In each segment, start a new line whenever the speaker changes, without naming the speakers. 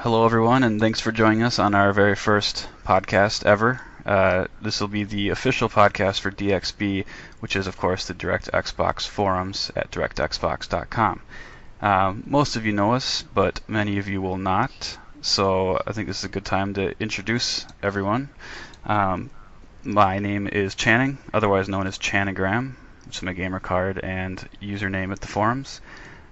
Hello, everyone, and thanks for joining us on our very first podcast ever. This will be the official podcast for DXB, which is, of course, the DirectXbox forums at directxbox.com. Most of you know us, but many of you will not, so I think this is a good time to introduce everyone. My name is Channing, otherwise known as Chanogram, which is my gamer card and username at the forums.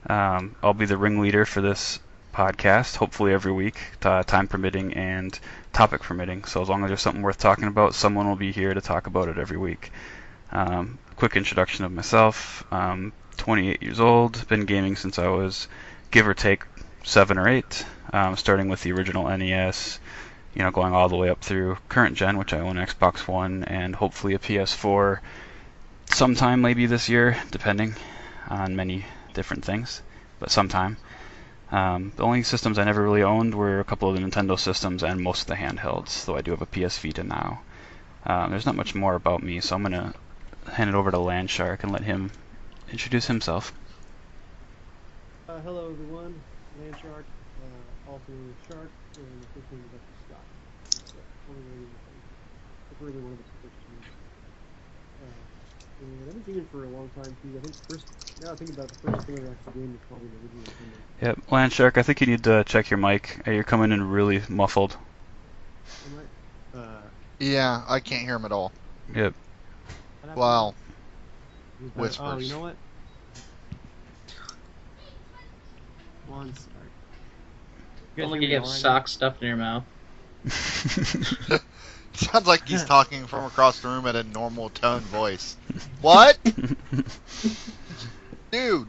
I'll be the ringleader for this podcast, hopefully every week, time permitting and topic permitting. So as long as there's something worth talking about, someone will be here to talk about it every week. Quick introduction of myself. 28 years old, been gaming since I was, give or take, 7 or 8, starting with the original NES, going all the way up through current gen, which I own an Xbox One and hopefully a PS4 sometime maybe this year, depending on many different things, but sometime. The only systems I never really owned were a couple of the Nintendo systems and most of the handhelds, though I do have a PS Vita now. There's not much more about me, so I'm going to hand it over to Landshark and let him introduce himself.
Hello everyone, Landshark, also Shark, and the system is Scott. So, really one of the first teams. And I've been gaming for a long time too. I think now I think about it, the first interactive game is probably the original Nintendo.
Yep, Landshark, I think you need to check your mic. You're coming in really muffled.
Yeah, I can't hear him at all.
Yep.
Wow.
Whispers. Oh, you know what? One sec.
Don't look like you have sock stuffed in your mouth.
Sounds like he's talking from across the room at a normal tone voice. What? Dude.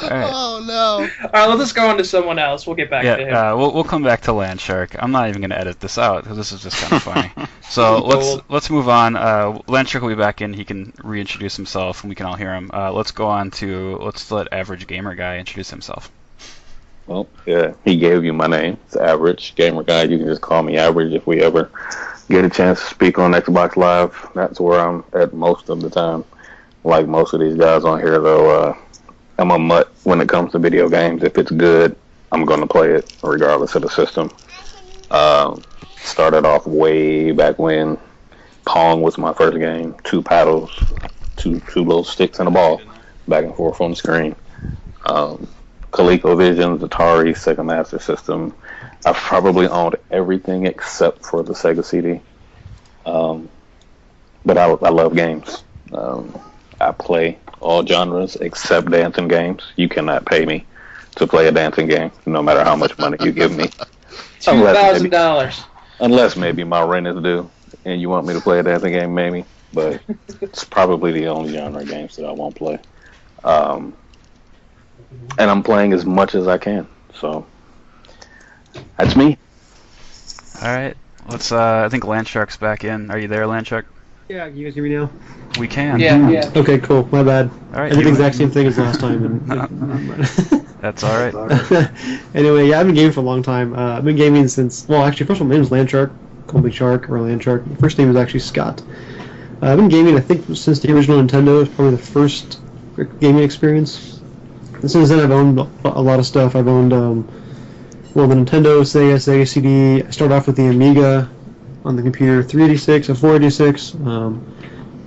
Alright.
Oh no.
Alright, let's just go on to someone else. We'll get back to him.
We'll come back to Landshark. I'm not even going to edit this out because this is just kind of funny. So let's move on. Landshark will be back in. He can reintroduce himself and we can all hear him. Let's let Av3rag3 introduce himself.
Well, yeah, he gave you my name. It's Av3rag3. You can just call me Average if we ever get a chance to speak on Xbox Live. That's where I'm at most of the time. Like most of these guys on here, though, I'm a mutt when it comes to video games. If it's good, I'm going to play it regardless of the system. Started off way back when Pong was my first game. 2 paddles, two little sticks and a ball, back and forth on the screen. ColecoVision, Atari, Sega Master System. I've probably owned everything except for the Sega CD. But I love games. I play all genres except dancing games. You cannot pay me to play a dancing game, no matter how much money you give me.
$2,000.
Unless maybe my rent is due and you want me to play a dancing game, maybe. But it's probably the only genre of games that I won't play. And I'm playing as much as I can. So that's me.
All right. Let's. I think Landshark's back in. Are you there, Landshark?
Yeah, you guys hear me now?
We can.
Yeah.
Okay, cool. My bad.
All right.
I did the exact same thing as last time.
That's all right.
Anyway, yeah, I've been gaming for a long time. I've been gaming since, first of all, my name is Landshark. Call me Shark or Landshark. My first name is actually Scott. I've been gaming, I think, since the original Nintendo. It's probably the first gaming experience. And since then, I've owned a lot of stuff. I've owned, the Nintendo, Sega CD. I started off with the Amiga on the computer, 386 and 486.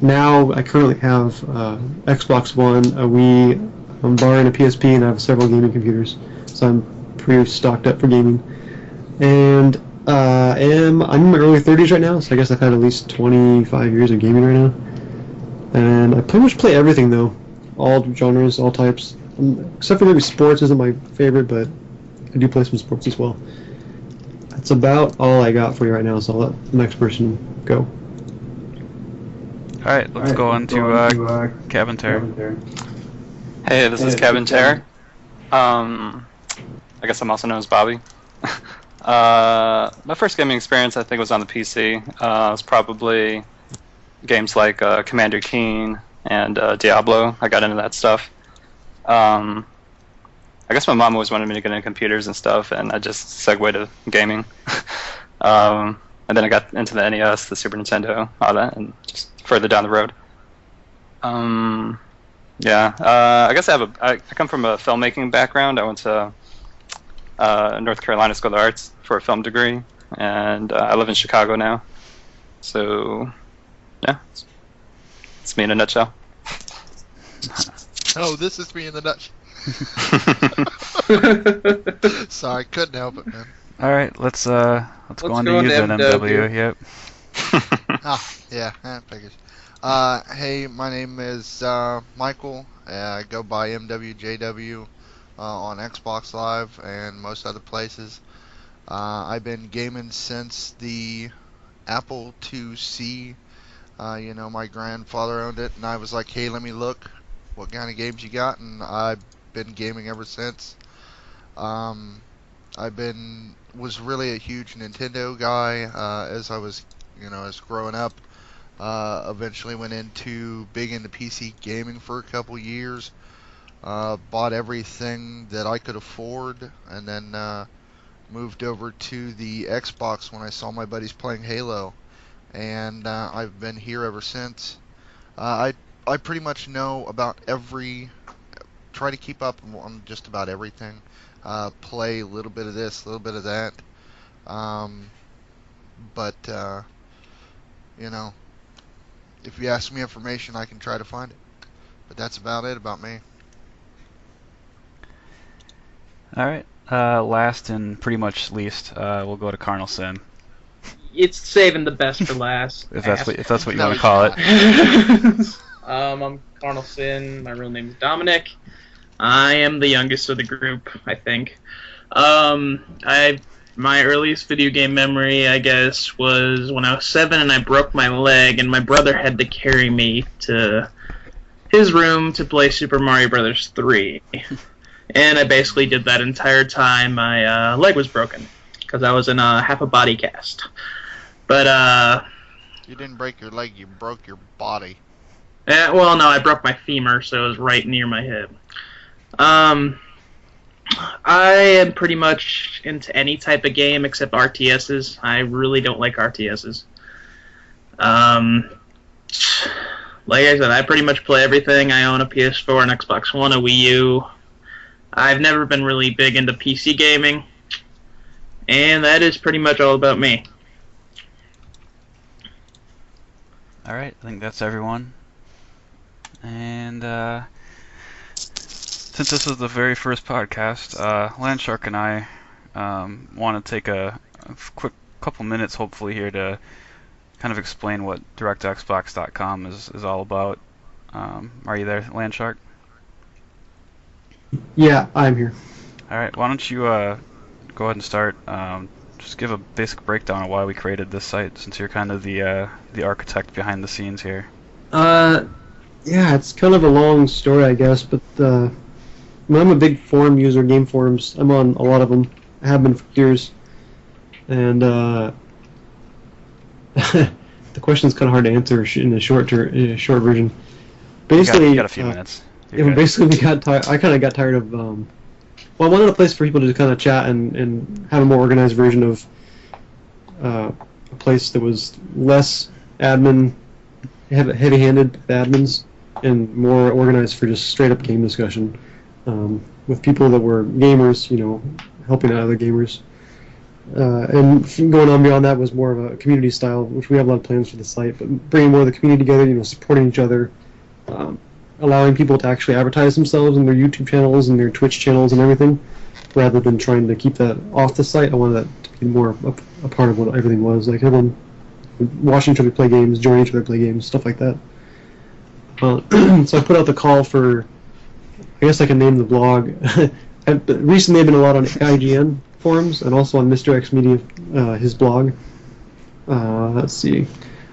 Now I currently have Xbox One, a Wii, I'm borrowing a PSP, and I have several gaming computers. So I'm pretty stocked up for gaming. And I'm in my early 30s right now, so I guess I've had at least 25 years of gaming right now. And I pretty much play everything, though. All genres, all types. Except for maybe sports isn't my favorite, but I do play some sports as well. That's about all I got for you right now, so I'll let the next person go.
All right, let's go on to CabinTerror.
Hey, this is CabinTerror. I guess I'm also known as Bobby. My first gaming experience, I think, was on the PC. It was probably games like Commander Keen and Diablo. I got into that stuff. I guess my mom always wanted me to get into computers and stuff, and I just segued to gaming. And then I got into the NES, the Super Nintendo, all that, and just further down the road. Yeah, I guess I come from a filmmaking background. I went to North Carolina School of Arts for a film degree, and I live in Chicago now. So, yeah, it's me in a nutshell.
Oh, this is me in the nutshell. Sorry, couldn't help it, man.
All right, let's go on to you then, MW. Yep.
Yeah, figures. Hey, my name is Michael. I go by MWJW on Xbox Live and most other places. I've been gaming since the Apple IIc. My grandfather owned it, and I was like, hey, let me look what kind of games you got, and I've been gaming ever since. Was really a huge Nintendo guy as I was, as growing up. Eventually went big into PC gaming for a couple years. Bought everything that I could afford, and then moved over to the Xbox when I saw my buddies playing Halo, and I've been here ever since. I pretty much know about try to keep up on just about everything. Play a little bit of this, a little bit of that. But if you ask me information, I can try to find it. But that's about it about me.
All right. Last and pretty much least, we'll go to Carnal Sim.
It's saving the best for last.
If that's what you
No,
want to call it.
I'm Carnal Sin. My real name is Dominic. I am the youngest of the group, I think. My earliest video game memory, I guess, was when I was 7 and I broke my leg, and my brother had to carry me to his room to play Super Mario Bros. 3. And I basically did that entire time. My leg was broken because I was in a half a body cast. But
You didn't break your leg, you broke your body.
well, no, I broke my femur, so it was right near my hip. I am pretty much into any type of game except RTSs. I really don't like RTSs. Like I said, I pretty much play everything. I own a PS4, an Xbox One, a Wii U. I've never been really big into PC gaming. And that is pretty much all about me.
All right, I think that's everyone. And since this is the very first podcast, Landshark and I want to take a quick couple minutes, hopefully, here to kind of explain what DirectXbox.com is all about. Are you there, Landshark?
Yeah, I'm here.
All right, why don't you go ahead and start. Just give a basic breakdown of why we created this site, since you're kind of the architect behind the scenes here.
Yeah, it's kind of a long story, I guess, but I'm a big forum user, game forums. I'm on a lot of them. I have been for years. And the question's kind of hard to answer in a short version. Basically,
you got a few minutes.
Basically, I kind of got tired of. Well, I wanted a place for people to kind of chat and have a more organized version of a place that was less heavy-handed with admins and more organized for just straight-up game discussion with people that were gamers, helping out other gamers. And going on beyond that was more of a community style, which we have a lot of plans for the site, but bringing more of the community together, supporting each other, allowing people to actually advertise themselves in their YouTube channels and their Twitch channels and everything, rather than trying to keep that off the site. I wanted that to be more a part of what everything was, like everyone watching each other play games, joining each other play games, stuff like that. So I put out the call for, I guess I can name the blog. Recently I've been a lot on IGN forums and also on Mr. X Media, his blog. Let's see.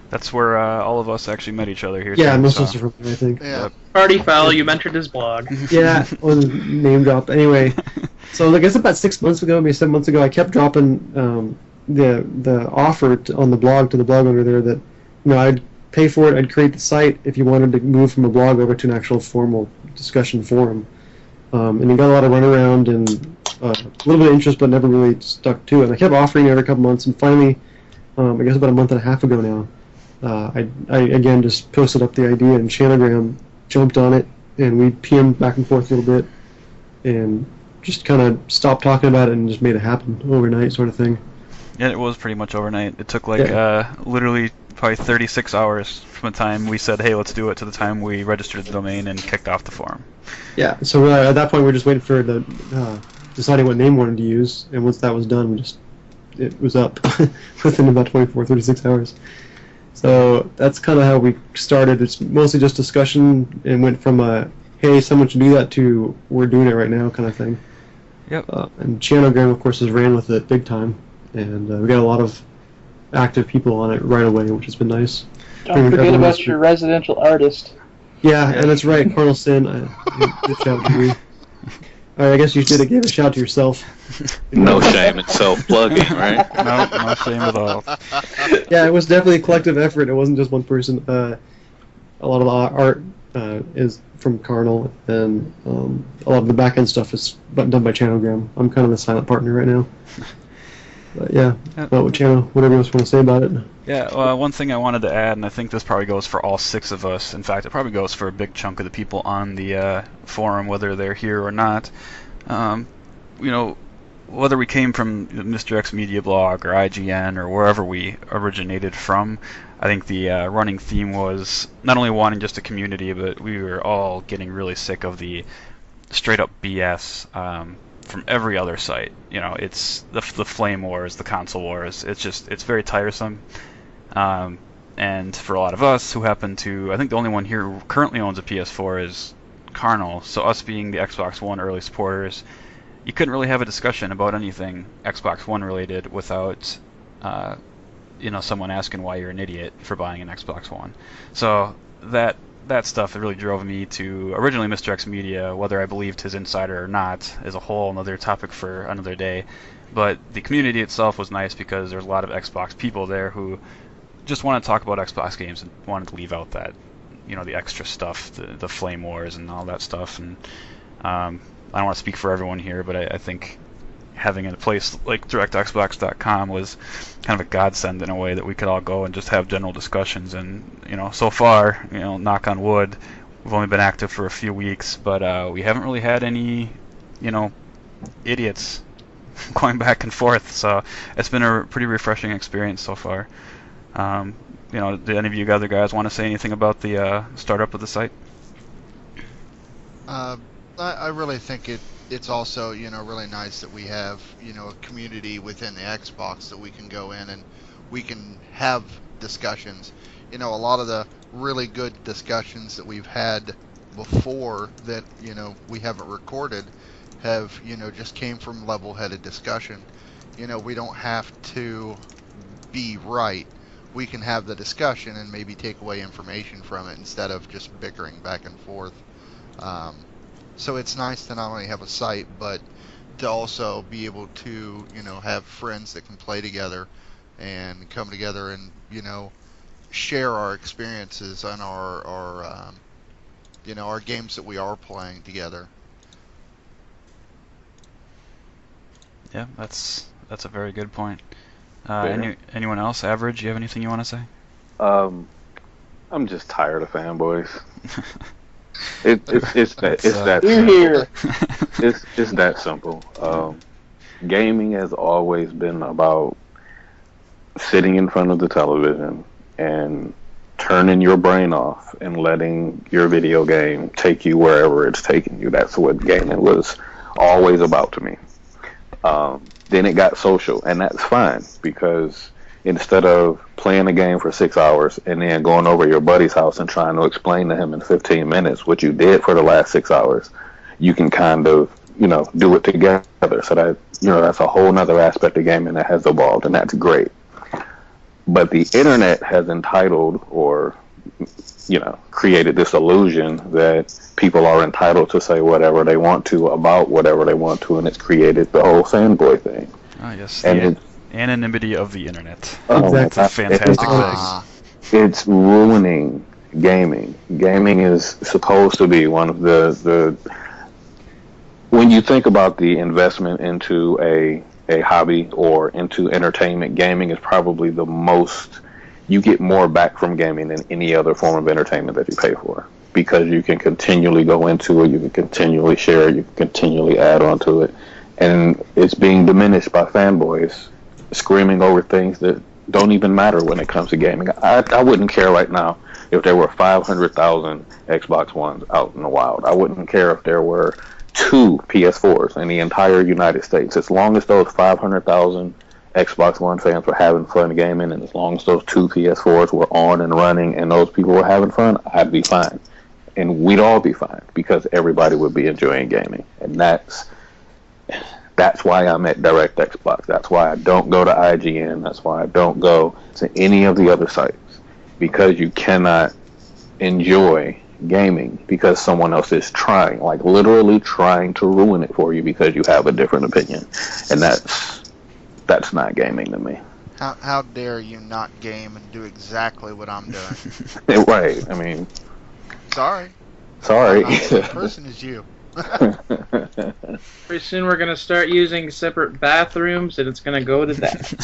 That's where all of us actually met each other here.
Yeah,
too,
most
so.
of us are from there, I think.
Yeah.
Party foul, you mentioned his blog.
Yeah, name drop. Anyway, so I guess about 6 months ago, maybe 7 months ago, I kept dropping the offer on the blog to the blog owner there that I'd pay for it, I'd create the site if you wanted to move from a blog over to an actual formal discussion forum. And he got a lot of runaround and a little bit of interest, but never really stuck to it. And I kept offering it every couple months, and finally, I guess about a month and a half ago now, I again just posted up the idea, and Chanogram jumped on it and we PM'd back and forth a little bit, and just kind of stopped talking about it and just made it happen overnight, sort of thing.
Yeah, it was pretty much overnight. It took like literally probably 36 hours from the time we said, hey, let's do it, to the time we registered the domain and kicked off the forum.
Yeah, so at that point we were just waiting for the deciding what name we wanted to use, and once that was done, it was up within about 24, 36 hours. So that's kind of how we started. It's mostly just discussion, and went from hey, someone should do that, to we're doing it right now kind of thing.
Yep.
And Chanogram, of course, has ran with it big time, and we got a lot of active people on it right away, which has been nice.
Don't forget about your residential artist.
Yeah, and that's right, Carnal Sin. Good shout to you. Alright, I guess you should have given a shout to yourself.
No shame in self-plugging, right?
No shame at all.
Yeah, it was definitely a collective effort. It wasn't just one person. A lot of the art is from Carnal, and a lot of the back-end stuff is done by Chanogram. I'm kind of the silent partner right now. But yeah, whatever else you want to say about it.
Yeah, one thing I wanted to add, and I think this probably goes for all 6 of us. In fact, it probably goes for a big chunk of the people on the forum, whether they're here or not. Whether we came from Mr. X Media Blog or IGN or wherever we originated from, I think the running theme was not only wanting just a community, but we were all getting really sick of the straight-up BS from every other site. It's the flame wars, the console wars. It's very tiresome. And for a lot of us who happen to, I think the only one here who currently owns a PS4 is Carnal. So us being the Xbox One early supporters, you couldn't really have a discussion about anything Xbox One related without, someone asking why you're an idiot for buying an Xbox One. So that stuff really drove me to originally Mr. X Media. Whether I believed his insider or not is a whole another topic for another day. But the community itself was nice because there's a lot of Xbox people there who just want to talk about Xbox games and wanted to leave out that, the extra stuff, the flame wars and all that stuff. And I don't want to speak for everyone here, but I think having a place like DirectXbox.com was kind of a godsend in a way that we could all go and just have general discussions. And so far, knock on wood, we've only been active for a few weeks, but we haven't really had any, idiots going back and forth. So it's been a pretty refreshing experience so far. Do any of you other guys want to say anything about the startup of the site?
I really think it's also, really nice that we have, a community within the Xbox that we can go in and we can have discussions. A lot of the really good discussions that we've had before that, we haven't recorded have, just came from level-headed discussion. We don't have to be right. We can have the discussion and maybe take away information from it instead of just bickering back and forth. So it's nice to not only have a site, but to also be able to, have friends that can play together and come together and, share our experiences on our games that we are playing together.
Yeah, that's a very good point. Anyone else? Average, you have anything you want to say?
I'm just tired of fanboys. It's that
You're here.
It's that simple. Gaming has always been about sitting in front of the television and turning your brain off and letting your video game take you wherever it's taking you. That's what gaming was always about to me. Then it got social, and that's fine, because instead of playing a game for 6 hours and then going over to your buddy's house and trying to explain to him in 15 minutes what you did for the last 6 hours, you can kind of, do it together. So that, that's a whole nother aspect of gaming that has evolved, and that's great. But the internet has entitled or, created this illusion that people are entitled to say whatever they want to about whatever they want to, and it's created the whole fanboy thing.
Ah, yes.
And
anonymity of the internet.
Exactly.
That's a fantastic thing.
It's ruining gaming. Gaming is supposed to be one of the when you think about the investment into a hobby or into entertainment, gaming is probably the most, you get more back from gaming than any other form of entertainment that you pay for. because you can continually go into it, you can continually share it, you can continually add on to it, and it's being diminished by fanboys screaming over things that don't even matter when it comes to gaming. I wouldn't care right now if there were 500,000 Xbox Ones out in the wild. I wouldn't care if there were 2 PS4s in the entire United States. As long as those 500,000 Xbox One fans were having fun gaming, and as long as those 2 PS4s were on and running and those people were having fun, I'd be fine. And we'd all be fine because everybody would be enjoying gaming. And that's why I'm at DirectXbox. That's why I don't go to IGN. That's why I don't go to any of the other sites, because you cannot enjoy gaming because someone else is trying, like literally trying to ruin it for you because you have a different opinion. And that's not gaming to me.
How dare you not game and do exactly what I'm doing?
Right. I mean,
Sorry.
Sorry.
I'm the same person as you.
Pretty soon we're gonna start using separate bathrooms, and it's gonna go to that.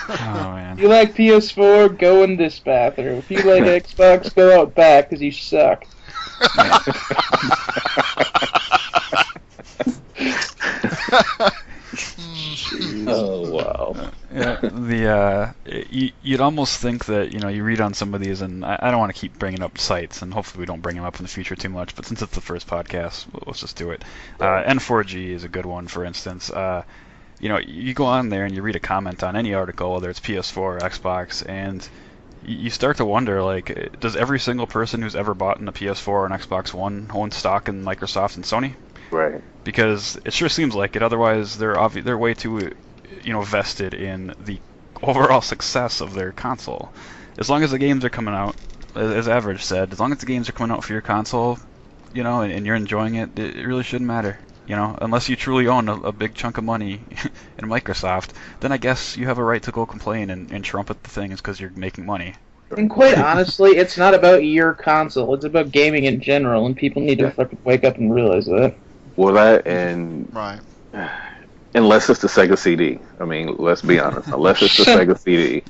Oh man.
If you like PS4, go in this bathroom. If you like Xbox, go out back because you suck.
Oh wow.
Yeah, you'd almost think that, you read on some of these, and I don't want to keep bringing up sites, and hopefully we don't bring them up in the future too much, but since it's the first podcast, let's just do it. N4G is a good one, for instance. You go on there and you read a comment on any article, whether it's PS4 or Xbox, and you start to wonder, like, does every single person who's ever bought a PS4 or an Xbox One own stock in Microsoft and Sony?
Right.
Because it sure seems like it. Otherwise, they're way too, vested in the overall success of their console. As long as the games are coming out, as Av3rag said, as long as the games are coming out for your console, and you're enjoying it, it really shouldn't matter. Unless you truly own a big chunk of money in Microsoft, then I guess you have a right to go complain and trumpet the things because you're making money.
And quite honestly, it's not about your console. It's about gaming in general, and people need to fucking wake up and realize that.
Well, that and
Right.
Unless it's the Sega CD. I mean, let's be honest. Unless it's the Sega CD,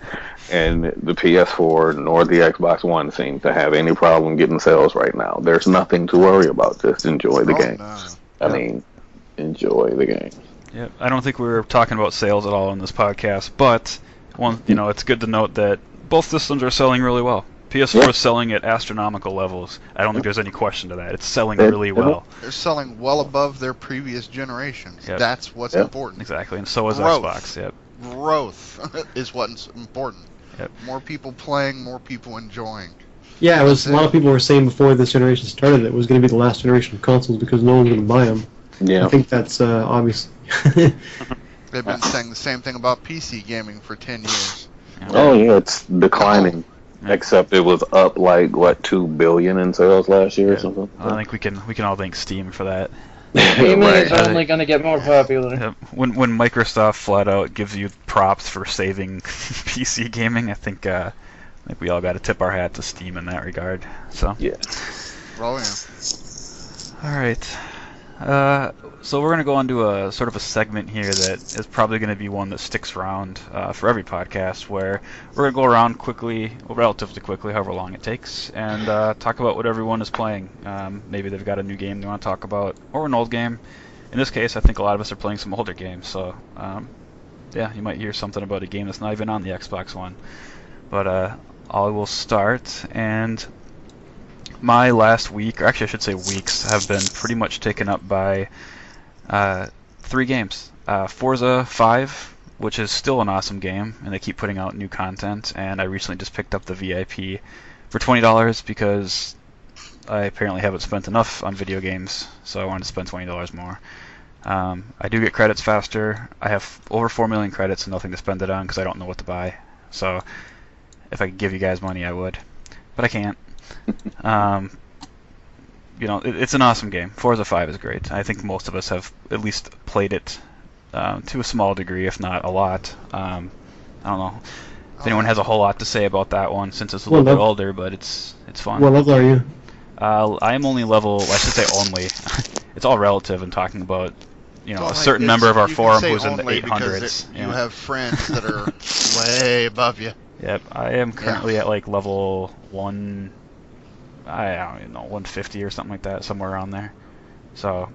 and the PS4 nor the Xbox One seem to have any problem getting sales right now. There's nothing to worry about. Just enjoy the game.
No.
I mean, enjoy the game.
Yeah, I don't think we were talking about sales at all in this podcast, but it's good to note that both systems are selling really well. PS4 is selling at astronomical levels. I don't think there's any question to that. It's selling really well.
They're selling well above their previous generations.
Yep.
That's what's important.
Exactly, and so is
Growth.
Xbox. Yep.
Growth is what's important.
Yep.
More people playing, more people enjoying.
Yeah, a lot of people were saying before this generation started that it was going to be the last generation of consoles because no one's going to buy them.
Yeah.
I think that's obvious.
They've been saying the same thing about PC gaming for 10 years.
Oh yeah, it's declining. Except it was up like $2 billion in sales last year or something.
I think we can all thank Steam for that.
Gaming
Right.
is only going to get more popular.
Yep. When Microsoft flat out gives you props for saving PC gaming, I think we all got to tip our hat to Steam in that regard. So.
Yeah.
Oh, yeah.
All right. So we're going to go on to a sort of a segment here that is probably going to be one that sticks around for every podcast, where we're going to go around quickly, relatively quickly, however long it takes, and talk about what everyone is playing. Maybe they've got a new game they want to talk about, or an old game. In this case, I think a lot of us are playing some older games, so you might hear something about a game that's not even on the Xbox One. But I will start, and my last week, or actually I should say weeks, have been pretty much taken up by 3 games. Forza 5, which is still an awesome game, and they keep putting out new content, and I recently just picked up the VIP for $20 because I apparently haven't spent enough on video games, so I wanted to spend $20 more. I do get credits faster. I have over 4 million credits and nothing to spend it on because I don't know what to buy. So if I could give you guys money, I would. But I can't. It's an awesome game. Forza 5 is great. I think most of us have at least played it to a small degree, if not a lot. I don't know if anyone has a whole lot to say about that one, since it's a little bit older, but it's fun.
What level are you?
I am only level, I should say only. It's all relative in talking about,
Well,
a certain member of our
you can
forum
say
who's in the
only because
800s.
you have friends that are way above you.
Yep, I am currently at like level 1, I don't even know, 150 or something like that, somewhere around there. So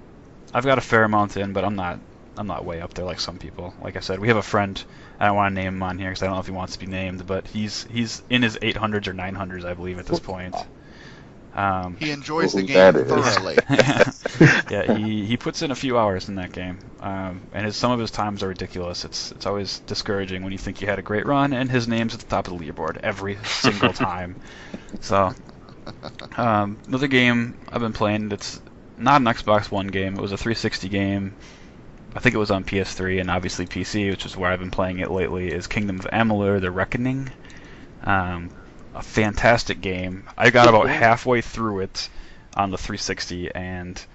I've got a fair amount in, but I'm not way up there like some people. Like I said, we have a friend. I don't want to name him on here because I don't know if he wants to be named, but he's in his 800s or 900s, I believe, at this point.
He enjoys the
Who
game
that is.
thoroughly.
Yeah, he puts in a few hours in that game, and some of his times are ridiculous. It's always discouraging when you think you had a great run, and his name's at the top of the leaderboard every single time. So, another game I've been playing. It's not an Xbox One game. It was a 360 game. I think it was on PS3 and obviously PC, which is where I've been playing it lately, is Kingdom of Amalur: The Reckoning. A fantastic game. I got about halfway through it on the 360 and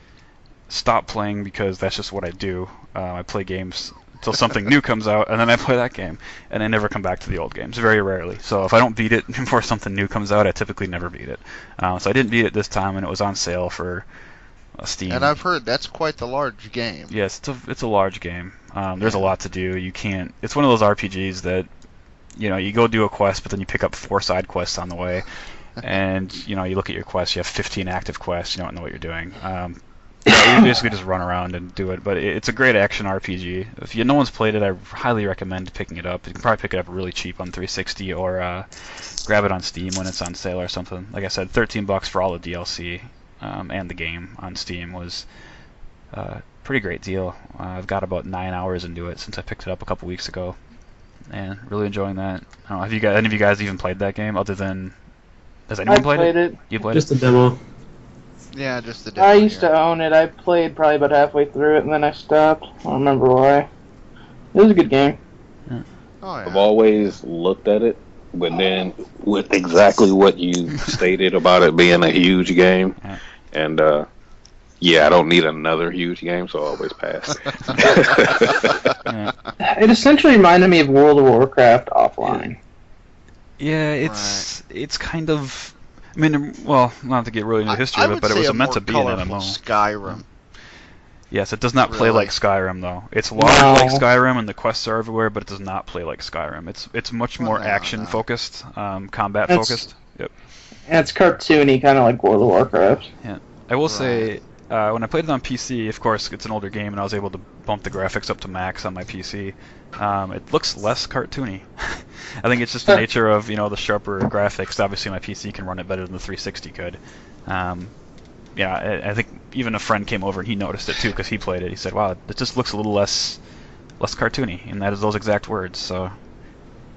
stopped playing because that's just what I do. I play games until something new comes out, and then I play that game, and I never come back to the old games, very rarely. So if I don't beat it before something new comes out, I typically never beat it. So I didn't beat it this time, and it was on sale for Steam.
And I've heard that's quite the large game.
Yes, it's a large game. There's a lot to do. You can't. It's one of those RPGs that, you go do a quest, but then you pick up 4 side quests on the way, and you look at your quest. You have 15 active quests. You don't know what you're doing. You basically just run around and do it. But it's a great action RPG. If no one's played it, I highly recommend picking it up. You can probably pick it up really cheap on 360 or grab it on Steam when it's on sale or something. Like I said, $13 for all the DLC. And the game on Steam was a pretty great deal. I've got about 9 hours into it since I picked it up a couple weeks ago, and really enjoying that. I don't know, have any of you guys even played that game? Other than, has anyone played it? You played
Just
it?
a demo.
Yeah, just the demo.
I used to own it. I played probably about halfway through it, and then I stopped. I don't remember why. It was a good game.
Oh, yeah.
I've always looked at it, but then with exactly what you stated about it being a huge game, and I don't need another huge game, so I always pass.
It essentially reminded me of World of Warcraft offline.
Yeah, it's kind of. I mean, well, not to get really into the history of it, but it was meant to be an MMO.
Skyrim.
Yes, it does not play
Really?
like Skyrim though. It's large like Skyrim, and the quests are everywhere, but it does not play like Skyrim. It's much more action focused, combat focused. Yep.
And it's cartoony, kind of like World of Warcraft.
Yeah, I will say when I played it on PC, of course it's an older game, and I was able to bump the graphics up to max on my PC. It looks less cartoony. I think it's just the nature of the sharper graphics. Obviously, my PC can run it better than the 360 could. I think even a friend came over and he noticed it too because he played it. He said, "Wow, it just looks a little less cartoony," and that is those exact words. So,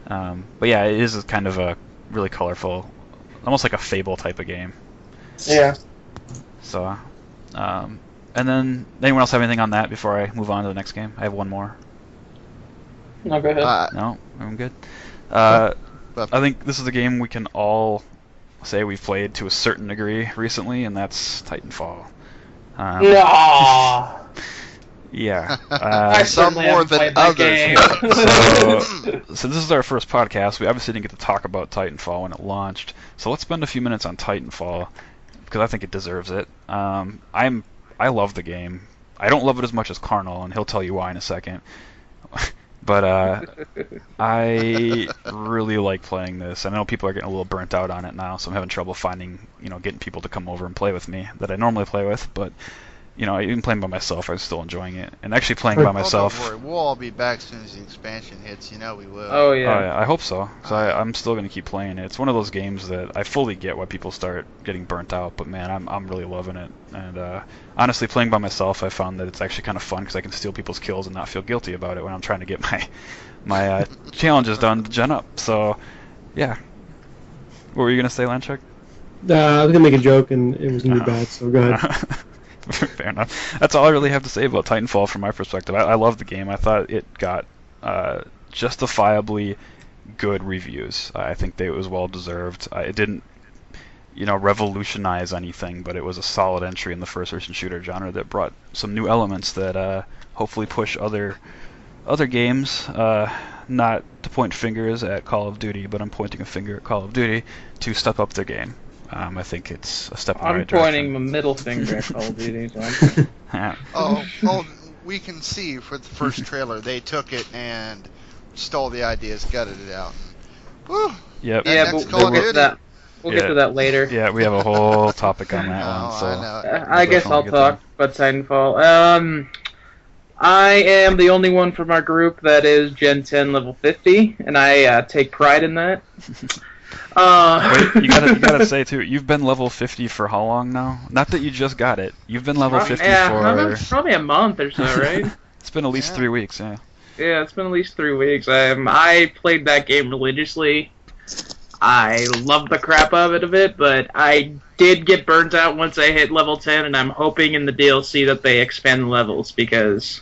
but yeah, it is kind of a really colorful, almost like a Fable type of game.
Yeah.
So, and then anyone else have anything on that before I move on to the next game? I have one more.
No, go ahead.
No, I'm good. I think this is a game we can all say we've played to a certain degree recently, and that's Titanfall.
No.
Yeah.
I
Some
certainly
more
haven't
than
played that
others.
game.
So this is our first podcast. We obviously didn't get to talk about Titanfall when it launched. So let's spend a few minutes on Titanfall because I think it deserves it. I love the game. I don't love it as much as Carnal, and he'll tell you why in a second. But I really like playing this. I know people are getting a little burnt out on it now, so I'm having trouble finding, getting people to come over and play with me that I normally play with. But even playing by myself, I'm still enjoying it. And actually playing by myself.
Don't worry, we'll all be back as soon as the expansion hits. We will.
Oh yeah.
Oh, yeah, I hope so. So I'm still going to keep playing it. It's one of those games that I fully get why people start getting burnt out, but man, I'm really loving it. And honestly, playing by myself, I found that it's actually kind of fun because I can steal people's kills and not feel guilty about it when I'm trying to get my challenges done to gen up. So, yeah. What were you going to say, Landshark?
I was going to make a joke, and it was going to be bad, so go ahead.
Fair enough. That's all I really have to say about Titanfall from my perspective. I love the game. I thought it got justifiably good reviews. I think it was well deserved. It didn't, revolutionize anything, but it was a solid entry in the first-person shooter genre that brought some new elements that hopefully push other games. Not to point fingers at Call of Duty, but I'm pointing a finger at Call of Duty to step up their game. I think it's a step in the right direction.
I'm pointing my middle finger at Call of Duty. So
Well, we can see for the first trailer, they took it and stole the ideas, gutted it out, and Whew.
Yep.
Yeah,
Next
but
Call
we'll
of
get to
Duty.
that. We'll get
Yeah.
to that later.
Yeah, we have a whole topic on that
Oh,
one. So
I know.
I guess I'll
definitely get
talk about Titanfall. I am the only one from our group that is Gen 10 level 50, and I take pride in that.
Wait, you gotta say too. You've been level 50 for how long now? Not that you just got it. You've been level 50 for.
Probably a month or so, right?
It's been at least 3 weeks. Yeah.
Yeah, it's been at least 3 weeks. I played that game religiously. I love the crap out of it, but I did get burnt out once I hit level 10, and I'm hoping in the DLC that they expand the levels, because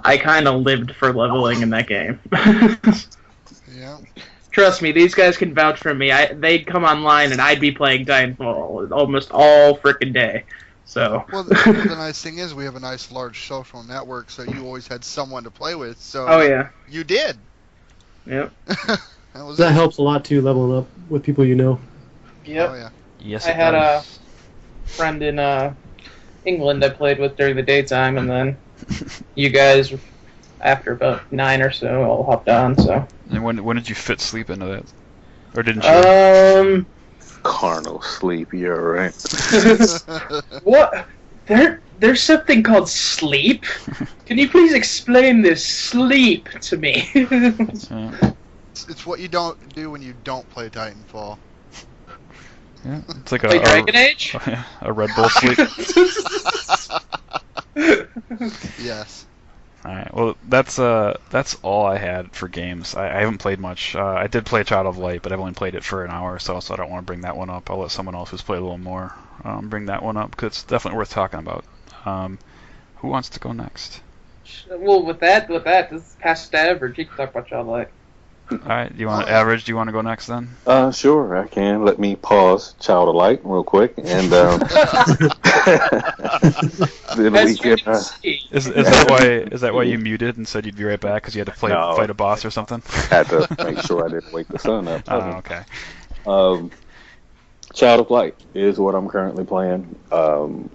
I kind of lived for leveling in that game.
Yeah.
Trust me, these guys can vouch for me. They'd come online, and I'd be playing Titanfall almost all frickin' day. So.
Well, the nice thing is we have a nice large social network, so you always had someone to play with. So.
Oh yeah.
You did.
Yep.
That helps a lot too, leveling up with people you know.
Yep.
Oh yeah.
Yes.
I had a friend in England I played with during the daytime, and then you guys, after about 9 or so, all hopped on. So.
And when did you fit sleep into that, or didn't you?
Carnal sleep, you're right.
What? There's something called sleep? Can you please explain this sleep to me?
It's what you don't do when you don't play Titanfall.
Yeah, it's like
Play Dragon Age?
a Red Bull sleep.
Yes.
Alright, well, that's all I had for games. I haven't played much. I did play Child of Light, but I've only played it for an hour or so I don't want to bring that one up. I'll let someone else who's played a little more bring that one up, because it's definitely worth talking about. Who wants to go next?
Well, with that, this pass to Average. You can talk about Child of Light.
Alright, do you want Average? Do you want to go next then?
Sure, I can. Let me pause Child of Light real quick, and then we can.
Is that why you muted and said you'd be right back because you had to fight a boss or something?
Had to make sure I didn't wake the sun up.
Oh, okay.
Child of Light is what I'm currently playing.
Actually,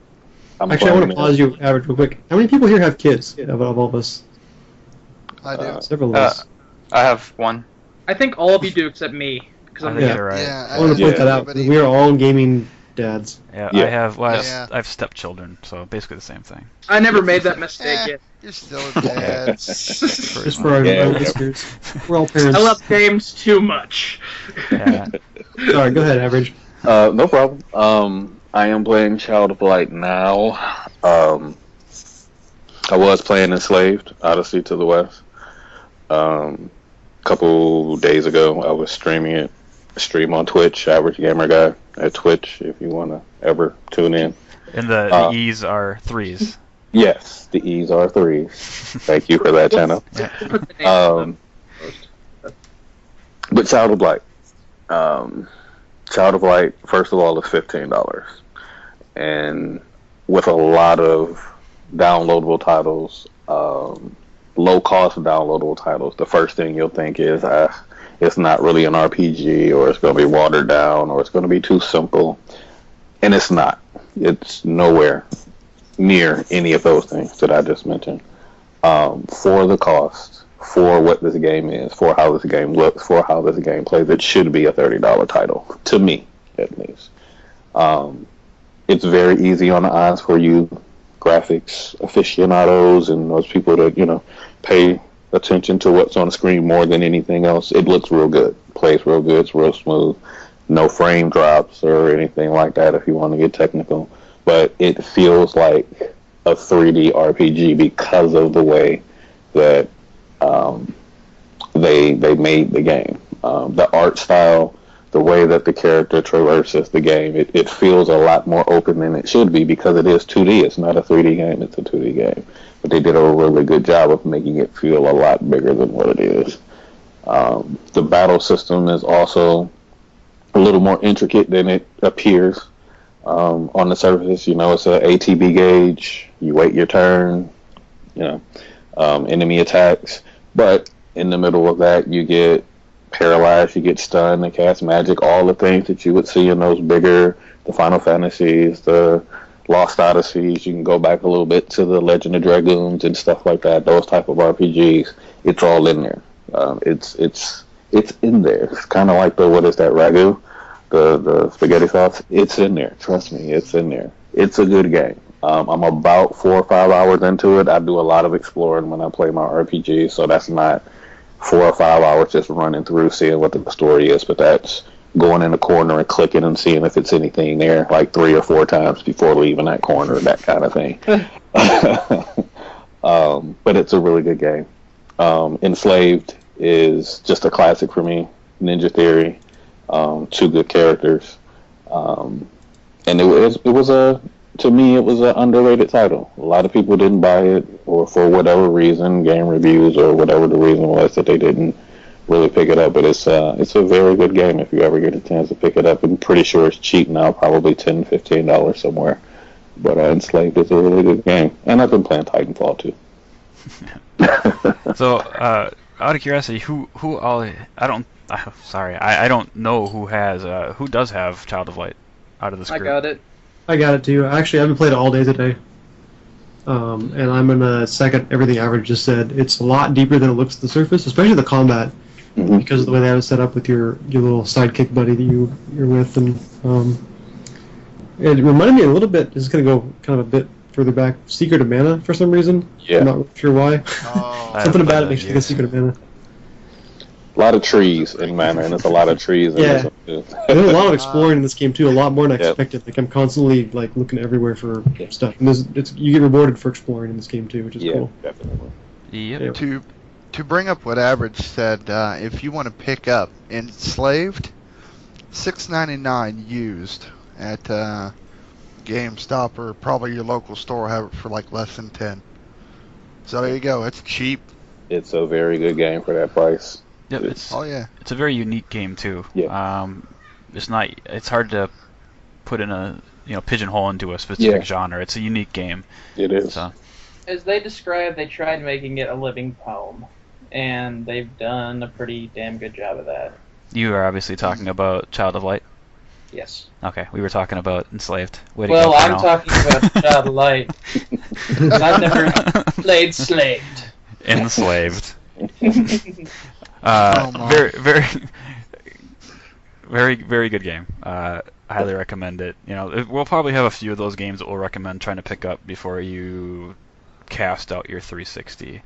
I want to pause you, Average, real quick. How many people here have kids of all of us?
I do.
Several of us.
I have one.
I think all of you do except me. Because I'm
You're right.
Yeah,
I want to point that out. We are all gaming dads.
Yeah,
Yeah.
I have stepchildren, so basically the same thing.
I never made that mistake yet.
You're still a dad.
Just for our listeners. We're all parents.
I love games too much.
Yeah.
Sorry, go ahead, Average.
No problem. I am playing Child of Light now. I was playing Enslaved, Odyssey to the West. A couple days ago, I was stream on Twitch, Average Gamer Guy at Twitch, if you want to ever tune in.
And the E's are 3s.
Yes, the E's are 3s. Thank you for that, channel. But Child of Light. Child of Light, first of all, is $15. And with a lot of downloadable titles, low-cost downloadable titles, the first thing you'll think is it's not really an RPG, or it's going to be watered down, or it's going to be too simple. And it's not. It's nowhere near any of those things that I just mentioned. For the cost, for what this game is, for how this game looks, for how this game plays, it should be a $30 title, to me, at least. It's very easy on the eyes for you graphics aficionados and those people that, pay attention to what's on the screen more than anything else. It looks real good, plays real good, it's real smooth. No frame drops or anything like that if you want to get technical. But it feels like a 3D RPG because of the way that they made the game. The art style, the way that the character traverses the game, it feels a lot more open than it should be because it is 2D. It's not a 3D game, it's a 2D game. But they did a really good job of making it feel a lot bigger than what it is. The battle system is also a little more intricate than it appears on the surface. It's a ATB gauge. You wait your turn. Enemy attacks. But in the middle of that, you get paralyzed, you get stunned, and cast magic. All the things that you would see in those bigger, the Final Fantasies, the Lost Odysseys. You can go back a little bit to the Legend of Dragoons and stuff like that. Those type of RPGs. It's all in there. It's it's in there. It's kind of like the, what is that, ragu? The spaghetti sauce. It's in there. Trust me, it's in there. It's a good game. I'm about 4 or 5 hours into it. I do a lot of exploring when I play my RPG, so that's not 4 or 5 hours just running through seeing what the story is, but that's going in the corner and clicking and seeing if it's anything there like 3 or 4 times before leaving that corner, that kind of thing. But it's a really good game. Enslaved is just a classic for me. Ninja Theory, 2 good characters, and it was a, to me, it was an underrated title. A lot of people didn't buy it, or for whatever reason, game reviews or whatever the reason was that they didn't really pick it up. But it's a very good game if you ever get a chance to pick it up. I'm pretty sure it's cheap now, probably $10, $15 somewhere. But Enslaved is a really good game, and I've been playing Titanfall too.
So, out of curiosity, who all? I don't know who does have Child of Light out of this group.
I got it.
I got it too. Actually, I haven't played it all day today. And I'm gonna second everything Average just said. It's a lot deeper than it looks at the surface, especially the combat, because of the way they have it set up with your little sidekick buddy that you're with, and it reminded me a little bit. This is gonna go kind of a bit further back. Secret of Mana for some reason.
Yeah.
I'm not sure why.
Oh,
Something about it makes me think of Secret of Mana.
A lot of trees in Mana, and it's a lot of trees in this one too.
There's a lot of exploring in this game too, a lot more than I
Yep.
expected. Like I'm constantly like looking everywhere for stuff, and you get rewarded for exploring in this game too, which is cool.
Definitely.
Yep.
Yeah.
To bring up what Average said, if you want to pick up Enslaved, $6.99 used at GameStop or probably your local store, have it for like less than 10. So there you go. It's cheap.
It's a very good game for that price.
Yep.
It's
It's a very unique game too.
Yeah.
It's hard to put in a pigeonhole into a specific genre. It's a unique game.
It is.
So.
As they described, they tried making it a living poem, and they've done a pretty damn good job of that.
You are obviously talking about Child of Light.
Yes.
Okay, we were talking about Enslaved. Way to
Well,
go,
I'm
Colonel.
talking about Child of Light. I've never played Slaved.
Enslaved.
Oh, my.
Very good game. Highly recommend it. We'll probably have a few of those games that we'll recommend trying to pick up before you cast out your 360.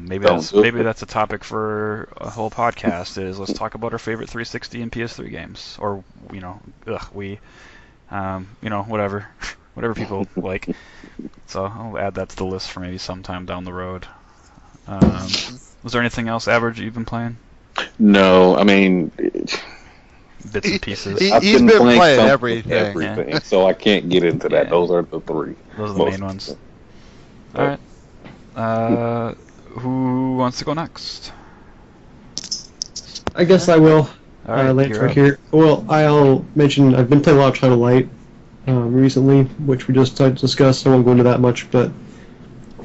Maybe that's a topic for a whole podcast. Is let's talk about our favorite 360 and PS3 games, or whatever people like. So I'll add that to the list for maybe sometime down the road. Was there anything else, Average, you've been playing?
No, I mean,
Bits and pieces.
He's been playing everything.
Yeah.
So I can't get into that.
Yeah.
Those are the 3.
Those are the main ones. All right. Who wants to go next?
I guess I will.
All right,
Landshark
you're up.
here. Well, I'll mention I've been playing a lot of Child of Light recently, which we just discussed. I won't go into that much, but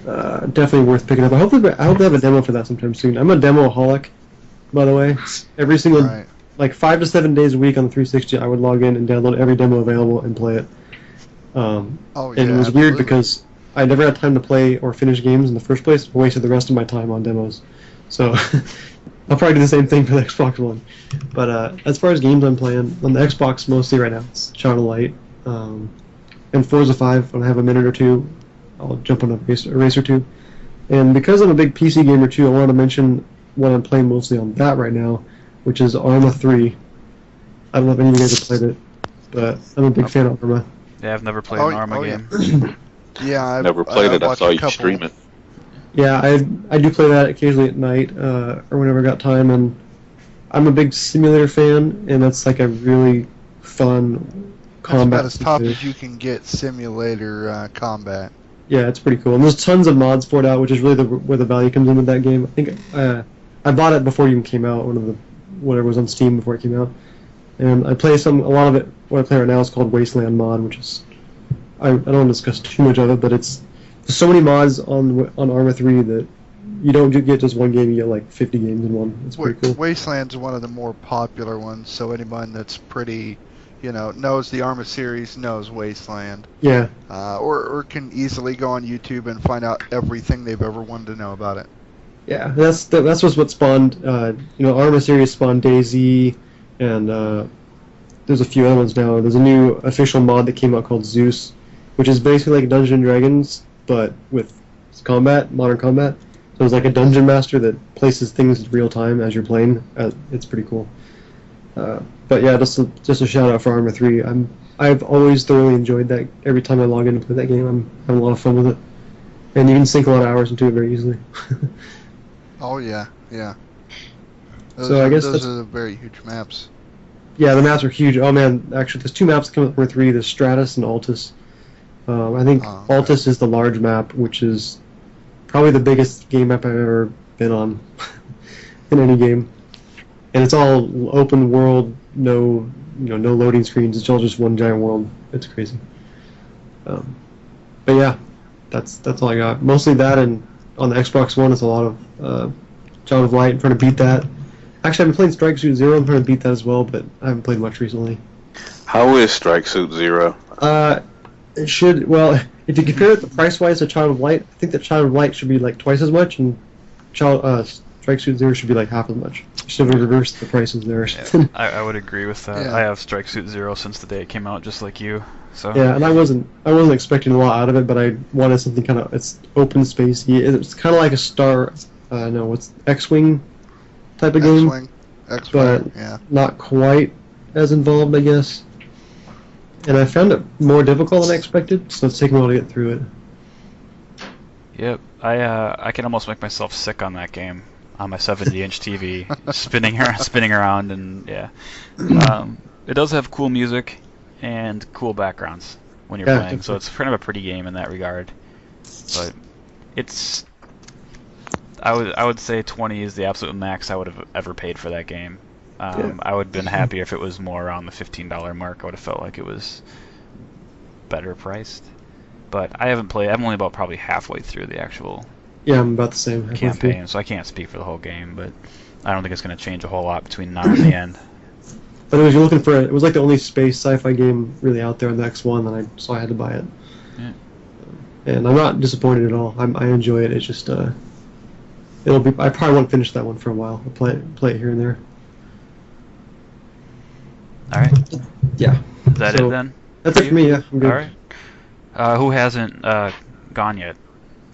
definitely worth picking up. I hope they have a demo for that sometime soon. I'm a demoholic, by the way. Every single
Right.
like 5 to 7 days a week on the 360, I would log in and download every demo available and play it. And it was weird
absolutely.
because I never had time to play or finish games in the first place. I wasted the rest of my time on demos. So I'll probably do the same thing for the Xbox One. But as far as games I'm playing, on the Xbox mostly right now, it's Child of Light. And Forza 5, when I have a minute or two, I'll jump on a race or two. And because I'm a big PC gamer too, I wanted to mention what I'm playing mostly on that right now, which is Arma 3. I don't know if any of you guys have played it, but I'm a big fan of Arma.
Yeah, I've never played an Arma game.
Yeah, I've
Never played it. I
watched
saw
a
you
couple.
stream it.
Yeah, I do play that occasionally at night or whenever I got time, and I'm a big simulator fan, and it's like a really fun
That's
combat.
about as top
simulator.
as you can get simulator combat.
Yeah, it's pretty cool. And there's tons of mods for it out, which is really where the value comes in with that game. I think I bought it before it even came out, whatever was on Steam before it came out. And I play a lot of it. What I play right now is called Wasteland mod, which is I don't want to discuss too much of it, but there's so many mods on Arma 3 that you don't get just one game, you get like 50 games in one. It's pretty cool.
Wasteland's one of the more popular ones, so anyone that's pretty, knows the Arma series knows Wasteland.
Yeah.
Or can easily go on YouTube and find out everything they've ever wanted to know about it.
Yeah, that's what spawned. Arma series spawned DayZ, and there's a few other ones now. There's a new official mod that came out called Zeus, which is basically like Dungeons and Dragons, but with modern combat. So it's like a dungeon master that places things in real time as you're playing. It's pretty cool. But yeah, just a shout out for Arma 3. I've always thoroughly enjoyed that. Every time I log in and play that game, I'm having a lot of fun with it, and you can sink a lot of hours into it very easily.
Oh yeah.
So I guess
those are very huge maps.
Yeah, the maps are huge. Oh man, actually, there's 2 maps that come with Arma 3. There's Stratus and Altus. I think Altus is the large map, which is probably the biggest game map I've ever been on in any game. And it's all open world, no loading screens. It's all just one giant world. It's crazy. But yeah, that's all I got. Mostly that, and on the Xbox One, it's a lot of Child of Light. I'm trying to beat that. Actually, I've been playing Strike Suit Zero. I'm trying to beat that as well, but I haven't played much recently.
How is Strike Suit Zero?
It should, well, if you compare it price-wise to Child of Light, I think that Child of Light should be like twice as much, and Strike Suit Zero should be like half as much. You should have reversed the prices there or something.
Yeah, I would agree with that.
Yeah.
I have Strike Suit Zero since the day it came out, just like you. So
Yeah, and I wasn't expecting a lot out of it, but I wanted something kind of, it's open spacey. It's kind of like a what's X-Wing type of game,
X-Wing,
but
yeah.
not quite as involved, I guess. And I found it more difficult than I expected, so it's taking a while to get through it.
Yep, I can almost make myself sick on that game on my 70-inch TV, spinning around, and yeah. It does have cool music and cool backgrounds when you're playing, so it's kind of a pretty game in that regard. But it's, I would say 20 is the absolute max I would have ever paid for that game. I would have been happier if it was more around the $15 mark. I would have felt like it was better priced. But I haven't played. I'm only about probably halfway through the actual
I'm about the same
campaign, so I can't speak for the whole game. But I don't think it's going to change a whole lot between now and the end.
But you're looking for it was like the only space sci-fi game really out there on the X1, and so I had to buy it.
Yeah.
And I'm not disappointed at all. I enjoy it. It's just I probably won't finish that one for a while. I'll play it here and there.
All right.
Yeah.
Is that it then?
That's it for me. Yeah, I'm good.
All right. Who hasn't gone yet?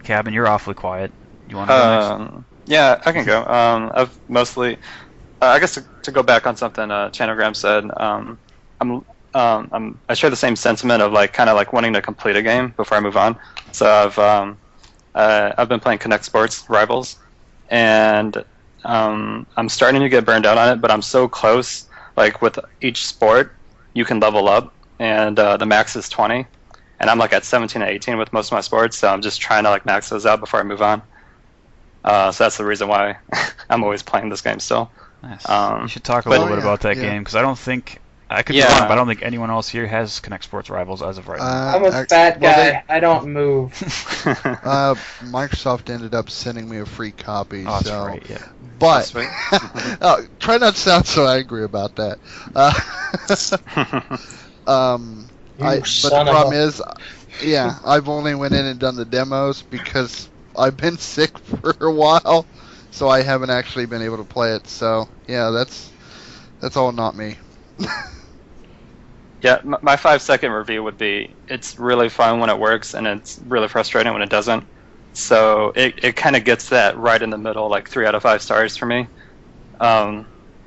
Cabin, you're awfully quiet. You want to go next?
Yeah, I can go. I've mostly, I guess to go back on something Chanogram said, I share the same sentiment of kind of wanting to complete a game before I move on. So I've been playing Connect Sports Rivals, and I'm starting to get burned out on it, but I'm so close. With each sport, you can level up, and the max is 20. And I'm at 17 and 18 with most of my sports, so I'm just trying to max those out before I move on. So that's the reason why I'm always playing this game still.
Nice. You should talk a little bit about that game, because I don't think, I could be wrong, but I don't think anyone else here has Connect Sports Rivals as of right now.
I'm a fat guy. I don't move.
Microsoft ended up sending me a free copy.
Oh, that's
so.
right, yeah.
But try not to sound so angry about that. But the problem is, I've only went in and done the demos because I've been sick for a while, so I haven't actually been able to play it. So yeah, that's all not me.
Yeah, my 5-second review would be: it's really fun when it works, and it's really frustrating when it doesn't. So it kind of gets that right in the middle, 3 out of 5 stars for me.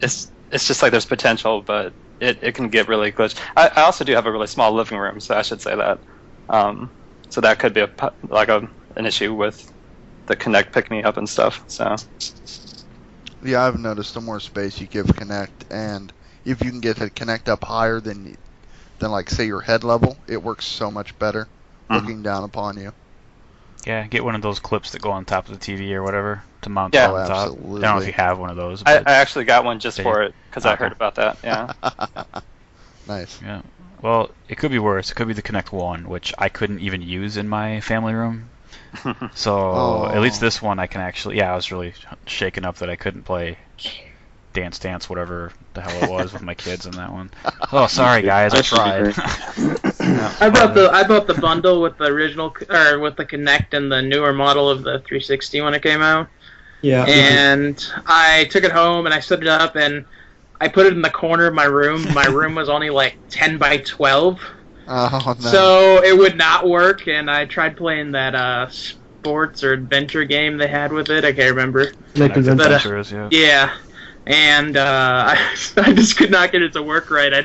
It's just there's potential, but it can get really glitched. I also do have a really small living room, so I should say that. So that could be an issue with the Kinect picking me up and stuff. So
yeah, I've noticed the more space you give Kinect, and if you can get the Kinect up higher than say your head level, it works so much better looking down upon you.
Yeah, get one of those clips that go on top of the TV or whatever to mount
on
top.
Absolutely.
I don't know if you have one of those.
I actually got one just for it because I heard about that. Yeah.
Nice.
Yeah. Well, it could be worse. It could be the Kinect 1, which I couldn't even use in my family room. So at least this one I can actually. Yeah, I was really shaken up that I couldn't play Dance Dance, whatever the hell it was, with my kids in that one. Oh, sorry guys, I tried.
I bought the bundle with the original, or with the Kinect and the newer model of the 360 when it came out.
Yeah.
And I took it home and I set it up and I put it in the corner of my room. My room was only like 10 by 12.
Oh, no.
So it would not work, and I tried playing that sports or adventure game they had with it. I can't remember.
Connect
Connect
Adventure.
Adventures, yeah.
Yeah, and I just could not get it to work right. I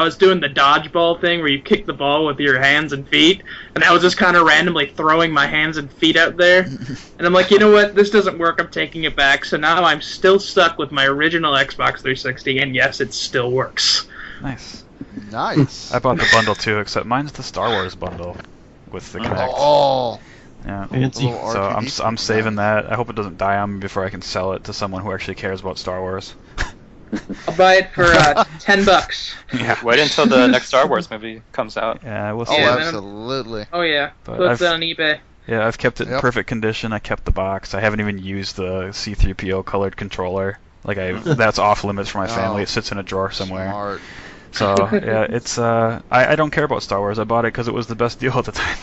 was doing the dodgeball thing where you kick the ball with your hands and feet, and I was just kind of randomly throwing my hands and feet out there. And I'm like, you know what? This doesn't work. I'm taking it back. So now I'm still stuck with my original Xbox 360, and yes, it still works.
Nice.
Nice.
I bought the bundle too, except mine's the Star Wars bundle with the Kinect.
Oh.
Yeah.
Fancy.
Little
So
R2D2.
I'm saving that. I hope it doesn't die on me before I can sell it to someone who actually cares about Star Wars.
I'll buy it for $10.
Yeah.
Wait until the next Star Wars movie comes out.
Yeah, we'll
Oh,
see.
Yeah,
absolutely.
Oh yeah,
But
put
I've-
that on eBay.
Yeah, I've kept it in
Yep.
perfect condition. I kept the box. I haven't even used the C-3PO colored controller. That's off limits for my family.
Oh.
It sits in a drawer somewhere.
Smart.
So yeah, it's I don't care about Star Wars. I bought it because it was the best deal at the time.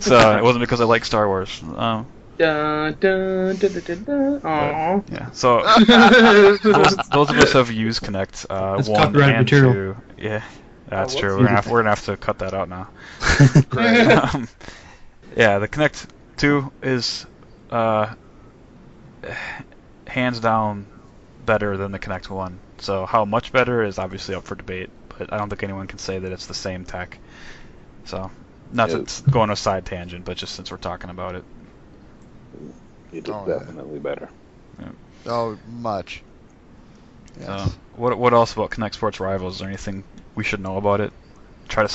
So it wasn't because I like Star Wars.
Dun, dun, dun, dun, dun, dun. Aw.
Yeah. So those of us who have used Kinect
That's
1
copyrighted
and
material.
2. Yeah, that's
Oh,
true.
whoops.
We're gonna have to cut that out now.
Great.
Yeah, the Kinect 2 is hands down better than the Kinect 1. So how much better is obviously up for debate, but I don't think anyone can say that it's the same tech. So, not
Yeah.
to go on a side tangent, but just since we're talking about it.
It is
Oh, yeah.
definitely better.
Oh, much. Yes.
So, what else about Kinect Sports Rivals? Is there anything we should know about it? Try to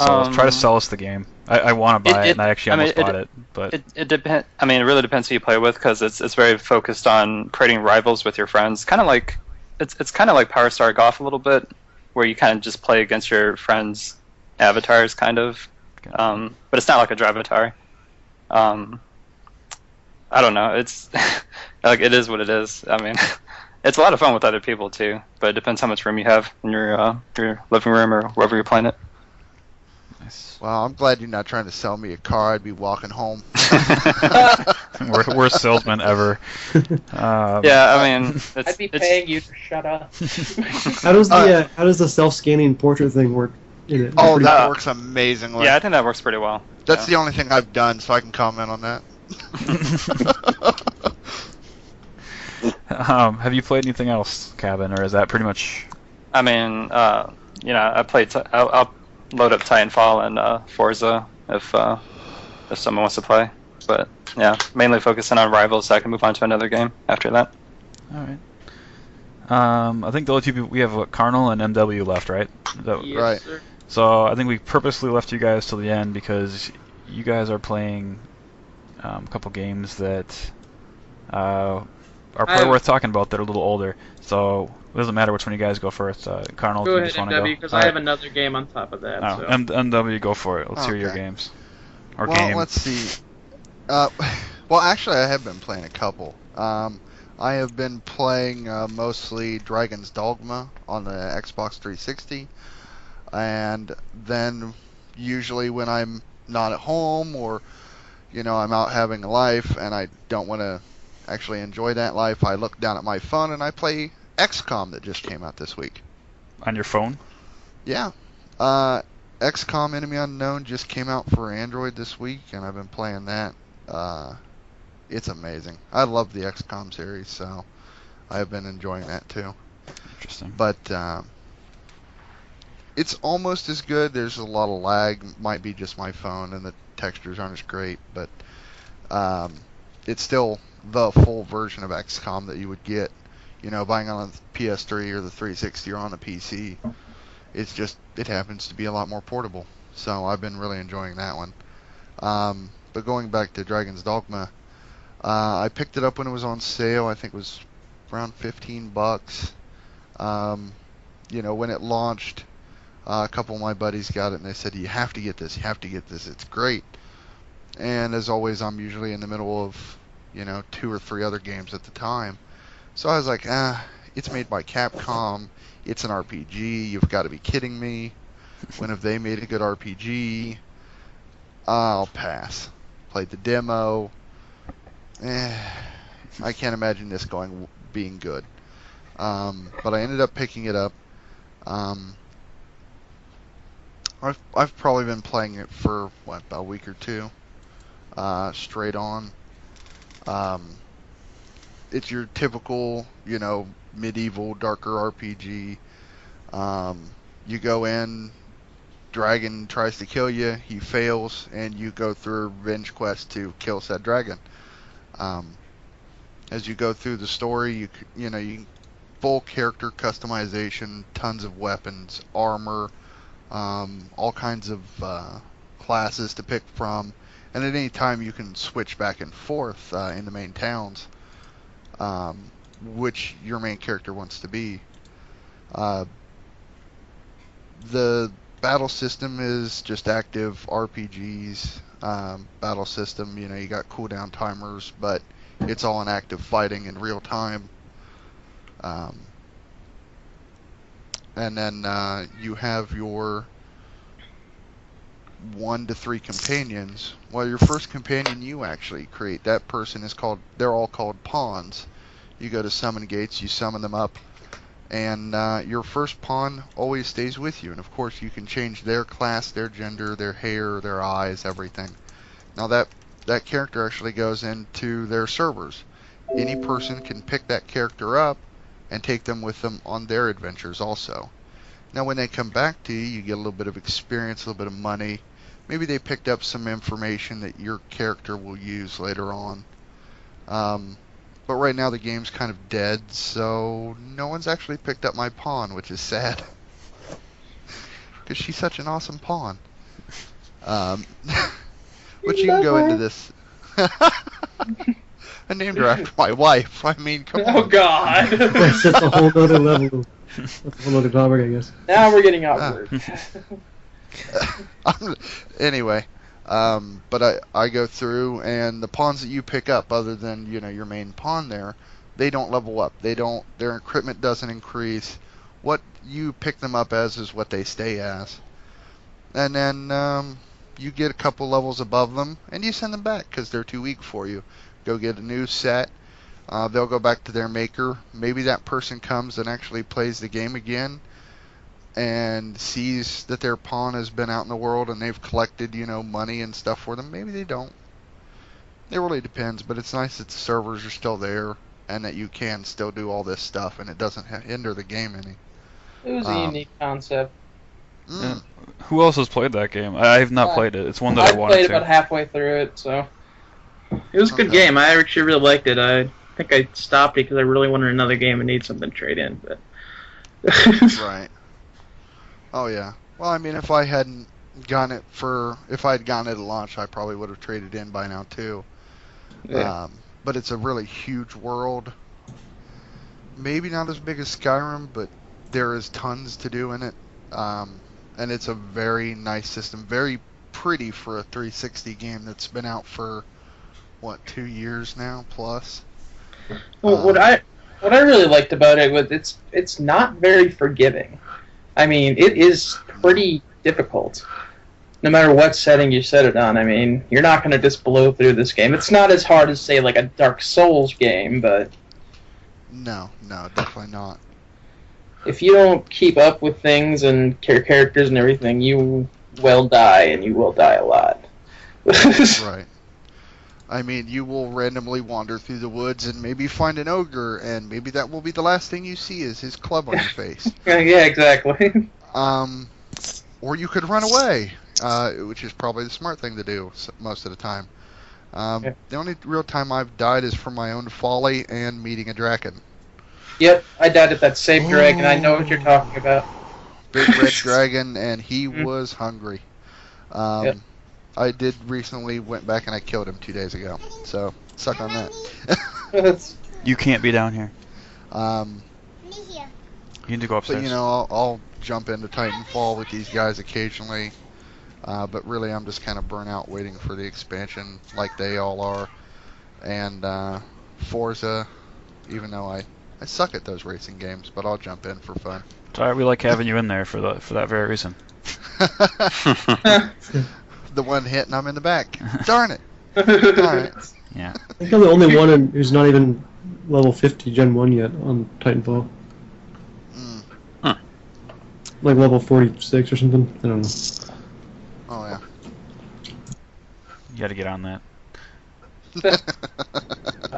sell us the game. I want to buy it, and I actually almost bought it, but
It depends. I mean, it really depends who you play with because it's very focused on creating rivals with your friends. Kind of like it's kind of like Power Star Golf a little bit, where you kind of just play against your friends' avatars, kind of. But it's not like a Drivatar. I don't know. It's like it is what it is. I mean, it's a lot of fun with other people too, but it depends how much room you have in your living room or wherever you're playing it.
nice.
Well, I'm glad you're not trying to sell me a car. I'd be walking home.
Worst salesman ever.
Yeah, I mean,
I'd be paying you to shut up.
How does the self-scanning portrait thing work? In it?
Oh,
Pretty-
that works amazingly.
Yeah, I think that works pretty well.
That's
Yeah.
the only thing I've done, so I can comment on that.
Have you played anything else, Cabin, or is that pretty much?
I mean, I played. I'll load up Titanfall and Forza if someone wants to play. But yeah, mainly focusing on Rivals, so I can move on to another game after that.
All right. I think the only two people we have Carnal and MW left, right?
Yes,
Right.
sir.
So I think we purposely left you guys till the end because you guys are playing a couple games that are probably worth talking about that are a little older. So it doesn't matter which one you guys go first. Carnal,
Go
you
ahead,
just want to go?
MW, because
All
I have
right.
another game on top of that.
Oh,
So.
MW, go for it. Let's hear your
Okay.
games. Or
Well,
game.
let's see. Well, actually, I have been playing a couple. I have been playing mostly Dragon's Dogma on the Xbox 360, and then usually when I'm not at home or I'm out having a life and I don't want to actually enjoy that life, I look down at my phone and I play XCOM that just came out this week.
On your phone?
Yeah. XCOM Enemy Unknown just came out for Android this week, and I've been playing that. It's amazing. I love the XCOM series, so I've been enjoying that too.
Interesting.
But it's almost as good. There's a lot of lag. Might be just my phone, and the textures aren't as great, but it's still the full version of XCOM that you would get, buying on a PS3 or the 360 or on a PC. It's just, it happens to be a lot more portable. So I've been really enjoying that one. But going back to Dragon's Dogma, I picked it up when it was on sale. I think it was around $15. When it launched, a couple of my buddies got it and they said, you have to get this, it's great. And as always, I'm usually in the middle of, 2 or 3 other games at the time. So I was like, it's made by Capcom. It's an RPG. You've got to be kidding me. When have they made a good RPG? I'll pass. Played the demo. I can't imagine this being good. But I ended up picking it up. I've probably been playing it for about a week or two, straight on. It's your typical, medieval, darker RPG. You go in, dragon tries to kill you, he fails, and you go through a revenge quest to kill said dragon. As you go through the story, you full character customization, tons of weapons, armor, all kinds of classes to pick from, and at any time you can switch back and forth in the main towns, which your main character wants to be. The battle system is just active RPGs battle system. You got cooldown timers, but it's all in active fighting in real time. And then you have your 1 to 3 companions. Well, your first companion you actually create, that person they're all called pawns. You go to summon gates, you summon them up, and your first pawn always stays with you. And of course you can change their class, their gender, their hair, their eyes, everything. Now that character actually goes into their servers. Any person can pick that character up and take them with them on their adventures also. Now when they come back to you, you get a little bit of experience, a little bit of money. Maybe they picked up some information that your character will use later on. But right now the game's kind of dead, so no one's actually picked up my pawn, which is sad. Because she's such an awesome pawn. But you can go into this. I named her after my wife. I mean, come on.
Oh God!
That's a whole other level. That's a whole other topic, I guess.
Now we're getting awkward.
Anyway, but I go through, and the pawns that you pick up, other than your main pawn there, they don't level up. Their equipment doesn't increase. What you pick them up as is what they stay as. And then you get a couple levels above them, and you send them back because they're too weak for you. Go get a new set. They'll go back to their maker. Maybe that person comes and actually plays the game again and sees that their pawn has been out in the world and they've collected, money and stuff for them. Maybe they don't. It really depends, but it's nice that the servers are still there and that you can still do all this stuff and it doesn't hinder the game any.
It was a unique concept.
Yeah. Who else has played that game? I have not played it. It's one that I wanted to.
I played about halfway through it, so it was a good game. I actually really liked it. I think I stopped it because I really wanted another game and need something to trade in. But
Right. Oh yeah. Well, I mean, if I had gotten it at launch, I probably would have traded in by now too.
Yeah.
But it's a really huge world. Maybe not as big as Skyrim, but there is tons to do in it. And it's a very nice system, very pretty for a 360 game that's been out for 2 years now plus.
Well, what I really liked about it was it's not very forgiving. I mean, it is pretty difficult. No matter what setting you set it on, I mean, you're not going to just blow through this game. It's not as hard as, say, like a Dark Souls game, but
No, definitely not.
If you don't keep up with things and characters and everything, you will die, and you will die a lot.
Right. I mean, you will randomly wander through the woods and maybe find an ogre, and maybe that will be the last thing you see is his club on your face.
Yeah, exactly.
Or you could run away, which is probably the smart thing to do most of the time. The only real time I've died is from my own folly and meeting a dragon.
Yep, I died at that same dragon. I know what you're talking about.
Big red dragon, and he was hungry.
Yep.
I did recently went back and I killed him 2 days ago. So, suck on that.
You can't be down here.
You
need to go upstairs.
But, I'll jump into Titanfall with these guys occasionally. But really, I'm just kind of burnt out waiting for the expansion like they all are. And Forza, even though I suck at those racing games, but I'll jump in for fun.
It's alright, we like having you in there for that very reason.
The one hit and I'm in the back. Darn it. Alright.
Yeah.
I think I'm the only one who's not even level 50 Gen 1 yet on Titanfall. Like level 46 or something. I don't know.
Oh yeah.
You got to get on that.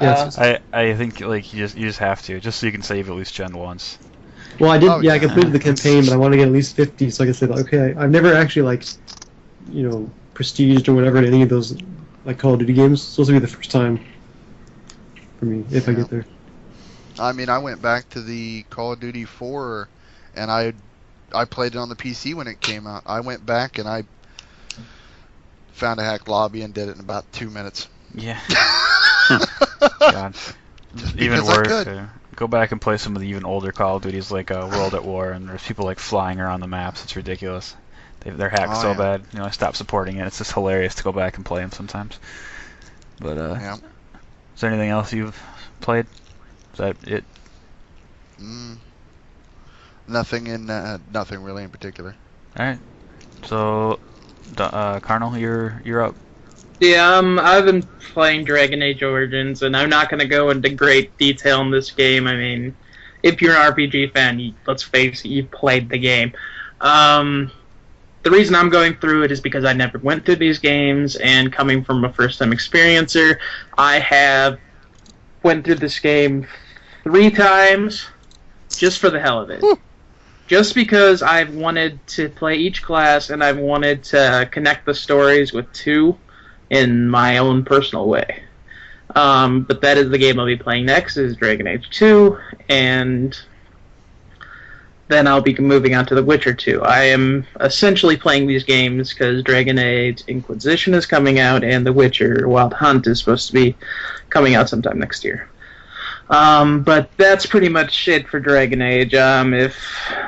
Yes.
I think like you just have to, just so you can save at least Gen once.
Well, I did.
Oh,
yeah, I
yeah.
completed the campaign, but I want to get at least 50 so I can say, like, okay, I've never actually like, prestiged or whatever in any of those like Call of Duty games. It's supposed to be the first time for me if I
Yeah.
get there.
I mean, I went back to the Call of Duty 4, and I played it on the PC when it came out. I went back and I found a hacked lobby and did it in about 2 minutes.
Yeah. God.
Just
Even
because I
worse.
could.
Go back and play some of the even older Call of Duties like World at War, and there's people like flying around the maps. It's ridiculous. They're hacked
Oh,
so
yeah.
bad. I stopped supporting it. It's just hilarious to go back and play them sometimes. But
Yeah.
is there anything else you've played? Is that it?
Nothing really in particular.
All right. So, Carnal, you're up.
Yeah, I've been playing Dragon Age Origins, and I'm not going to go into great detail in this game. I mean, if you're an RPG fan, let's face it, you've played the game. The reason I'm going through it is because I never went through these games, and coming from a first-time experiencer, I have went through this game 3 times just for the hell of it.
Woo.
Just because I've wanted to play each class, and I've wanted to connect the stories with 2 in my own personal way. But that is the game I'll be playing next, is Dragon Age 2, and then I'll be moving on to The Witcher 2. I am essentially playing these games because Dragon Age Inquisition is coming out, and The Witcher Wild Hunt is supposed to be coming out sometime next year. But that's pretty much it for Dragon Age. If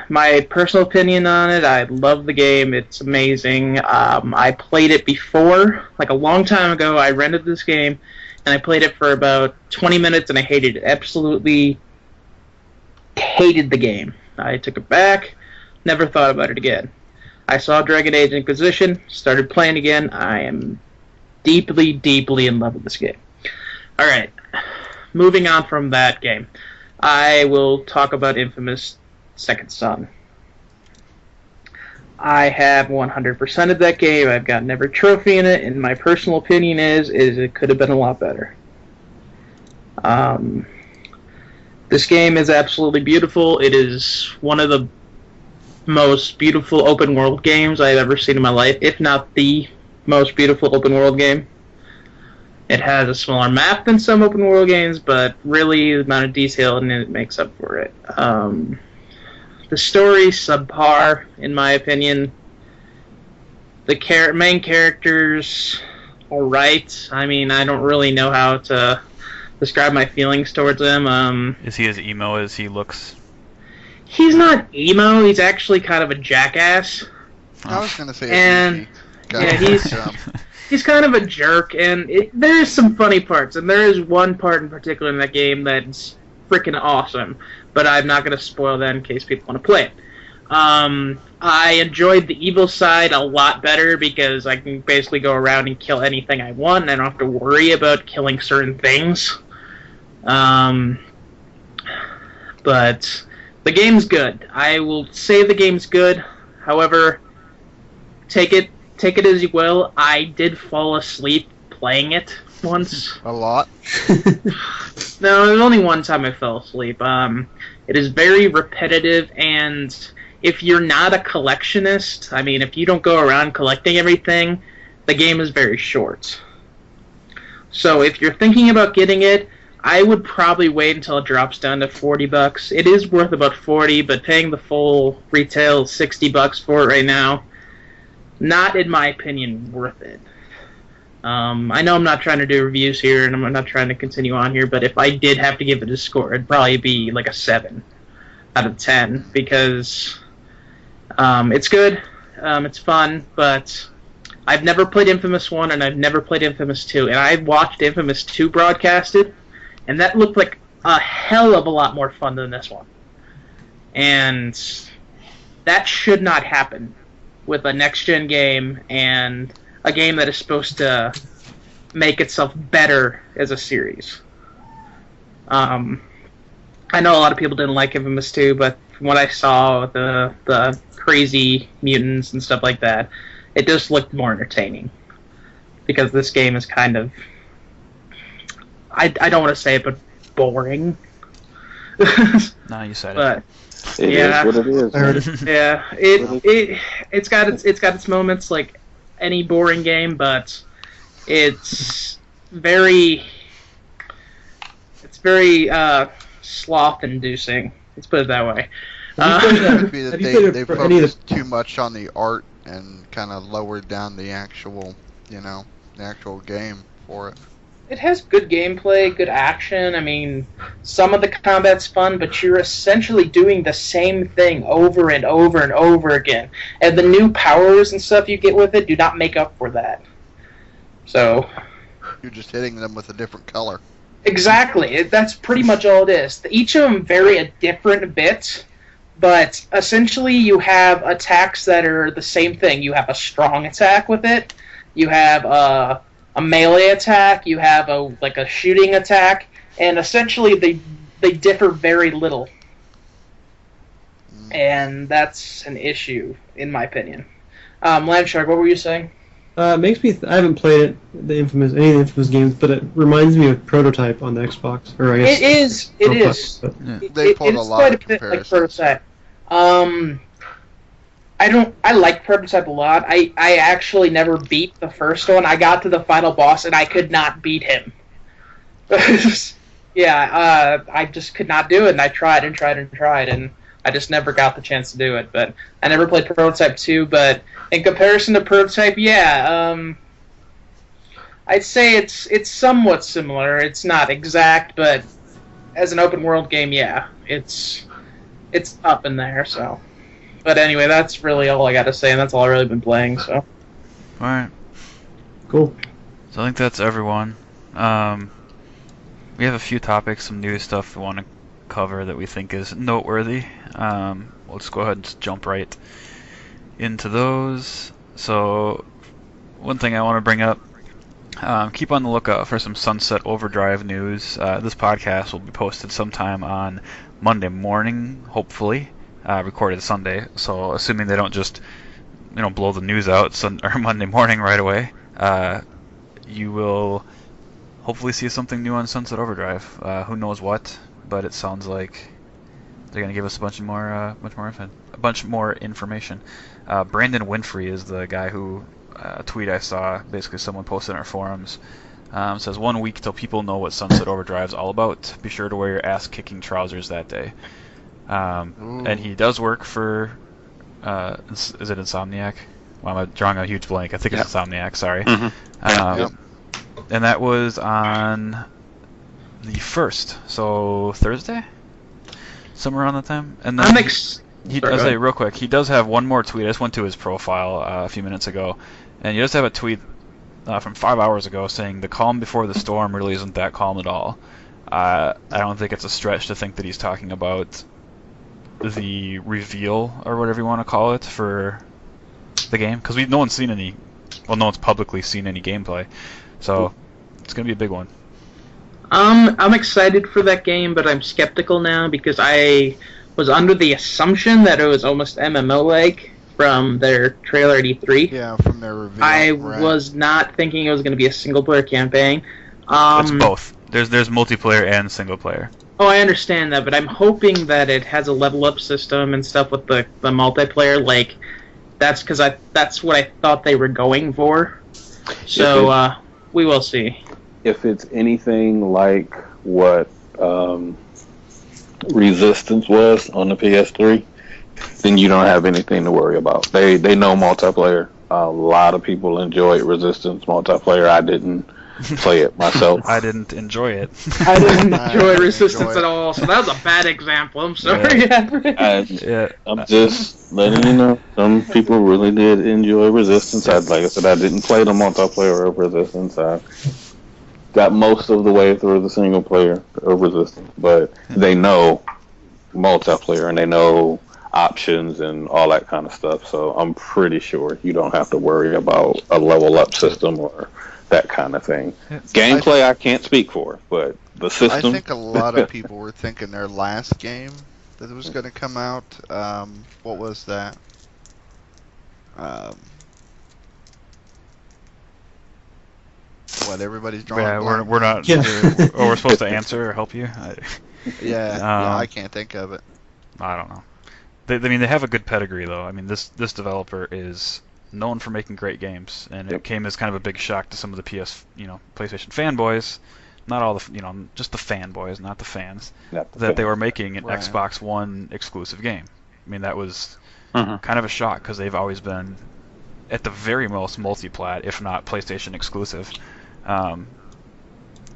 my personal opinion on it, I love the game. It's amazing. I played it before, like a long time ago. I rented this game, and I played it for about 20 minutes, and I hated it. Absolutely hated the game. I took it back, never thought about it again. I saw Dragon Age Inquisition, started playing again. I am deeply, deeply in love with this game. Alright. Moving on from that game, I will talk about Infamous Second Son. I have 100% of that game. I've gotten every trophy in it, and my personal opinion is it could have been a lot better. This game is absolutely beautiful. It is one of the most beautiful open world games I've ever seen in my life, if not the most beautiful open world game. It has a smaller map than some open world games, but really the amount of detail in it makes up for it. The story's subpar, in my opinion. The main character's alright. I mean, I don't really know how to describe my feelings towards him.
Is he as emo as he looks?
He's not emo. He's actually kind of a jackass.
I was gonna say.
And he's kind of a jerk, and there is some funny parts, and there is one part in particular in that game that's freaking awesome. But I'm not going to spoil that in case people want to play it. I enjoyed the evil side a lot better because I can basically go around and kill anything I want, and I don't have to worry about killing certain things. But the game's good. I will say the game's good. However, take it as you will. I did fall asleep playing it once.
A lot.
No, there's only one time I fell asleep. It is very repetitive, and if you're not a collectionist, I mean, if you don't go around collecting everything, the game is very short. So if you're thinking about getting it, I would probably wait until it drops down to $40. It is worth about $40, but paying the full retail $60 for it right now, not, in my opinion, worth it. I know I'm not trying to do reviews here, and I'm not trying to continue on here, but if I did have to give it a score, it'd probably be like a 7 out of 10, because it's good, it's fun, but I've never played Infamous 1, and I've never played Infamous 2, and I watched Infamous 2 broadcasted, and that looked like a hell of a lot more fun than this one. And that should not happen with a next-gen game, and a game that is supposed to make itself better as a series. I know a lot of people didn't like Infamous 2, but from what I saw, the crazy mutants and stuff like that, it just looked more entertaining. Because this game is kind of, I don't want to say it, but boring.
No, you said
but,
It
yeah,
is what it is.
Yeah, it's got its moments like any boring game, but it's very sloth-inducing. Let's put it that way.
Could be that
Have you played
they
it for any of
focused too much on the art and kind of lowered down the actual, the actual game for it.
It has good gameplay, good action. I mean, some of the combat's fun, but you're essentially doing the same thing over and over and over again. And the new powers and stuff you get with it do not make up for that. So,
You're just hitting them with a different color.
exactly. That's pretty much all it is. Each of them vary a different bit, but essentially you have attacks that are the same thing. You have a strong attack with it. You have a melee attack. You have a shooting attack, and essentially they differ very little. And that's an issue, in my opinion. Landshark, what were you saying?
It makes me. I haven't played it, any of the Infamous games, but it reminds me of Prototype on the Xbox. Or I guess
It is.
but-
They pulled a lot of
bit like
comparisons.
Prototype. I like Prototype a lot. I actually never beat the first one. I got to the final boss and I could not beat him. I just could not do it, and I tried and tried and tried, and I just never got the chance to do it. But I never played Prototype 2, but in comparison to Prototype, I'd say it's somewhat similar. It's not exact, but as an open world game, it's up in there, so. But anyway, that's really all I got to say, and that's all I've really been playing, so.
Alright.
Cool.
So I think that's everyone. We have a few topics, some news stuff we want to cover that we think is noteworthy. Let's go ahead and just jump right into those. So, one thing I want to bring up, keep on the lookout for some Sunset Overdrive news. This podcast will be posted sometime on Monday morning, hopefully. Recorded Sunday, so assuming they don't just blow the news out or Monday morning right away, you will hopefully see something new on Sunset Overdrive. Who knows what, but it sounds like they're gonna give us a bunch more information. Brandon Winfrey is the guy who a tweet I saw, basically someone posted in our forums, says 1 week till people know what Sunset Overdrive's all about. Be sure to wear your ass-kicking trousers that day. And he does work for, is it Insomniac? Well, I'm drawing a huge blank. I think it's Insomniac, sorry.
Mm-hmm.
And that was on the 1st, so Thursday? Somewhere around that time? And then I'll say real quick, he does have one more tweet. I just went to his profile a few minutes ago, and he does have a tweet from 5 hours ago saying the calm before the storm really isn't that calm at all. I don't think it's a stretch to think that he's talking about the reveal, or whatever you want to call it, for the game, because no one's publicly seen any gameplay, so it's gonna be a big one.
I'm excited for that game, but I'm skeptical now because I was under the assumption that it was almost MMO-like from their trailer at E3.
Yeah, from their reveal.
I
right.
was not thinking it was going to be a single-player campaign.
It's both. There's multiplayer and single player.
Oh, I understand that, but I'm hoping that it has a level-up system and stuff with the multiplayer. Like, that's because that's what I thought they were going for. So, we will see.
If it's anything like what Resistance was on the PS3, then you don't have anything to worry about. They know multiplayer. A lot of people enjoyed Resistance multiplayer. I didn't play it myself.
I didn't enjoy it.
I didn't enjoy Resistance at all, so that was a bad example. I'm sorry.
I'm just letting you know. Some people really did enjoy Resistance. Like I said, I didn't play the multiplayer of Resistance. I got most of the way through the single player of Resistance, but they know multiplayer and they know options and all that kind of stuff, so I'm pretty sure you don't have to worry about a level up system or that kind of thing. Gameplay I can't speak for, but the system.
I think a lot of people were thinking their last game that was going to come out. What was that? What, everybody's drawing?
Yeah, we're not.
Yeah.
We're supposed to answer or help you.
Yeah, I can't think of it.
I don't know. They have a good pedigree though. I mean, this developer is known for making great games, and it came as kind of a big shock to some of the PlayStation fanboys. Not all the, just the fanboys, not the fans, that they were making an
Right.
Xbox One exclusive game. I mean, that was kind of a shock because they've always been, at the very most, multi-plat, if not PlayStation exclusive.
So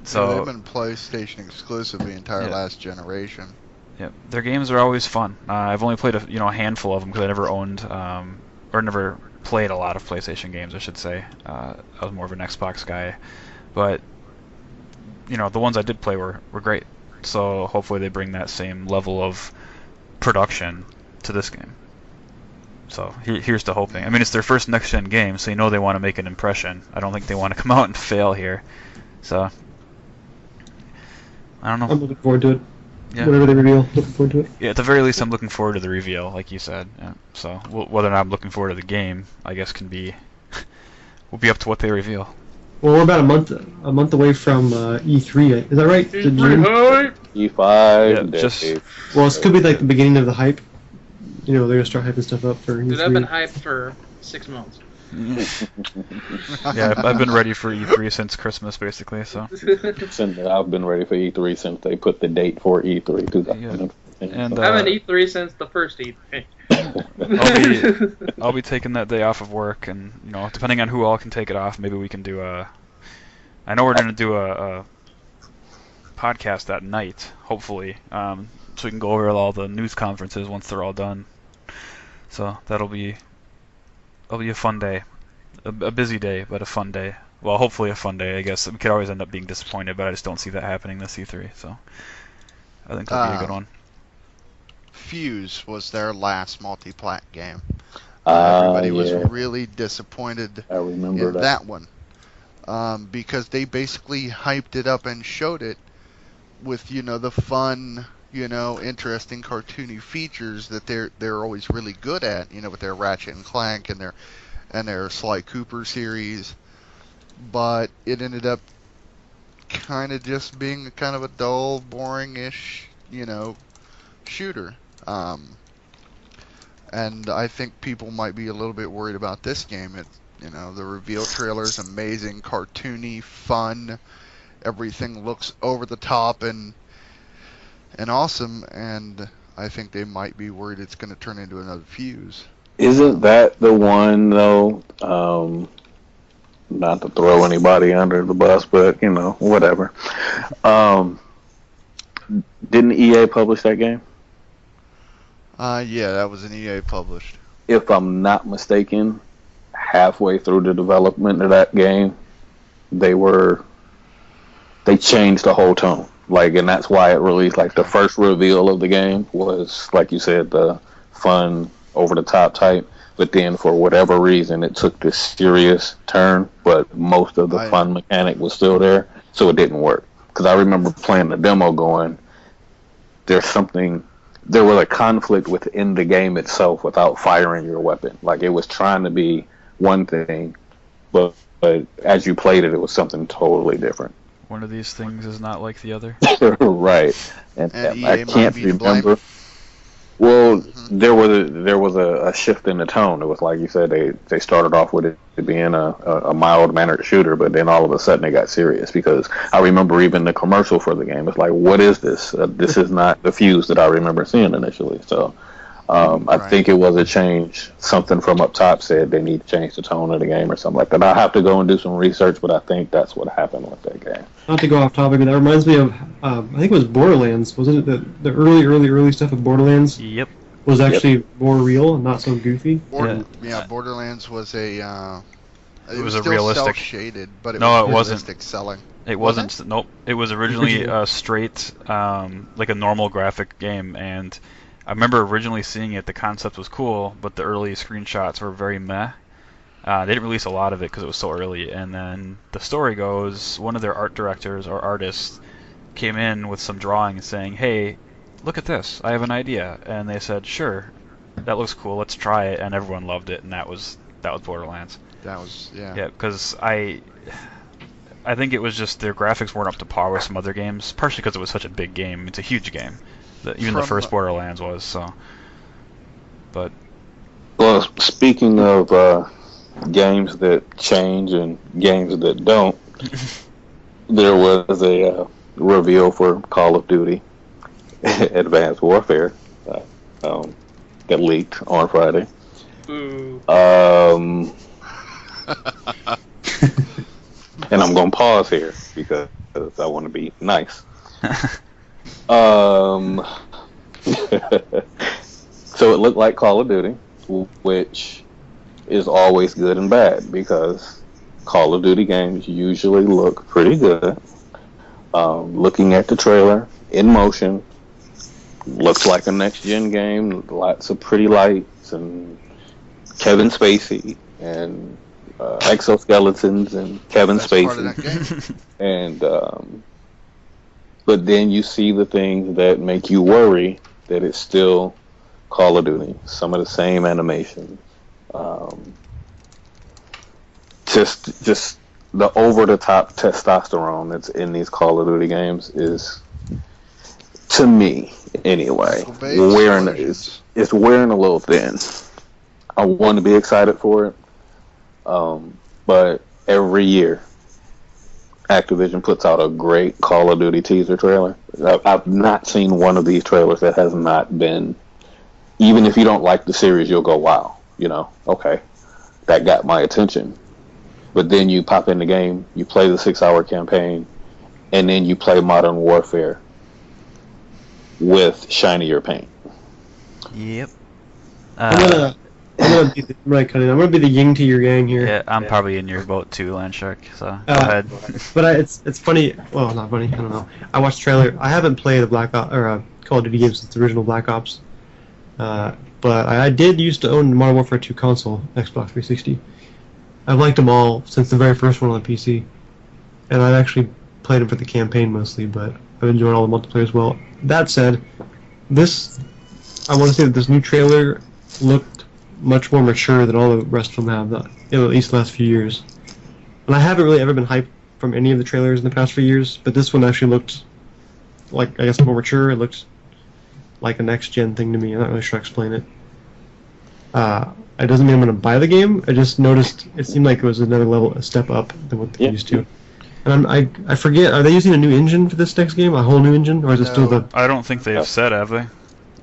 they've
So
been PlayStation exclusive the entire last generation.
yeah, their games are always fun. I've only played a handful of them because I never owned or never played a lot of PlayStation games, I should say. I was more of an Xbox guy, but the ones I did play were great. So hopefully they bring that same level of production to this game. So here's to hoping. I mean, it's their first next-gen game, so they want to make an impression. I don't think they want to come out and fail here. So I don't know.
I'm looking forward to it.
Yeah.
Whatever they reveal, looking forward to it.
Yeah, at the very least, I'm looking forward to the reveal, like you said. Yeah. So whether or not I'm looking forward to the game, I guess will be up to what they reveal.
Well, we're about a month away from E3. Is that right? Did you-
E5.
Yeah, just-
Well, it could be like the beginning of the hype. They're gonna start hyping stuff up for E3.
Dude, I've been hyped for 6 months.
Yeah, I've been ready for E3 since Christmas, basically. So
I've been ready for E3 since they put the date for E3 2015.
And
I've been E3 since the first E3.
I'll be taking that day off of work, and depending on who all can take it off, maybe we can do I know we're gonna do a podcast that night, hopefully, so we can go over all the news conferences once they're all done. So that'll be a fun day, a busy day, but a fun day. Well, hopefully a fun day. I guess we could always end up being disappointed, but I just don't see that happening this E3. So I think that'll be a good one.
Fuse was their last multi-plat game. Everybody was really disappointed
I remember
in that one. Because they basically hyped it up and showed it with, the fun, interesting cartoony features that they're always really good at, with their Ratchet and Clank and their Sly Cooper series. But it ended up kind of just being kind of a dull, boring-ish, shooter. And I think people might be a little bit worried about this game. The reveal trailer is amazing, cartoony, fun. Everything looks over the top and awesome. And I think they might be worried it's going to turn into another Fuse.
Isn't that the one though? Not to throw anybody under the bus, but whatever. Didn't EA publish that game?
Yeah, that was an EA published.
If I'm not mistaken, halfway through the development of that game, they changed the whole tone. And that's why it released. The first reveal of the game was, like you said, the fun, over the top type. But then, for whatever reason, it took this serious turn. But most of the fun mechanic was still there, so it didn't work. Because I remember playing the demo, going, there was a conflict within the game itself without firing your weapon. It was trying to be one thing, but as you played it, it was something totally different.
One of these things is not like the other.
Right, and I
EA
can't remember. Well, there was a shift in the tone. It was like you said, they started off with it being a mild-mannered shooter, but then all of a sudden they got serious, because I remember even the commercial for the game. It's like, what is this? This is not the Fuse that I remember seeing initially. So I think it was a change. Something from up top said they need to change the tone of the game or something like that. I'll have to go and do some research, but I think that's what happened with that game.
Not to go off topic, but that reminds me of, I think it was Borderlands. Wasn't it the early stuff of Borderlands?
Yep.
Was actually more real and not so goofy.
Borderlands was a. It
was
was
a
still
realistic.
Cel-shaded, but it
No,
was
it wasn't.
realistic selling.
It wasn't. Nope. It was originally a straight, like a normal graphic game, and I remember originally seeing it. The concept was cool, but the early screenshots were very meh. They didn't release a lot of it because it was so early, and then the story goes, one of their art directors or artists came in with some drawings saying, "Hey, look at this, I have an idea," and they said, "Sure, that looks cool, let's try it," and everyone loved it, and that was Borderlands.
That was, yeah.
Yeah, because I think it was just their graphics weren't up to par with some other games, partially because it was such a big game. It's a huge game. Even the first Borderlands was, so. But.
Well, speaking of games that change and games that don't, there was a reveal for Call of Duty Advanced Warfare that leaked on Friday.
Ooh.
And I'm going to pause here because I want to be nice. So it looked like Call of Duty, which is always good and bad because Call of Duty games usually look pretty good. Looking at the trailer, in motion, looks like a next-gen game, lots of pretty lights and Kevin Spacey and exoskeletons and Kevin Spacey. And but then you see the things that make you worry that it's still Call of Duty. Some of the same animation. Just the over-the-top testosterone that's in these Call of Duty games is, to me anyway, it's wearing a little thin. I want to be excited for it, but every year Activision puts out a great Call of Duty teaser trailer. I've not seen one of these trailers that has not been, even if you don't like the series, you'll go, wow, okay, that got my attention. But then you pop in the game, you play the 6-hour campaign, and then you play Modern Warfare with shinier paint.
Yep.
I'm gonna be the yin to your yang here.
Yeah, I'm probably in your boat too, Landshark. So go ahead.
But it's funny. Well, not funny. I don't know. I watched the trailer. I haven't played a Call of Duty game since the original Black Ops. But I did used to own the Modern Warfare 2 console, Xbox 360. I've liked them all since the very first one on the PC, and I've actually played them for the campaign mostly. But I've enjoyed all the multiplayer as well. That said, I want to say that this new trailer looked much more mature than all the rest of them have, at least the last few years. And I haven't really ever been hyped from any of the trailers in the past few years, but this one actually looked like, I guess, more mature. It looks like a next-gen thing to me. I'm not really sure how to explain it. It doesn't mean I'm going to buy the game. I just noticed it seemed like it was a step up than what they used to. And I forget, are they using a new engine for this next game? A whole new engine? Or is it still the...
I don't think they have said, have they?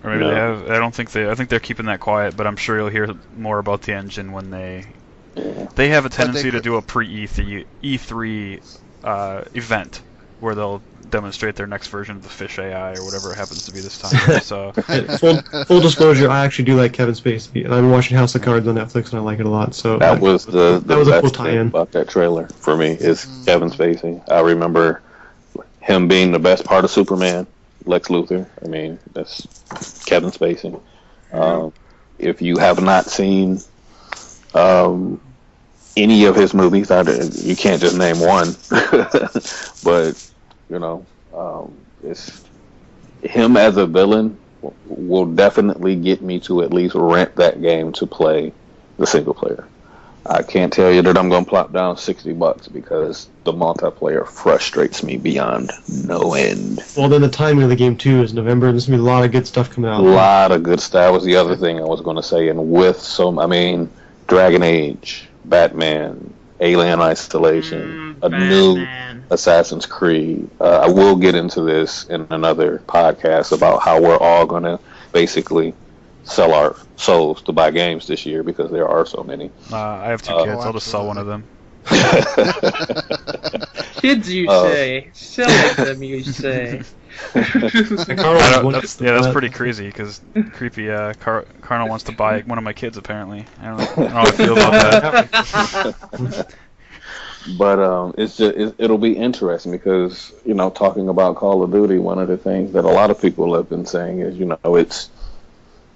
Or maybe they have. I think they're keeping that quiet, but I'm sure you'll hear more about the engine when they have a tendency to do a pre-E3 event where they'll demonstrate their next version of the fish AI or whatever it happens to be this time. So
full disclosure, I actually do like Kevin Spacey, and I've been watching House of Cards on Netflix, and I like it a lot. So
that was the
best
cool thing about that trailer for me is Kevin Spacey. I remember him being the best part of Superman, Lex Luthor. I mean, that's Kevin Spacey. If you have not seen any of his movies, you can't just name one, but it's him as a villain will definitely get me to at least rent that game to play the single player. I can't tell you that I'm going to plop down $60 because the multiplayer frustrates me beyond no end.
Well, then the timing of the game too is November, and there's going to be a lot of good stuff coming out.
A lot of good stuff. That was the other thing I was going to say. And with Dragon Age, Batman, Alien Isolation, new Assassin's Creed. I will get into this in another podcast about how we're all going to basically sell our souls to buy games this year because there are so many.
I have 2 kids. I'll just sell one of them.
Kids, you say. Sell them, you say.
That's pretty crazy because creepy Carnal wants to buy one of my kids apparently. I don't know how I feel about that.
But it'll be interesting because talking about Call of Duty, one of the things that a lot of people have been saying is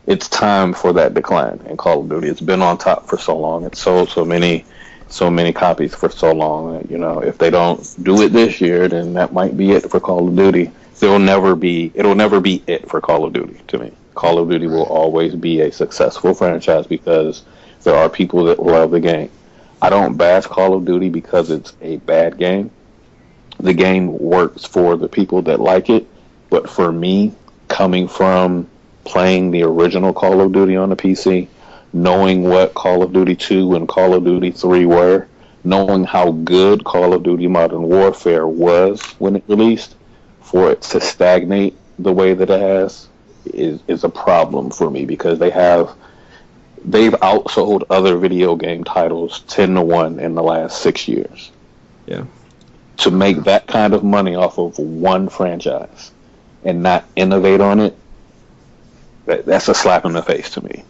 it's time for that decline in Call of Duty. It's been on top for so long. It's sold so many copies for so long. That, if they don't do it this year, then that might be it for Call of Duty. It'll never be it for Call of Duty to me. Call of Duty will always be a successful franchise because there are people that love the game. I don't bash Call of Duty because it's a bad game. The game works for the people that like it, but for me, coming from playing the original Call of Duty on the PC, knowing what Call of Duty 2 and Call of Duty 3 were, knowing how good Call of Duty Modern Warfare was when it released, for it to stagnate the way that it has is a problem for me because they've outsold other video game titles 10-1 in the last 6 years.
Yeah.
To make that kind of money off of one franchise and not innovate on it, that's a slap in the face to me,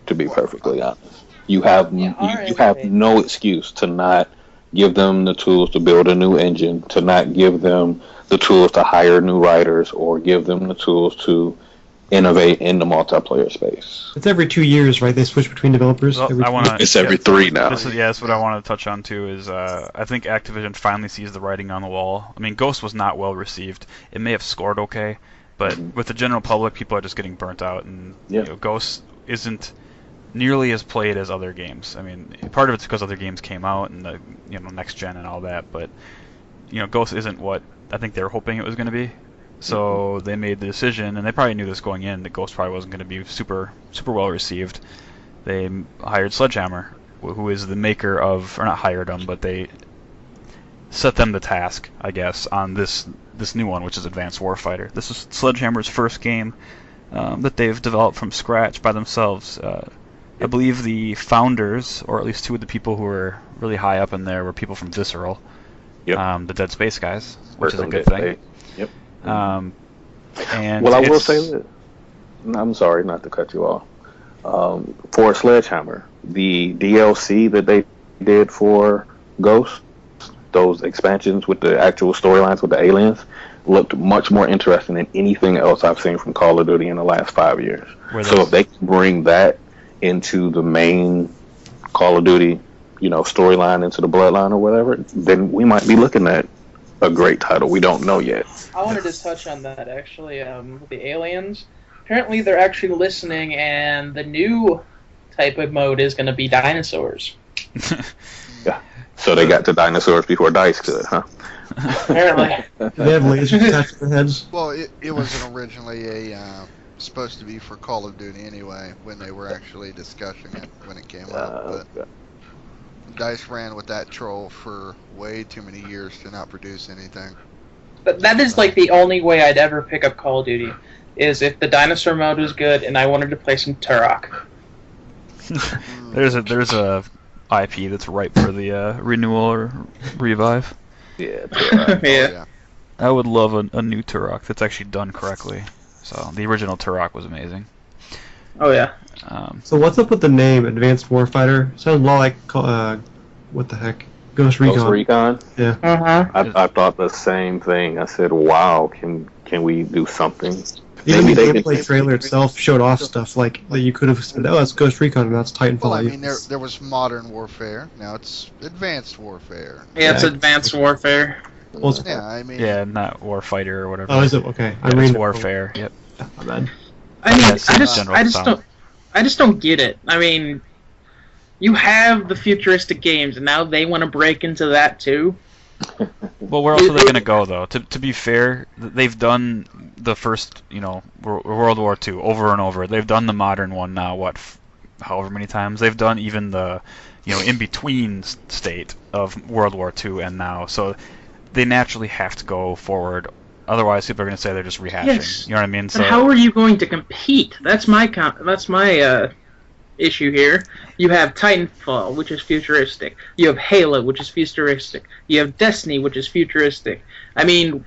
to be perfectly honest. You have no excuse to not give them the tools to build a new engine, to not give them the tools to hire new writers, or give them the tools to innovate in the multiplayer space.
It's every 2 years, right? They switch between developers.
Well,
it's every 3 now.
That's what I wanted to touch on too. Is I think Activision finally sees the writing on the wall. I mean, Ghost was not well received. It may have scored okay, but with the general public, people are just getting burnt out, and Ghost isn't nearly as played as other games. I mean, part of it's because other games came out and the next gen and all that, but Ghost isn't what I think they were hoping it was going to be. So they made the decision, and they probably knew this going in, that Ghost probably wasn't going to be super well received. They hired Sledgehammer, who is the maker of, or not hired them, but they set them the task, I guess, on this new one, which is Advanced Warfighter. This is Sledgehammer's first game that they've developed from scratch by themselves. I believe the founders, or at least 2 of the people who were really high up in there, were people from Visceral, the Dead Space guys, which is a good thing.
Yep.
And
I will say this. I'm sorry not to cut you off. For Sledgehammer, the DLC that they did for Ghost, those expansions with the actual storylines with the aliens, looked much more interesting than anything else I've seen from Call of Duty in the last 5 years. So if they can bring that into the main Call of Duty, storyline, into the Bloodline or whatever, then we might be looking at a great title. We don't know yet.
I wanted to touch on that, actually, with the aliens. Apparently they're actually listening, and the new type of mode is going to be dinosaurs.
Yeah. So they got to dinosaurs before DICE could, huh?
Apparently.
They have lasers attached to their heads.
Well, it wasn't originally supposed to be for Call of Duty anyway, when they were actually discussing it when it came up. But DICE ran with that troll for way too many years to not produce anything.
But that is like the only way I'd ever pick up Call of Duty, is if the dinosaur mode was good and I wanted to play some Turok.
There's a IP that's ripe for the renewal or revive.
Yeah.
Yeah.
I would love a new Turok that's actually done correctly. So the original Turok was amazing.
Oh yeah.
So what's up with the name Advanced Warfighter? Sounds a lot like what the heck, Ghost Recon.
Ghost Recon?
Yeah.
I thought the same thing. I said, "Wow, can we do something?"
Even the gameplay trailer itself showed off stuff like that you could have said, "Oh, that's Ghost Recon, and that's Titanfall."
Well, I mean, there was Modern Warfare. Now it's Advanced Warfare.
Yeah, it's Advanced Warfare.
Well,
Yeah, I mean.
Yeah, not Warfighter or whatever.
Oh, is it? Okay.
Yeah, it's Warfare. Yep.
My bad.
I mean,
Yeah,
I just don't get it. I mean, you have the futuristic games, and now they want to break into that too.
Well, where else are they going to go, though? To be fair, they've done the first, World War II over and over. They've done the modern one now, however many times. They've done even the, in-between state of World War II and now. So they naturally have to go forward. Otherwise, people are going to say they're just rehashing.
Yes.
You know what I mean?
So how are you going to compete? That's my issue here. You have Titanfall, which is futuristic. You have Halo, which is futuristic. You have Destiny, which is futuristic. I mean,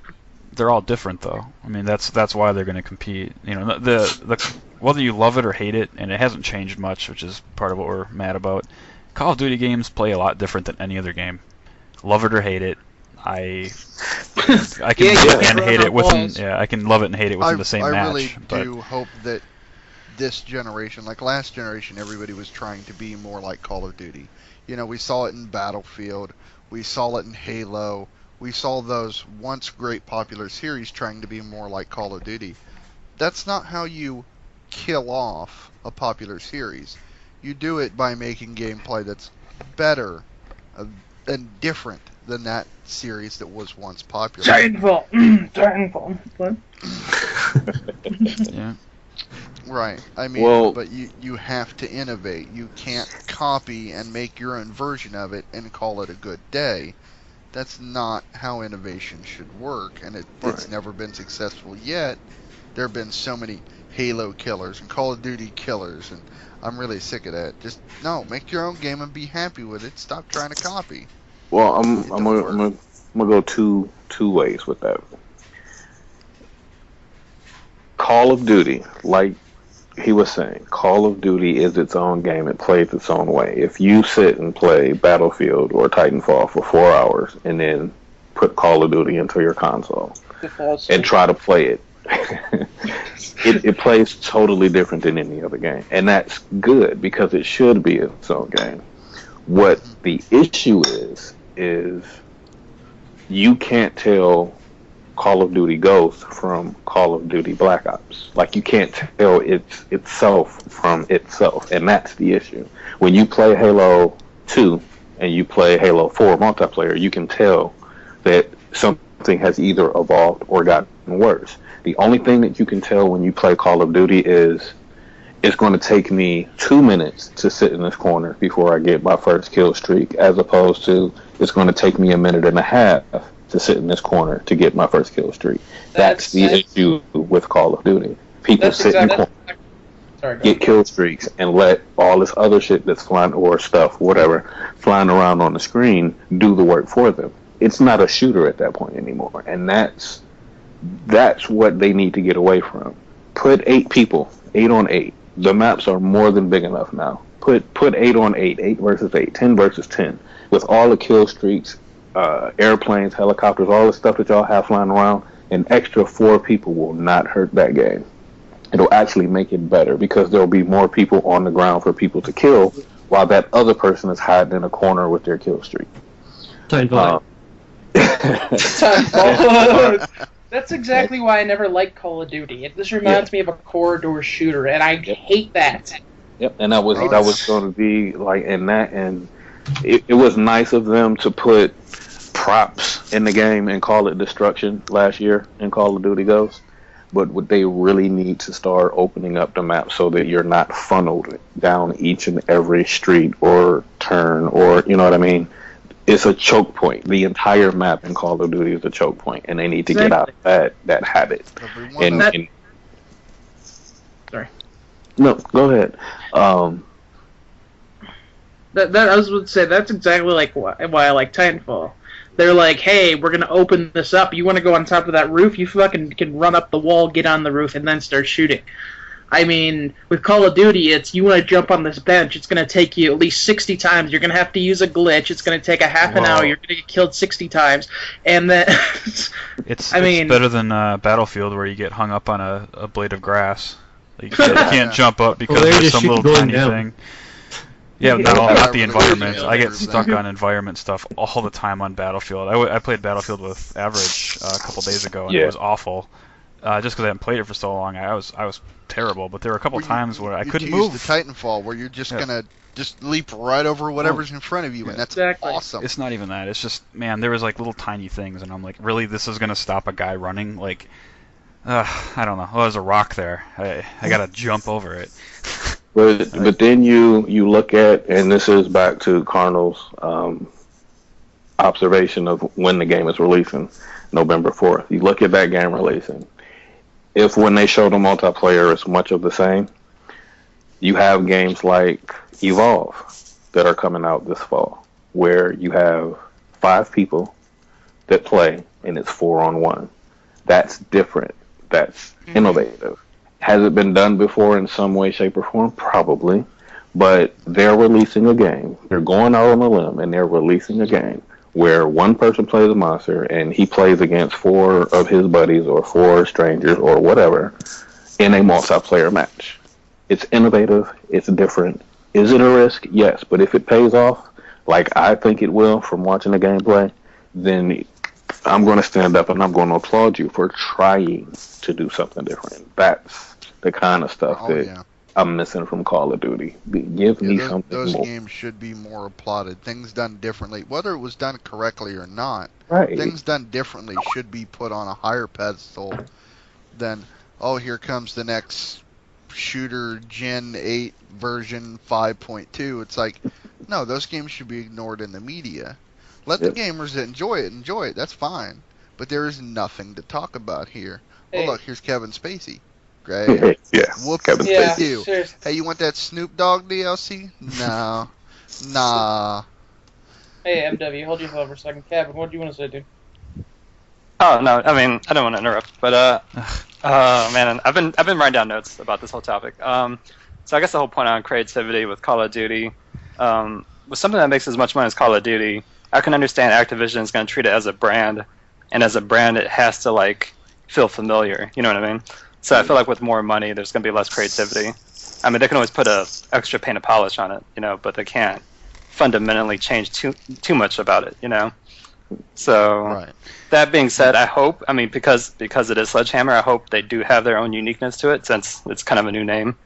they're all different, though. I mean, that's why they're going to compete. The whether you love it or hate it, and it hasn't changed much, which is part of what we're mad about. Call of Duty games play a lot different than any other game. Love it or hate it. I can love it and hate it within. Yeah, I can love it and hate it within the same match.
I really do hope that this generation. Like last generation, everybody was trying to be more like Call of Duty. You know, we saw it in Battlefield, we saw it in Halo, we saw those once great popular series trying to be more like Call of Duty. That's not how you kill off a popular series. You do it by making gameplay that's better and different than that series that was once popular.
Titanfall. Titanfall. What?
Yeah.
Right. I mean,
Well-
but you have to innovate. You can't copy and make your own version of it and call it a good day. That's not how innovation should work, and it's
Right.
never been successful yet. There have been so many Halo killers and Call of Duty killers, and I'm really sick of that. Just, no, make your own game and be happy with it. Stop trying to copy.
Well, I'm
It don't work.
gonna go two ways with that. Call of Duty, like he was saying, Call of Duty is its own game. It plays its own way. If you sit and play Battlefield or Titanfall for 4 hours and then put Call of Duty into your console and try to play it, it plays totally different than any other game. And that's good because it should be its own game. What the issue is you can't tell Call of Duty Ghost from Call of Duty Black Ops. Like, you can't tell itself from itself, and that's the issue. When you play Halo 2 and you play Halo 4 multiplayer, you can tell that something has either evolved or gotten worse. The only thing that you can tell when you play Call of Duty is it's going to take me 2 minutes to sit in this corner before I get my first kill streak, as opposed to it's going to take me a minute and a half to sit in this corner to get my first kill streak. That's the issue with Call of Duty. People sit in the corner, get kill streaks, and let all this other shit that's flying, or stuff, whatever, flying around on the screen do the work for them. It's not a shooter at that point anymore, and that's what they need to get away from. Put 8 people, 8 on 8. The maps are more than big enough now. Put 8 on 8, 8 versus 8, 10 versus 10, with all the kill streaks, airplanes, helicopters, all the stuff that y'all have flying around. An extra 4 people will not hurt that game. It'll actually make it better because there'll be more people on the ground for people to kill, while that other person is hiding in a corner with their kill streak.
Titanfall.
That's exactly why I never liked Call of Duty. This reminds me of a corridor shooter, and I hate that.
Yep, and that was going to be like, and it was nice of them to put props in the game and call it destruction last year in Call of Duty Ghosts, but what they really need to start opening up the map so that you're not funneled down each and every street or turn, or, you know what I mean? It's a choke point. The entire map in Call of Duty is a choke point, and they need to get out of that habit.
Sorry.
No, go ahead.
That I was going to say, that's exactly like why I like Titanfall. They're like, hey, we're going to open this up. You want to go on top of that roof? You fucking can run up the wall, get on the roof, and then start shooting. I mean, with Call of Duty, it's you want to jump on this bench. It's going to take you at least 60 times. You're going to have to use a glitch. It's going to take a half an hour. You're going to get killed 60 times. And then...
it's better than Battlefield, where you get hung up on a blade of grass. You can't jump up because there's some little tiny thing. Yeah, not the environment. I get stuck on environment stuff all the time on Battlefield. I played Battlefield with Av3rag a couple days ago, and it was awful. Just because I haven't played it for so long, I was terrible. But there were a couple times where I couldn't move.
The Titanfall, where you're just gonna just leap right over whatever's in front of you, and that's awesome.
It's not even that. It's just, man, there was like little tiny things, and I'm like, really, this is gonna stop a guy running? Like, I don't know. Oh, there's a rock there. I gotta jump over it.
But then you look at, and this is back to Carnal's observation of when the game is releasing, November 4th. You look at that game releasing. If when they show the multiplayer it's much of the same, you have games like Evolve that are coming out this fall, where you have 5 people that play, and it's 4-on-1. That's different. That's innovative. Has it been done before in some way, shape, or form? Probably. But they're releasing a game. They're going out on a limb, and they're releasing a game where one person plays a monster, and he plays against 4 of his buddies or 4 strangers or whatever in a multiplayer match. It's innovative. It's different. Is it a risk? Yes, but if it pays off, like I think it will from watching the gameplay, then I'm going to stand up and I'm going to applaud you for trying to do something different. That's the kind of stuff that I'm missing from Call of Duty. Give me something
those
more.
games should be more applauded. Things done differently, whether it was done correctly or not,
Right.
things done differently should be put on a higher pedestal than, oh, here comes the next shooter Gen 8 version 5.2. It's like, no, those games should be ignored in the media. Let the gamers that enjoy it. That's fine. But there is nothing to talk about here.
Hey.
Oh, look, here's Kevin Spacey. Great.
Yeah.
Whoop
Kevin
yeah,
Spacey.
you.
Seriously.
Hey, you want that Snoop Dogg DLC? No. Nah.
Hey, MW, hold yourself for a second. Kevin, what do you want to say, dude?
Oh no, I mean I don't want to interrupt, but man, I've been writing down notes about this whole topic. So I guess the whole point on creativity with Call of Duty, with something that makes as much money as Call of Duty, I can understand Activision is going to treat it as a brand, and as a brand it has to like feel familiar. You know what I mean? So I feel like with more money, there's going to be less creativity. I mean, they can always put a extra paint of polish on it, you know, but they can't fundamentally change too much about it, you know. So that being said, I hope, I mean, because it is Sledgehammer, I hope they do have their own uniqueness to it, since it's kind of a new name,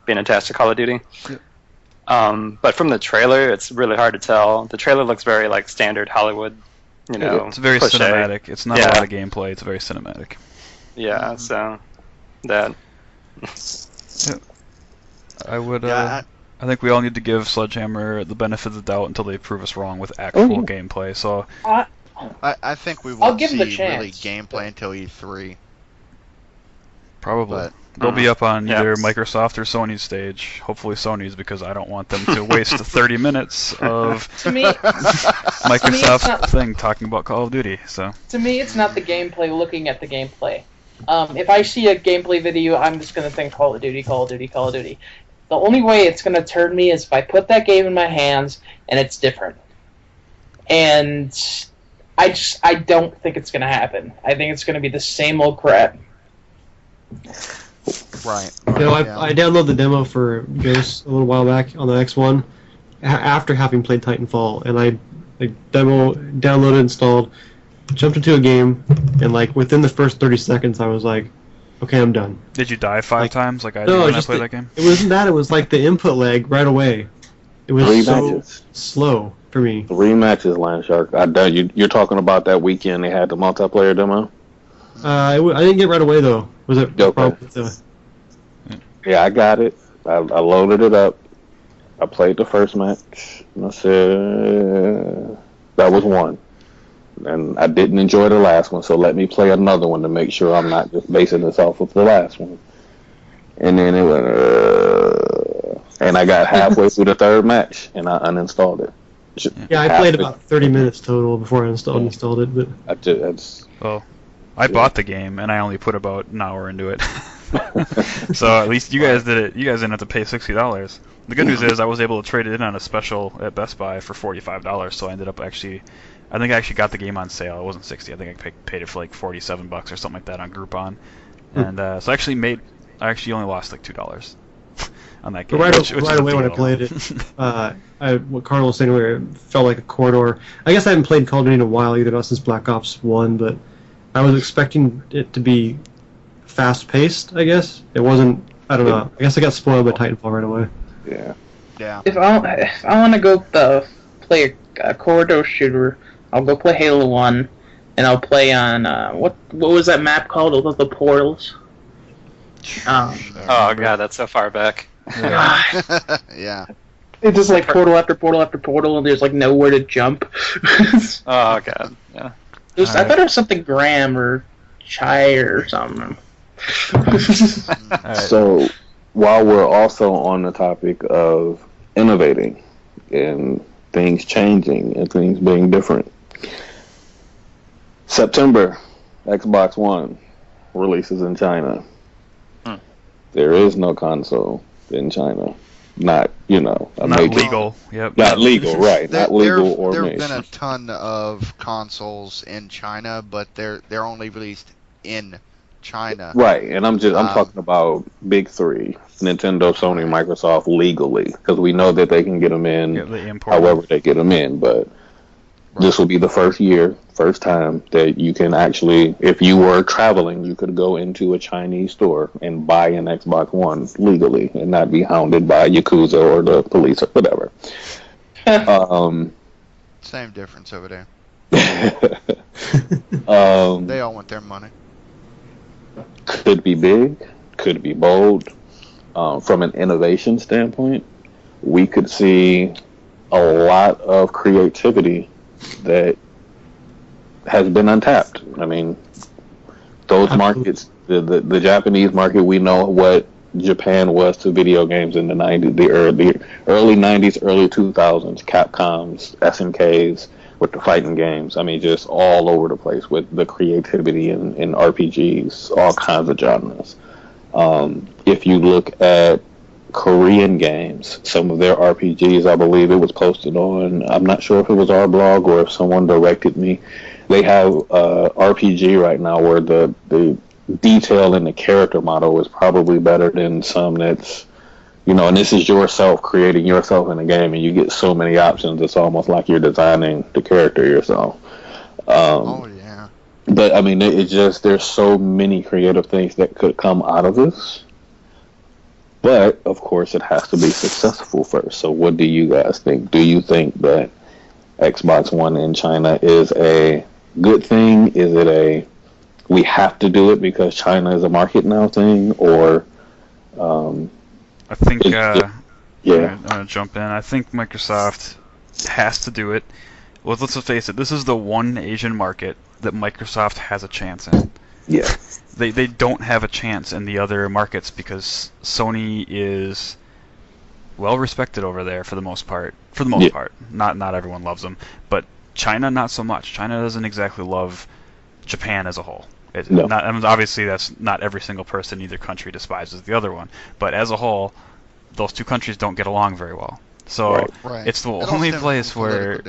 being attached to Call of Duty. But from the trailer, it's really hard to tell. The trailer looks very like standard Hollywood, you know.
It's very
cliche.
cinematic. It's not a lot of gameplay. It's very cinematic.
Yeah, so that.
I would. I think we all need to give Sledgehammer the benefit of the doubt until they prove us wrong with actual gameplay. So
I think we won't
give
see
them a chance,
really gameplay until E3.
probably
But,
they'll be up on either Microsoft or Sony's stage. Hopefully Sony's, because I don't want them to waste 30 minutes of
To me,
Microsoft thing talking about Call of Duty. So
to me, it's not the gameplay looking at the gameplay. If I see a gameplay video, I'm just going to think Call of Duty, Call of Duty, Call of Duty. The only way it's going to turn me is if I put that game in my hands and it's different. And I don't think it's going to happen. I think it's going to be the same old crap.
Right.
You know, I downloaded the demo for Ghost a little while back on the X1 after having played Titanfall, and I downloaded, installed, jumped into a game, and like within the first 30 seconds, I was like, okay, I'm done.
did you die 5 times like I did
No,
when I played that game?
It wasn't that. It was like the input lag right away. It was
3
so
matches.
slow for me.
3 matches, Landshark. You're talking about that weekend they had the multiplayer demo?
I didn't get it right away though. Was it?
Okay. Yeah, I got it. I loaded it up. I played the first match. And I said that was one. And I didn't enjoy the last one, so let me play another one to make sure I'm not just basing this off of the last one. And then it went, and I got halfway through the third match, and I uninstalled it.
Yeah, I played about 30 minutes total before I installed it. But
I bought the game and I only put about an hour into it. So at least you guys did it. You guys didn't have to pay $60. The good news is I was able to trade it in on a special at Best Buy for $45. So I ended up I think I actually got the game on sale. It wasn't $60. I think I paid it for like $47 or something like that on Groupon. And so I actually only lost like $2 on that game.
Right
which is
away when I played it, what Carl was saying earlier, it felt like a corridor. I guess I haven't played Call of Duty in a while either, not since Black Ops 1, but I was expecting it to be fast-paced, I guess. It wasn't, I don't know. I guess I got spoiled by Titanfall right away.
Yeah.
If I want to go play a corridor shooter, I'll go play Halo 1, and I'll play on, what was that map called? The Portals?
Oh god, that's so far back.
Yeah.
It's just like portal after portal after portal, and there's like nowhere to jump.
Oh god, yeah.
I thought it was something Graham or Chai or something.
So, while we're also on the topic of innovating and things changing and things being different, September, Xbox One releases in China. There is no console in China. Not
legal. Yep.
Not legal, right. Not legal or
There
made.
have been a ton of consoles in China, but they're only released in China.
Right, and I'm talking about big three: Nintendo, Sony, Microsoft, legally, because we know that they can get them in however they get them in. But this will be the first time that you can actually, if you were traveling, you could go into a Chinese store and buy an Xbox One legally and not be hounded by Yakuza or the police or whatever.
Same difference over there.
They
all want their money.
Could be big, could be bold. From an innovation standpoint, we could see a lot of creativity that has been untapped. I mean, those markets, the Japanese market, we know what Japan was to video games in the 90s, the early 90s, early 2000s, Capcom's, SNK's, with the fighting games. I mean, just all over the place with the creativity in RPGs, all kinds of genres. If you look at Korean games, some of their RPGs, I believe it was posted on, I'm not sure if it was our blog or if someone directed me. They have RPG right now where the detail in the character model is probably better than some that's, and this is yourself creating yourself in a game, and you get so many options. It's almost like you're designing the character yourself.
Oh yeah.
But I mean, it's just there's so many creative things that could come out of this. But of course, it has to be successful first. So, what do you guys think? Do you think that Xbox One in China is a good thing? Is it a we have to do it because China is a market now thing, or
I think
yeah.
I'm gonna jump in. I think Microsoft has to do it. Well, let's just face it. This is the one Asian market that Microsoft has a chance in.
Yeah.
They don't have a chance in the other markets because Sony is well respected over there for the most part. For the most part, not everyone loves them, but China not so much. China doesn't exactly love Japan as a whole.
No.
I mean, obviously, that's not every single person in either country despises the other one, but as a whole, those two countries don't get along very well. So it's the only place where.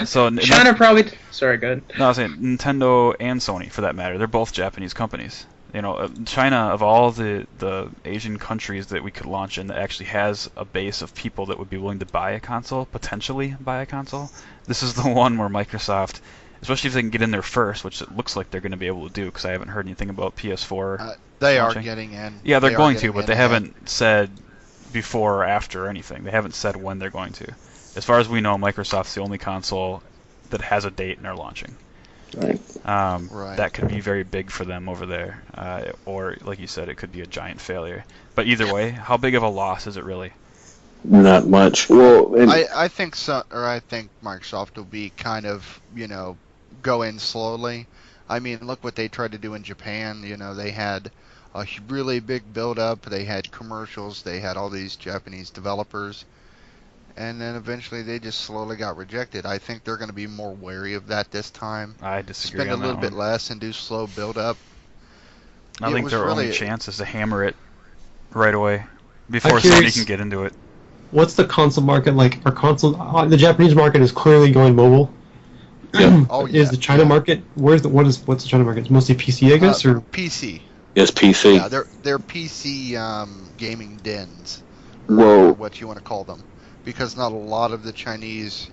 So
China probably. Sorry, go ahead.
No, I was saying Nintendo and Sony, for that matter, they're both Japanese companies. China, of all the Asian countries that we could launch in, that actually has a base of people that would be willing to buy a console, potentially buy a console. This is the one where Microsoft, especially if they can get in there first, which it looks like they're going to be able to do, because I haven't heard anything about PS4.
They
launching.
are getting in.
Yeah, they're going to, but they haven't said before or after or anything. They haven't said when they're going to. As far as we know, Microsoft's the only console that has a date and they're launching.
Right.
That could be very big for them over there, or like you said, it could be a giant failure. But either way, how big of a loss is it really?
Not much. Well,
I think Microsoft will be kind of go in slowly. I mean, look what they tried to do in Japan. They had a really big build-up. They had commercials. They had all these Japanese developers. And then eventually they just slowly got rejected. I think they're going to be more wary of that this time.
I disagree
Spend
on
a little
that
bit less and do slow build-up.
I think their only chance is to hammer it right away before somebody can get into it.
What's the console market like? The Japanese market is clearly going mobile.
Yeah.
Is the China market? What's the China market? It's mostly PC, I guess, or
PC.
It's PC.
Yeah, they're PC gaming dens.
Whoa.
Or what you want to call them, because not a lot of the Chinese,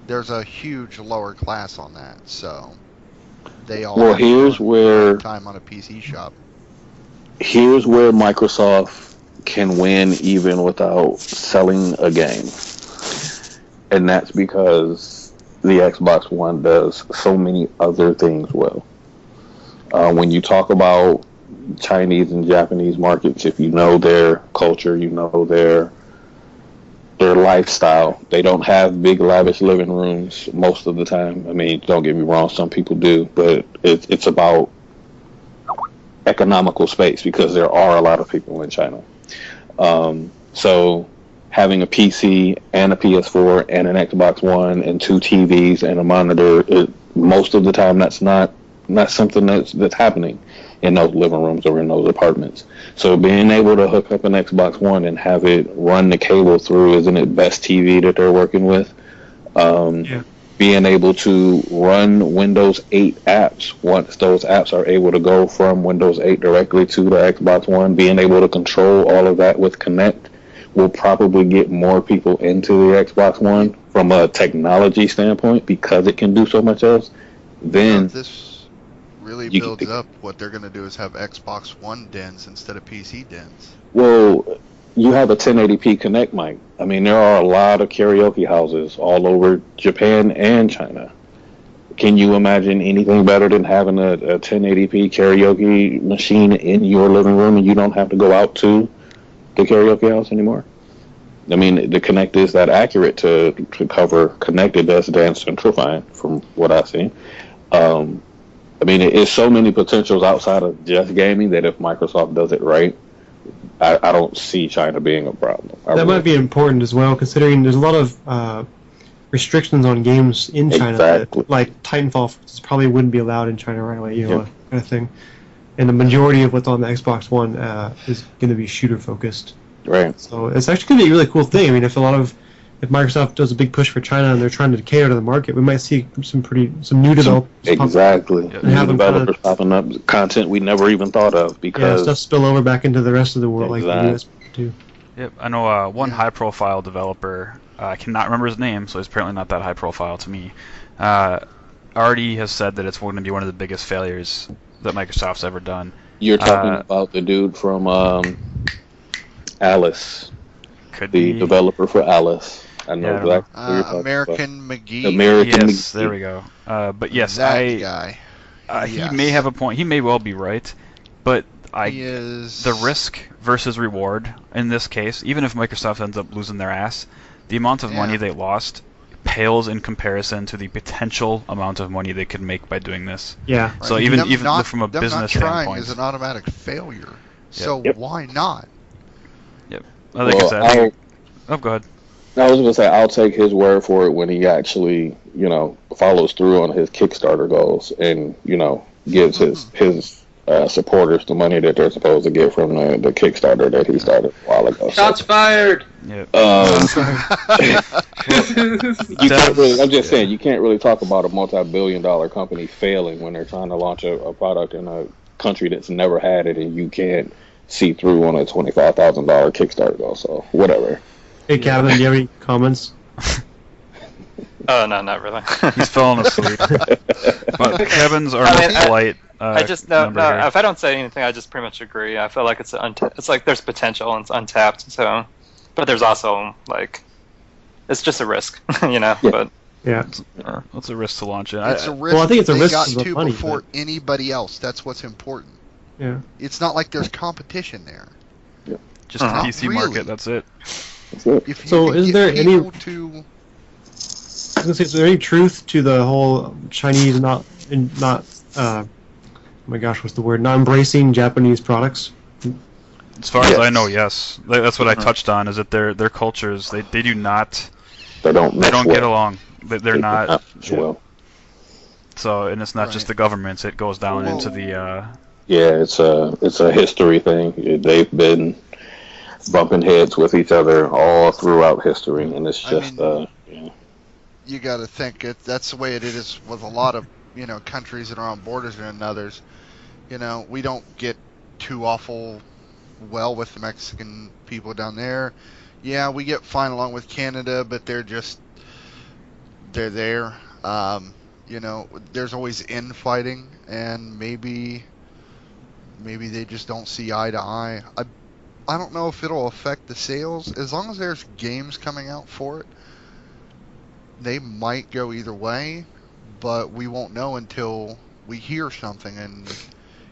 there's a huge lower class on that, so they all.
Well, here's where
time on a PC shop.
Here's where Microsoft can win even without selling a game, and that's because the Xbox One does so many other things well. When you talk about Chinese and Japanese markets, if you know their culture, you know their lifestyle. They don't have big lavish living rooms most of the time. I mean, don't get me wrong, some people do, but it's about economical space because there are a lot of people in China. So having a PC and a PS4 and an Xbox One and 2 TVs and a monitor, most of the time that's not something that's happening in those living rooms or in those apartments. So being able to hook up an Xbox One and have it run the cable through, isn't it best TV that they're working with? being able to run Windows 8 apps once those apps are able to go from Windows 8 directly to the Xbox One, being able to control all of that with Kinect will probably get more people into the Xbox One from a technology standpoint because it can do so much else. Then
this really builds up what they're going to do is have Xbox One dens instead of PC dens.
Well, you have a 1080p Kinect mic. I mean, there are a lot of karaoke houses all over Japan and China. Can you imagine anything better than having a 1080p karaoke machine in your living room and you don't have to go out to the karaoke house anymore? I mean, the Kinect is that accurate to cover connected as Dance Central fine, from what I've seen. I mean, it's so many potentials outside of just gaming that if Microsoft does it right, I don't see China being a problem.
That might be important as well, considering there's a lot of restrictions on games in China.
Exactly.
Like Titanfall probably wouldn't be allowed in China right away, you know, kind of thing. And the majority of what's on the Xbox One is going to be shooter focused.
Right.
So it's actually going to be a really cool thing. I mean, if Microsoft does a big push for China and they're trying to cater to the market, we might see some new developers.
Exactly. New developers popping up, content we never even thought of because
stuff spill over back into the rest of the world like the US do.
Yep, I know one high-profile developer. I cannot remember his name, so he's apparently not that high-profile to me. Already has said that it's going to be one of the biggest failures that Microsoft's ever done.
You're talking about the dude from Alice, the developer for Alice. I know exactly what you're talking
American
about.
McGee.
American
yes,
McGee.
There we go. But yes,
that guy.
He may have a point. He may well be right, but
he is...
the risk versus reward in this case, even if Microsoft ends up losing their ass, the amount of money they lost pales in comparison to the potential amount of money they could make by doing this.
Yeah.
Right. So even from a business standpoint,
is an automatic failure. So why not?
Yep. Like I said, go ahead.
I was going to say, I'll take his word for it when he actually, follows through on his Kickstarter goals and, gives his supporters the money that they're supposed to get from the Kickstarter that he started a while ago.
Shots fired!
Yep.
You can't really, I'm just saying, you can't really talk about a multi-billion-dollar company failing when they're trying to launch a product in a country that's never had it and you can't see through on a $25,000 Kickstarter goal, so whatever.
Hey, Kevin, do you have any comments?
No, not really.
He's falling asleep. But Kevin's are polite.
I just no. If I don't say anything, I just pretty much agree. I feel like it's like there's potential and it's untapped. So, but there's also it's just a risk,
Yeah.
But
it's a risk to launch it.
It's a risk.
Well, I think it's a risk
got
to money,
before anybody else. That's what's important.
Yeah.
It's not like there's competition there.
Yeah.
Just the PC market. That's it.
So, is there any? Is there any truth to the whole Chinese not oh my gosh, what's the word? Not embracing Japanese products?
As far as I know, yes. That's what I touched on. Is that their cultures they do not
they don't
get along. They're not.
Well.
So and it's not just the governments. It goes down into the.
Yeah, it's a history thing. They've been bumping heads with each other all throughout history, and it's just
you got to think that's the way it is with a lot of countries that are on borders and others. We don't get too awful well with the Mexican people down there. Yeah, we get fine along with Canada, but they're there. There's always infighting, and maybe they just don't see eye to eye. I don't know if it'll affect the sales. As long as there's games coming out for it, they might go either way, but we won't know until we hear something. And,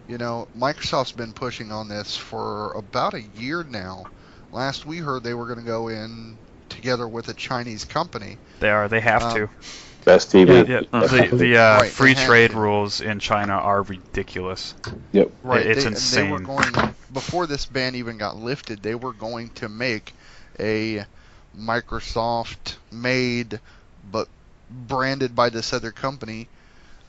Microsoft's been pushing on this for about a year now. Last we heard they were going to go in together with a Chinese company.
They are. They have to.
Best TV.
Yeah. The free trade rules in China are ridiculous.
Yep.
Right.
It's insane.
They were going, before this ban even got lifted, they were going to make a Microsoft-made but branded by this other company,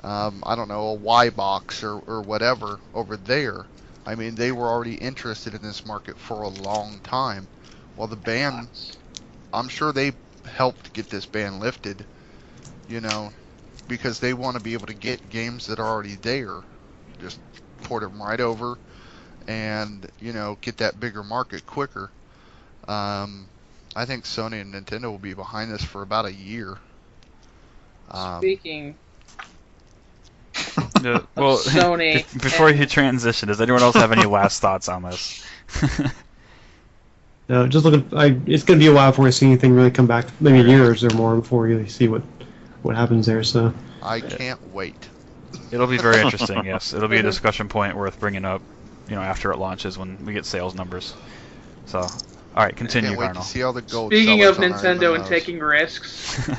I don't know, a Y box or whatever over there. I mean, they were already interested in this market for a long time. Well, the ban, I'm sure they helped get this ban lifted. you know, because they want to be able to get games that are already there, just port them right over, and you know, get that bigger market quicker. I think Sony and Nintendo will be behind this for about a year.
Speaking
well,
Sony
before you transition, does anyone else have any last thoughts on this?
No, just looking. It's going to be a while before I see anything really come back. Maybe years or more before we really see what happens there. So
I can't wait.
It'll be very interesting. Yes, it'll be a discussion point worth bringing up, after it launches when we get sales numbers. So, all right, continue,
Can't wait
Carnal.
to see all the gold.
Speaking of
sellers on our
Nintendo and
MMOs.
taking risks,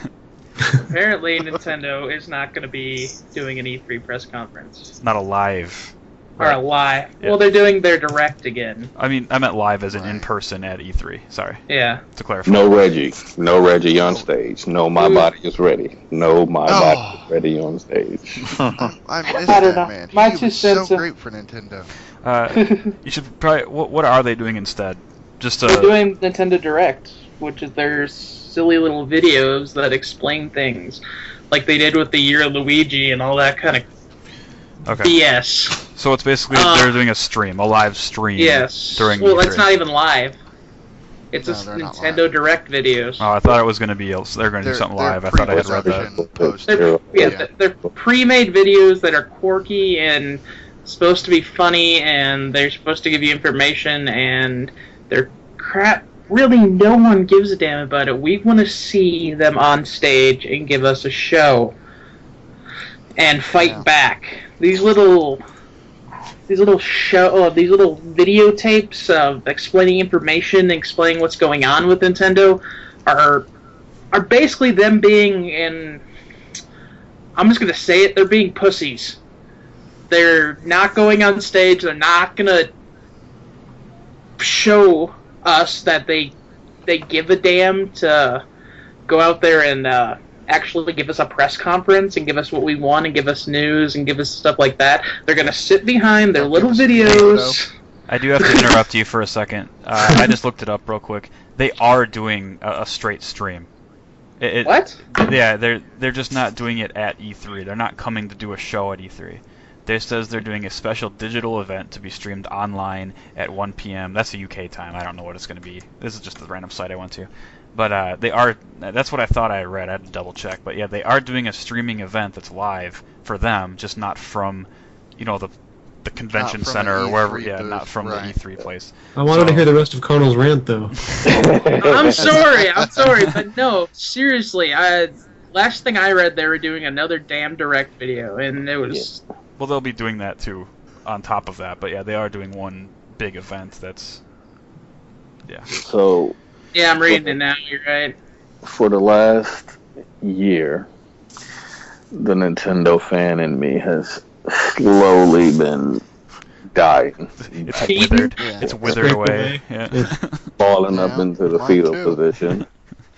apparently Nintendo is not going to be doing an E3 press conference.
Not a live.
Or a live.
Yeah.
Well, they're doing their direct again.
I meant live as in
Right.
person at E3. Sorry,
Yeah.
to clarify.
No Reggie on stage. No, my body is ready. No, my body is ready on stage.
I miss
I don't
that
know.
man.
My
He
2
was
cents
so
of-
great for Nintendo.
You should probably. What are they doing instead? Just
They're doing Nintendo Direct, which is their silly little videos that explain things. Like they did with the Year of Luigi and all that kind of
okay.
BS.
So it's basically they're doing a live stream.
Yes.
During
well,
E3.
it's not even live. It's
No,
just
they're not
Nintendo
live.
Direct videos.
Oh, I thought it was going to be. They're going to do something live. I thought I had read that.
pre-production post.
They're pre-made videos that are quirky and supposed to be funny, and they're supposed to give you information, and they're crap. Really, no one gives a damn about it. We want to see them on stage and give us a show and fight
Yeah.
back. These little videotapes of explaining information, explaining what's going on with Nintendo, are basically them being in. I'm just gonna say it. They're being pussies. They're not going on stage. They're not gonna show us that they give a damn to go out there and actually give us a press conference and give us what we want and give us news and give us stuff like that. They're gonna sit behind their
They'll
little
give us a
videos.
I do have to interrupt you for a second. I just looked it up real quick. They are doing a straight stream.
What?
Yeah, they're just not doing it at E3. They're not coming to do a show at E3. They says they're doing a special digital event to be streamed online at 1 p.m. That's a UK time. I don't know what it's going to be. This is just the random site I went to. But they are. That's what I thought I read. I had to double check. But yeah, they are doing a streaming event that's live for them, just not from, the convention
from
center
an
or wherever.
E3
Yeah,
booth,
not from
right.
the E3 place.
I wanted to hear the rest of Carnal's rant though.
I'm sorry, but no, seriously. Last thing I read, they were doing another damn direct video, and it was.
Well, they'll be doing that too, on top of that. But yeah, they are doing one big event. That's. Yeah.
So
Yeah, I'm reading it now. You're right.
for the last year, the Nintendo fan in me has slowly been dying,
It's withered.
Yeah.
It's withered away. Yeah.
falling up
Yeah,
into the
mine
fetal
too.
position.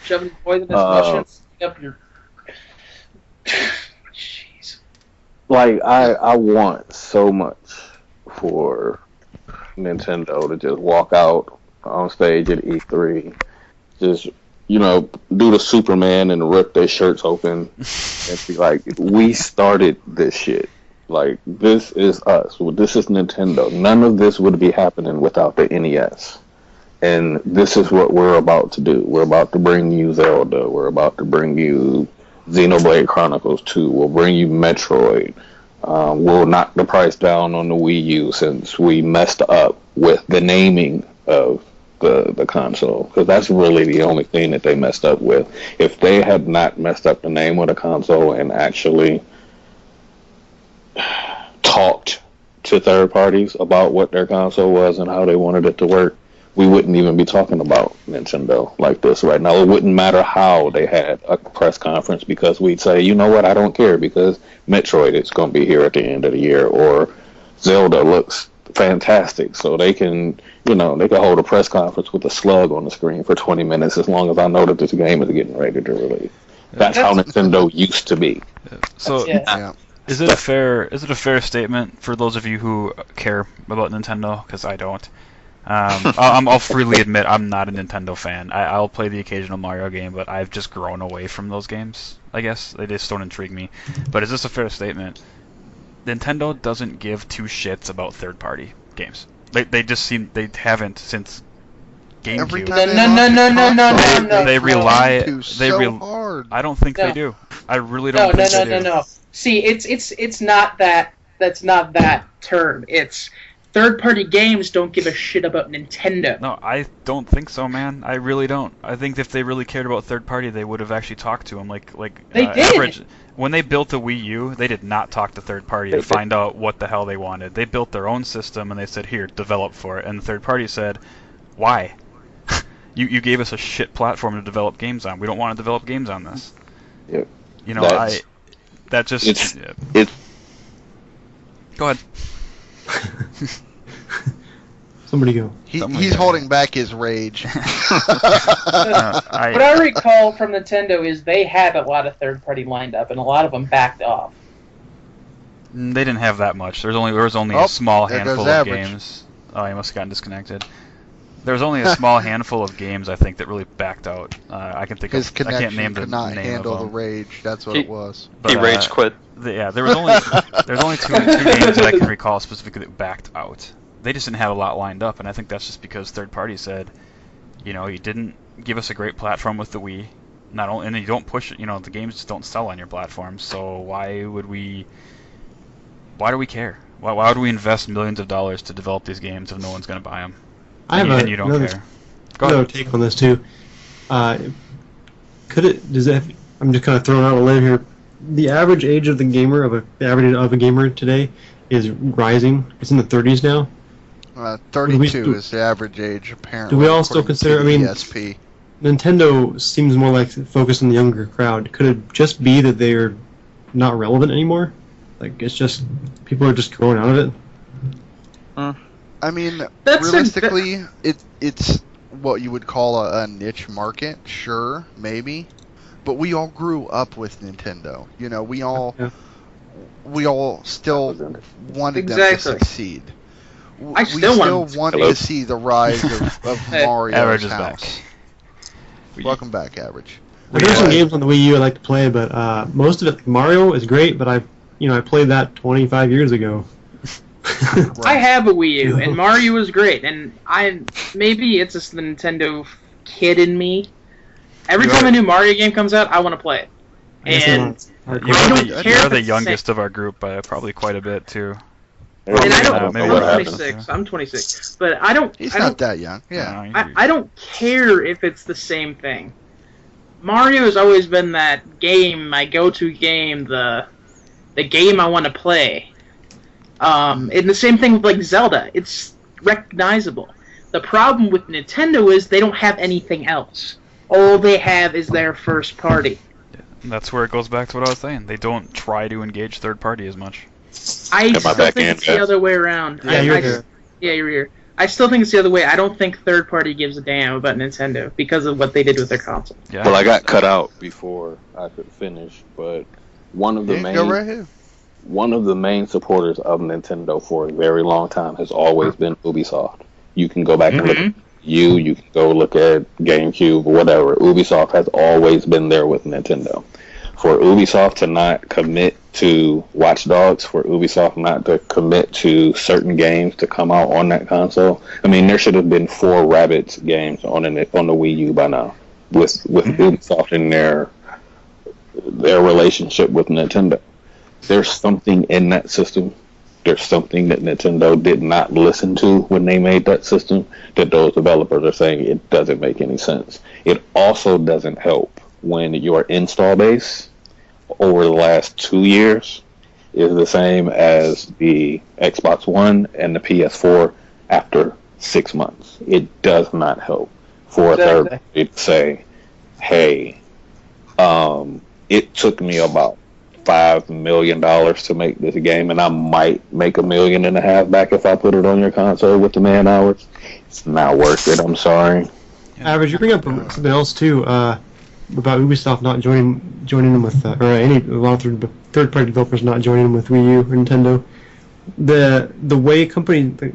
Shoving poisonous mushrooms up your. Jeez.
Like I want so much for Nintendo to just walk out on stage at E3, just do the Superman and rip their shirts open and be like, we started this shit. Like, this is us. This is Nintendo. None of this would be happening without the NES. And this is what we're about to do. We're about to bring you Zelda. We're about to bring you Xenoblade Chronicles 2. We'll bring you Metroid. We'll knock the price down on the Wii U since we messed up with the naming of the console. Because that's really the only thing that they messed up with. If they had not messed up the name of the console and actually talked to third parties about what their console was and how they wanted it to work, we wouldn't even be talking about Nintendo like this right now. It wouldn't matter how they had a press conference, because we'd say, you know what, I don't care, because Metroid is going to be here at the end of the year, or Zelda looks fantastic, so they can hold a press conference with a slug on the screen for 20 minutes as long as I know that this game is getting ready to release. That's how Nintendo used to be.
So.
Yeah.
Is it a fair statement for those of you who care about Nintendo? Because I don't. I'll freely admit I'm not a Nintendo fan. I'll play the occasional Mario game, but I've just grown away from those games. I guess they just don't intrigue me. But is this a fair statement? Nintendo doesn't give two shits about third-party games. They just seem they haven't since GameCube.
No.
They rely.
Hard.
I don't think they do. I really don't think they do.
No. See, it's not that. That's not that term. It's third-party games don't give a shit about Nintendo.
No, I don't think so, man. I really don't. I think if they really cared about third-party, they would have actually talked to them. Like
they did.
Average, when they built the Wii U, they did not talk to third-party to find out what the hell they wanted. They built their own system, and they said, here, develop for it. And the third-party said, why? You gave us a shit platform to develop games on. We don't want to develop games on this.
Yep.
You know, that just...
It's
Go ahead.
Somebody go.
He's holding back his rage.
What I recall from Nintendo is they had a lot of third-party lined up, and a lot of them backed off.
They didn't have that much. There was only a small handful of games. Oh, he must have gotten disconnected. There was only a small handful of games, I think, that really backed out. I can think
His
of. I can't name
connection
the
could not
name
handle
of
the
them.
rage. That's what it was.
But,
He rage quit.
There was only two games that I can recall specifically that backed out. They just didn't have a lot lined up, and I think that's just because third party said, you didn't give us a great platform with the Wii. Not only, and then you don't push it. The games just don't sell on your platform. So why do we care? Why would we invest millions of dollars to develop these games if no one's going to buy them? And you don't care. Go ahead.
Another take on this too. I'm just kind of throwing out a limb here. The average age of the gamer of a gamer today is rising. It's in the 30s now.
32 is the average age, apparently.
Do we all still consider?
ESP.
Nintendo seems more like focused on the younger crowd. Could it just be that they're not relevant anymore? Like it's just people are just growing out of it.
I mean, realistically, it's what you would call a niche market. Sure, maybe, but we all grew up with Nintendo. We all still wanted them to succeed.
I still
want to see the rise of Mario's
Average is
house.
Back.
Welcome back, Average.
There's some games on the Wii U I like to play, but most of it, Mario is great, but I played that 25 years ago.
I have a Wii U, and Mario is great, and maybe it's just the Nintendo kid in me. Every time a new Mario game comes out, I want to play it. And I don't care.
You're the youngest of our group by probably quite a bit too.
And I don't.
maybe
I'm
what
26. I'm 26, but I don't.
He's not that young. Yeah.
I don't care if it's the same thing. Mario has always been that game, my go-to game, the game I want to play. And the same thing with like Zelda. It's recognizable. The problem with Nintendo is they don't have anything else. All they have is their first party.
And that's where it goes back to what I was saying. They don't try to engage third party as much.
I still think it's the other way around.
Yeah, you're here.
Yeah, you're here. I still think it's the other way. I don't think third party gives a damn about Nintendo because of what they did with their console.
Yeah.
Well, I got cut out before I could finish, but one of the main supporters of Nintendo for a very long time has always been Ubisoft. You can go back and look at you can go look at GameCube or whatever. Ubisoft has always been there with Nintendo. For Ubisoft to not commit to Watch Dogs, for Ubisoft not to commit to certain games to come out on that console, I mean, there should have been 4 Rabbids games on the Wii U by now, with Ubisoft in their relationship with Nintendo. There's something in that system. There's something that Nintendo did not listen to when they made that system that those developers are saying it doesn't make any sense. It also doesn't help when your install base over the last 2 years is the same as the Xbox One and the PS4 after 6 months. It does not help for a third party to say, hey, it took me about $5 million to make this game, and I might make $1.5 million back if I put it on your console with the man hours. It's not worth it. I'm sorry.
Average, you bring up something else too about Ubisoft not joining them with, or a lot of third-party developers not joining them with Wii U or Nintendo. The way companies,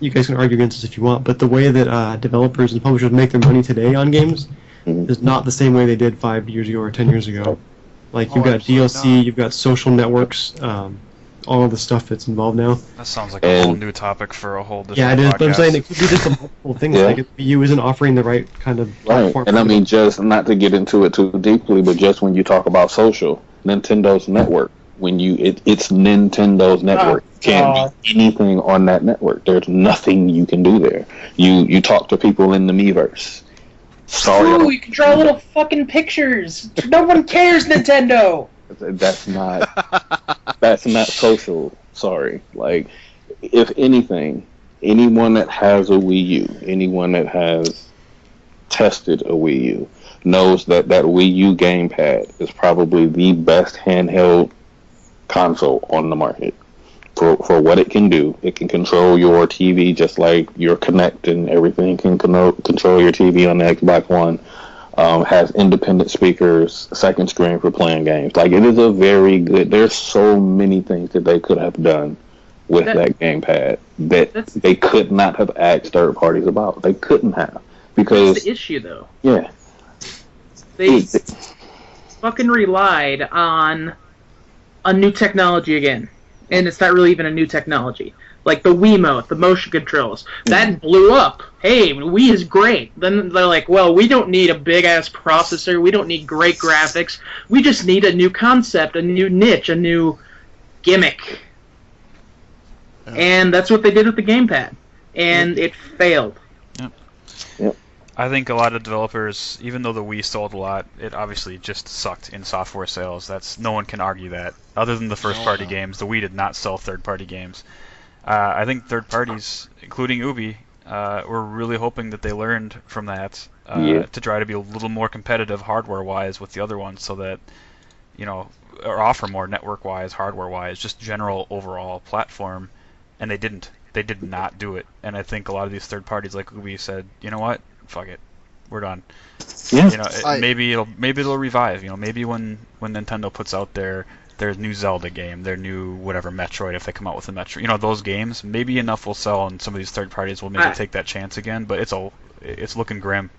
you guys can argue against this if you want, but the way that developers and publishers make their money today on games is not the same way they did 5 years ago or 10 years ago. Like, you've got DLC, you've got social networks, all of the stuff that's involved now.
That sounds like a whole new topic for a whole different
Yeah, it is,
podcast.
but I'm saying it could be just a multiple things. Like, if Wii U isn't offering the right kind of platform.
And I mean, just not to get into it too deeply, but just when you talk about social, Nintendo's network, it's Nintendo's network. You can't do anything on that network. There's nothing you can do there. You talk to people in the Miiverse. Sorry.
Ooh, you can draw little fucking pictures. No one cares, Nintendo.
That's not social. Sorry. Like, if anything, anyone that has a Wii U, anyone that has tested a Wii U, knows that Wii U gamepad is probably the best handheld console on the market. For what it can do, it can control your TV just like your Kinect and everything can control your TV on the Xbox One. Has independent speakers, second screen for playing games. Like, it is a very good. There's so many things that they could have done with that gamepad that they could not have asked third parties about. They couldn't have, because
that's the issue, though.
Yeah,
they fucking relied on a new technology again, and it's not really even a new technology. Like the Wiimote, the motion controls, that blew up. Hey, Wii is great. Then they're like, well, we don't need a big-ass processor. We don't need great graphics. We just need a new concept, a new niche, a new gimmick. Yeah. And that's what they did with the gamepad. And it failed.
Yep.
I think a lot of developers, even though the Wii sold a lot, it obviously just sucked in software sales. No one can argue that. Other than the first-party games, the Wii did not sell third-party games. I think third parties, including Ubi, were really hoping that they learned from that to try to be a little more competitive hardware-wise with the other ones, so that, or offer more network-wise, hardware-wise, just general overall platform, and they didn't. They did not do it, and I think a lot of these third parties, like Ubi, said, you know what, fuck it, we're done.
Yeah.
Maybe it'll revive. Maybe when Nintendo puts out their new Zelda game, their new whatever Metroid, if they come out with a Metroid, those games, maybe enough will sell, and some of these third parties will maybe take that chance again. But it's looking grim.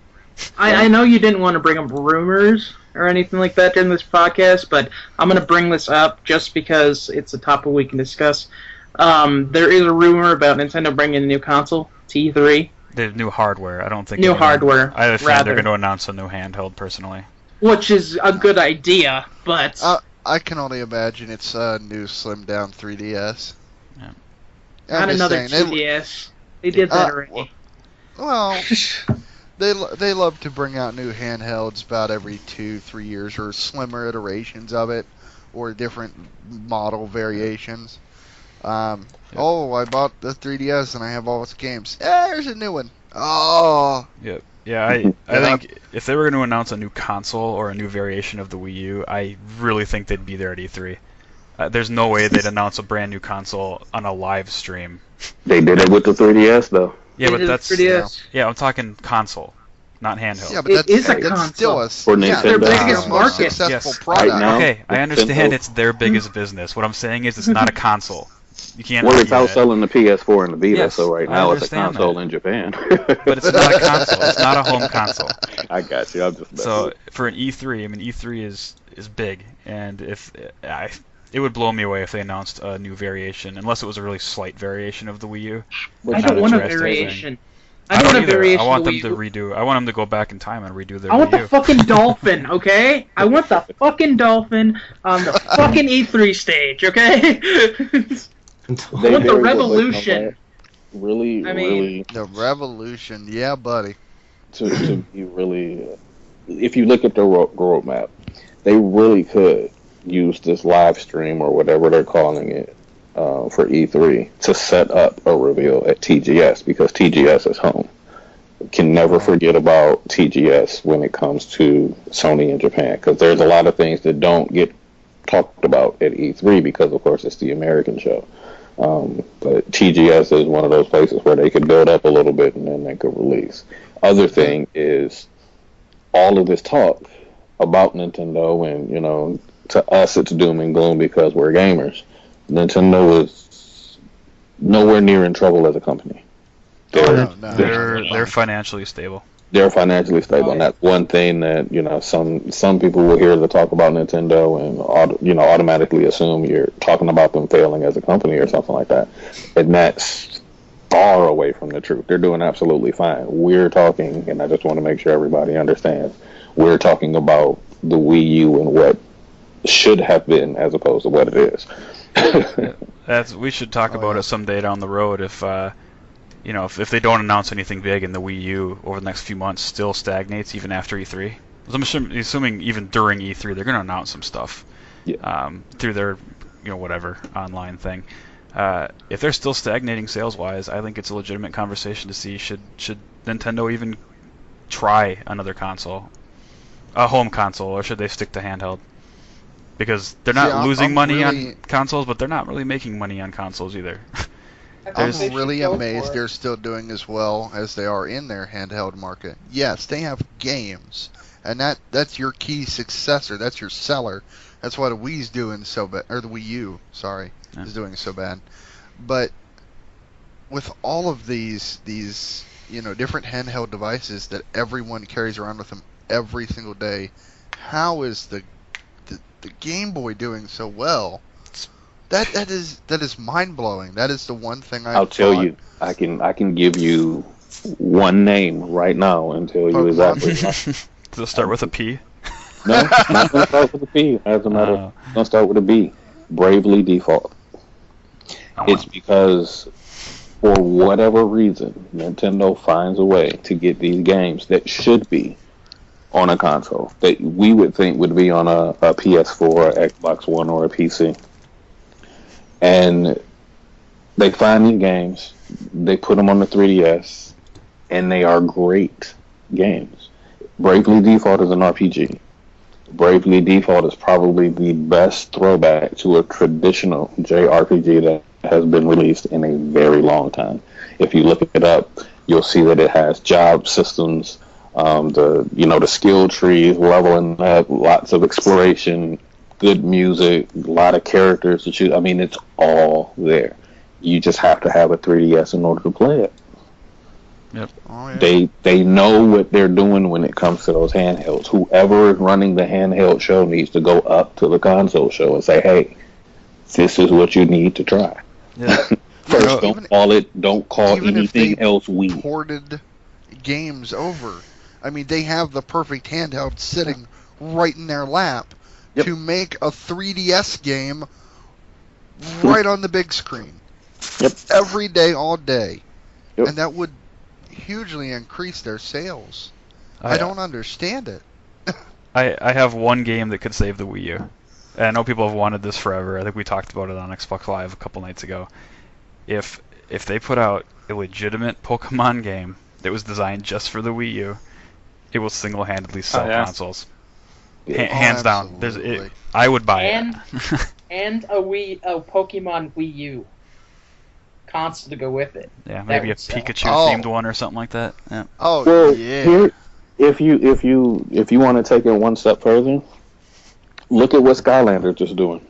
I know you didn't want to bring up rumors or anything like that during this podcast, but I'm going to bring this up just because it's a topic we can discuss. There is a rumor about Nintendo bringing a new console, T3.
The new hardware. I don't think
new hardware.
I have a feeling they're going to announce a new handheld, personally.
Which is a good idea, but
I can only imagine it's a new slimmed down 3DS.
Yeah.
Not another 2DS. They did that already.
Well, they love to bring out new handhelds about every 2-3 years, or slimmer iterations of it, or different model variations. Oh, I bought the 3DS and I have all its games. There's a new one. Oh.
Yep. Yeah, I think if they were going to announce a new console or a new variation of the Wii U, I really think they'd be there at E3. There's no way they'd announce a brand new console on a live stream.
They did it with the 3DS, though.
Yeah, but that's
3DS.
Yeah, I'm talking console, not handheld.
Yeah, but
that's
still
for Nintendo.
Their biggest market.
Successful
Yes.
product.
Right now,
Okay, I understand it's their biggest business. What I'm saying is it's not a console. You can't.
Well, it's
argue that.
outselling the PS4 and the Vita,
Yes,
so right
I
now it's a
understand
console
that.
in Japan.
But it's not a console. It's not a home console.
I got you. I'm just
So for an E3, I mean, E3 is big, and it would blow me away if they announced a new variation, unless it was a really slight variation of the Wii U.
I don't want a variation.
I don't
want a
either.
variation.
I want them
of
to redo. I want them to go back in time and redo their
I want
Wii
the
U.
fucking dolphin, okay? I want the fucking dolphin on the fucking E3 stage, okay? I want the revolution.
Really.
The revolution, yeah, buddy.
To be really, if you look at the roadmap, they really could use this live stream or whatever they're calling it for E3 to set up a reveal at TGS, because TGS is home. Can never forget about TGS when it comes to Sony in Japan, because there's a lot of things that don't get talked about at E3 because, of course, it's the American show. But TGS is one of those places where they could build up a little bit and then they could release. Other thing is all of this talk about Nintendo, and to us it's doom and gloom because we're gamers. Nintendo is nowhere near in trouble as a company.
They're financially stable.
They're financially stable, and that's one thing that some people will hear to talk about Nintendo and automatically assume you're talking about them failing as a company or something like that, and that's far away from the truth. They're doing absolutely fine. We're talking, and I just want to make sure everybody understands, we're talking about the Wii U and what should have been as opposed to what it is.
We should talk about it someday down the road if if they don't announce anything big and the Wii U over the next few months still stagnates even after E3. I'm assuming even during E3 they're going to announce some stuff through their whatever online thing. If they're still stagnating sales-wise, I think it's a legitimate conversation to see should Nintendo even try another console, a home console, or should they stick to handheld? Because they're not losing money on consoles, but they're not really making money on consoles either.
I'm really amazed they're still doing as well as they are in their handheld market. Yes, they have games, and that's your key successor. That's your seller. That's why the Wii's doing so bad, or the Wii U, sorry, is doing so bad. But with all of these different handheld devices that everyone carries around with them every single day, how is the Game Boy doing so well? That is mind blowing. That is the one thing I'll
tell you. I can give you one name right now and tell you exactly.
Does it start with a P?
No, not gonna start with a P. As a matter, it's gonna start with a B. Bravely Default. It's because for whatever reason, Nintendo finds a way to get these games that should be on a console that we would think would be on a PS4, Xbox One, or a PC. And they find these games, they put them on the 3DS, and they are great games. Bravely Default is an RPG. Bravely Default is probably the best throwback to a traditional JRPG that has been released in a very long time. If you look it up, you'll see that it has job systems, the skill trees, leveling up, lots of exploration, good music, a lot of characters to choose. I mean, it's all there. You just have to have a 3DS in order to play it.
Yep.
Oh, yeah.
They know what they're doing when it comes to those handhelds. Whoever is running the handheld show needs to go up to the console show and say, "Hey, this is what you need to try."
Yeah.
First, don't call anything else Wii.
Ported games over. I mean, they have the perfect handheld sitting right in their lap to make a 3DS game right on the big screen.
Yep.
Every day, all day.
Yep.
And that would hugely increase their sales. I don't understand it.
I have one game that could save the Wii U. And I know people have wanted this forever. I think we talked about it on Xbox Live a couple nights ago. If they put out a legitimate Pokemon game that was designed just for the Wii U, it will single-handedly sell consoles. Hands down. I would buy it.
And a Pokemon Wii U console to go with it.
Yeah, maybe a Pikachu-themed one or something like that. Yeah.
Oh,
well,
yeah.
Here, if you want to take it one step further, look at what Skylanders is doing.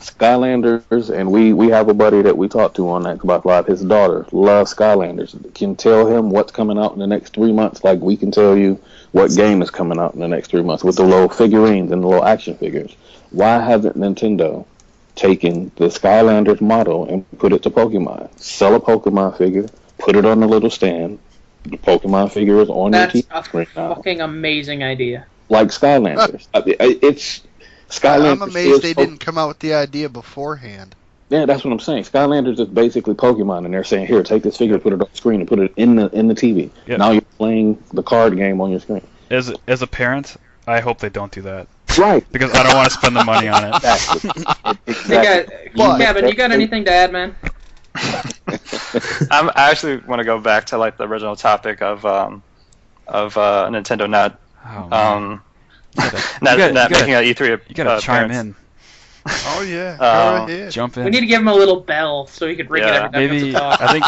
Skylanders, and we have a buddy that we talked to on Xbox Live. His daughter loves Skylanders. Can tell him what's coming out in the next 3 months, like we can tell you what game is coming out in the next 3 months with the little figurines and the little action figures. Why hasn't Nintendo taken the Skylanders model and put it to Pokemon? Sell a Pokemon figure, put it on the little stand. The Pokemon figure is on your TV screen now.
That's a fucking amazing idea.
Like Skylanders. It's Skylanders.
I'm amazed they didn't come out with the idea beforehand.
Yeah, that's what I'm saying. Skylanders is basically Pokemon, and they're saying, here, take this figure, put it on the screen, and put it in the TV. Yep. Now you're playing the card game on your screen.
As a parent, I hope they don't do that.
Right.
Because I don't want to spend the money on it.
Exactly.
Kevin, you got anything to add, man?
I actually want to go back to like the original topic of Nintendo not making an E3
You gotta chime in.
Oh yeah, go ahead.
Jump in.
We need to give him a little bell so he could ring it every time he
maybe
talk.
I think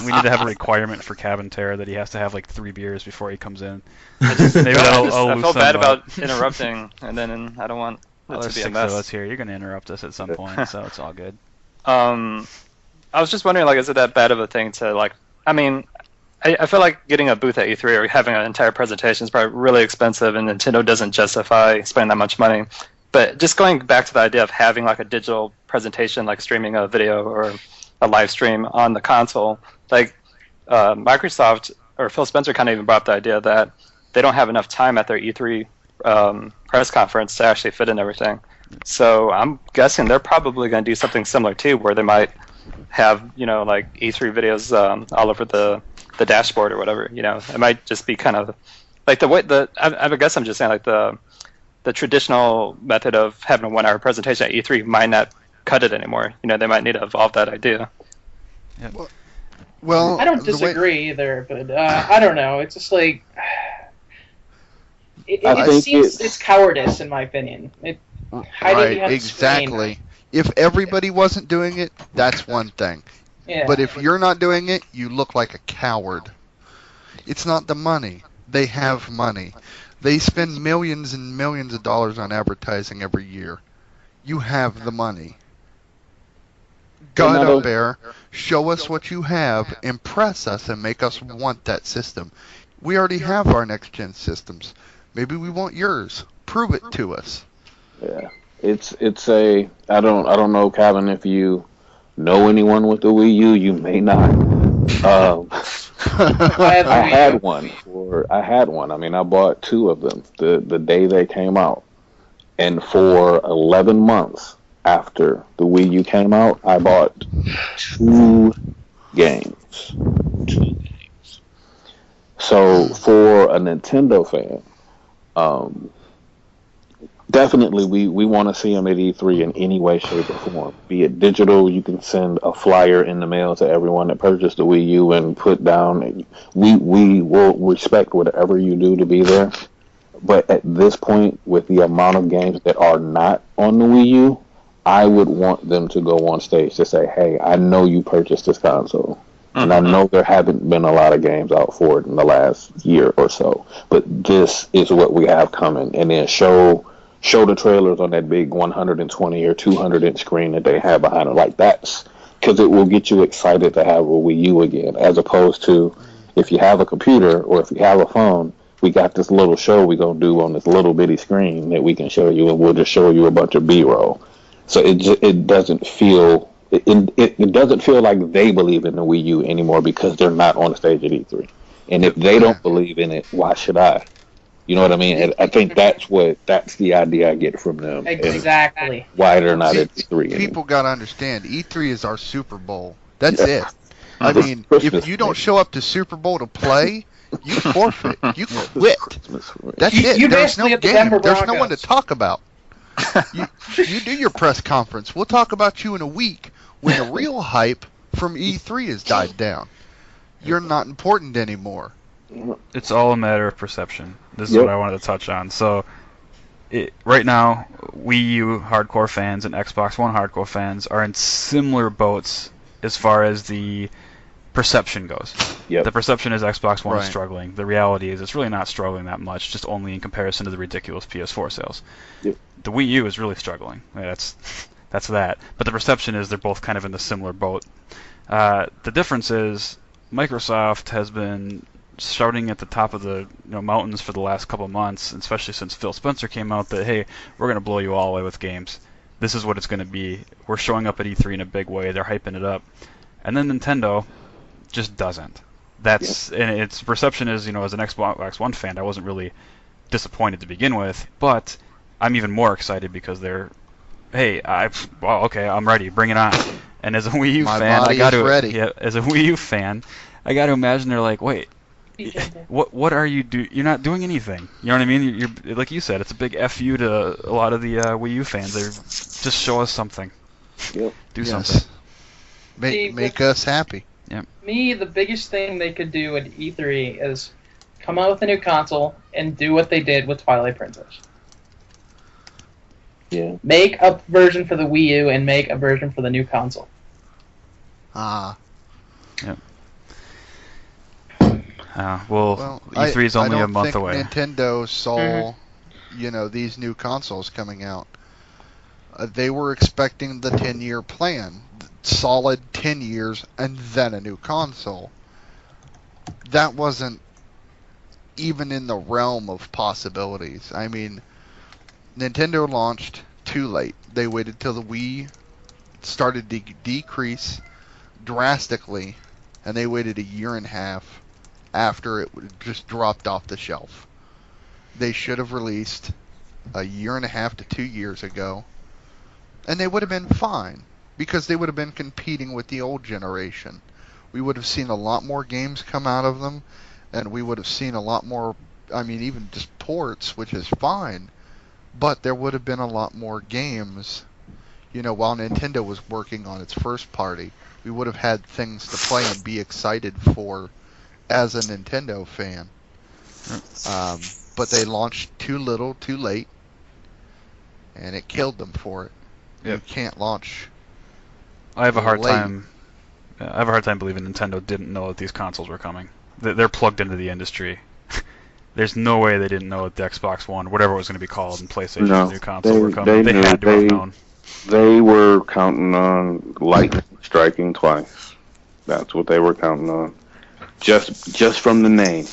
we need to have a requirement for CabinTerror that he has to have like 3 beers before he comes in.
I felt bad about interrupting, and then I don't want it to be a mess.
Of us here. You're gonna interrupt us at some point, so it's all good.
I was just wondering, like, is it that bad of a thing to like I mean, I feel like getting a booth at E3 or having an entire presentation is probably really expensive, and Nintendo doesn't justify spending that much money. But just going back to the idea of having like a digital presentation, like streaming a video or a live stream on the console, like Microsoft or Phil Spencer kind of even brought up the idea that they don't have enough time at their E3 press conference to actually fit in everything. So I'm guessing they're probably going to do something similar too, where they might have, you know, like E3 videos all over the dashboard or whatever. You know, it might just be kind of like the way I guess I'm just saying like the traditional method of having a 1 hour presentation at E3 might not cut it anymore. You know, they might need to evolve that idea.
Yeah.
Well,
I don't disagree either, but I don't know. It's just like it seems it's cowardice in my opinion.
Right, exactly. If everybody wasn't doing it, that's one thing.
Yeah.
But if you're not doing it, you look like a coward. It's not the money. They have money. They spend millions and millions of dollars on advertising every year. You have the money. Go up there, show us what you have, impress us, and make us want that system. We already have our next-gen systems. Maybe we want yours. Prove it to us.
Yeah, it's a I don't know, Calvin, if you know anyone with the Wii U. You may not. I had one. I mean, I bought 2 of them the day they came out, and for 11 months after the Wii U came out, I bought 2 games. So for a Nintendo fan, definitely we want to see them at E3 in any way, shape, or form. Be it digital, you can send a flyer in the mail to everyone that purchased the Wii U and put down. We will respect whatever you do to be there. But at this point, with the amount of games that are not on the Wii U, I would want them to go on stage to say, hey, I know you purchased this console. And I know there haven't been a lot of games out for it in the last year or so. But this is what we have coming. And then show the trailers on that big 120 or 200-inch screen that they have behind it. Like, that's because it will get you excited to have a Wii U again, as opposed to if you have a computer or if you have a phone, we got this little show we're going to do on this little bitty screen that we can show you, and we'll just show you a bunch of B-roll. So it doesn't feel it doesn't feel like they believe in the Wii U anymore because they're not on the stage at E3. And if they don't believe in it, why should I? You know what I mean? And I think that's the idea I get from them.
Exactly.
Why they're not at E3.
People got to understand, E3 is our Super Bowl. That's it. I mean, if you don't show up to Super Bowl to play, you forfeit. You quit. That's it. There's no game. There's no one to talk about. You do your press conference. We'll talk about you in a week when the real hype from E3 has died down. You're not important anymore.
It's all a matter of perception. This is what I wanted to touch on. So, right now, Wii U hardcore fans and Xbox One hardcore fans are in similar boats as far as the perception goes.
Yep.
The perception is Xbox One is struggling. The reality is it's really not struggling that much, just only in comparison to the ridiculous PS4 sales.
Yep.
The Wii U is really struggling. That's that. But the perception is they're both kind of in the similar boat. The difference is Microsoft has been starting at the top of the mountains for the last couple of months, especially since Phil Spencer came out that, hey, we're going to blow you all away with games. This is what it's going to be. We're showing up at E3 in a big way. They're hyping it up. And then Nintendo just doesn't. And its perception is, as an Xbox One fan, I wasn't really disappointed to begin with, but I'm even more excited because they're, hey, I'm ready, bring it on. And as a Wii U fan, as a Wii U fan, I got to imagine they're like, wait, what are you do? You're not doing anything. You know what I mean? You're like you said, it's a big FU to a lot of the Wii U fans. They're just show us something.
Yep.
Do something.
Make us happy.
Me, the biggest thing they could do at E3 is come out with a new console and do what they did with Twilight Princess.
Yeah.
Make a version for the Wii U and make a version for the new console.
Yep.
Well, E3 is only a month away.
Nintendo saw, these new consoles coming out. They were expecting the 10-year plan, solid 10 years, and then a new console. that wasn't even in the realm of possibilities. I mean, Nintendo launched too late. They waited till the Wii started to decrease drastically, and they waited a year and a half after it just dropped off the shelf. They should have released a year and a half to 2 years ago, and they would have been fine, because they would have been competing with the old generation. We would have seen a lot more games come out of them, and we would have seen a lot more, I mean, even just ports, which is fine, but there would have been a lot more games. You know, while Nintendo was working on its first party, we would have had things to play and be excited for as a Nintendo fan. But they launched too little, too late, and it killed them for it. Yep. You can't launch.
I have a hard time believing Nintendo didn't know that these consoles were coming. They're plugged into the industry. There's no way they didn't know that the Xbox One, whatever it was going to be called, and PlayStation's new console were coming. They had to have known.
They were counting on lightning striking twice. That's what they were counting on. Just from the name.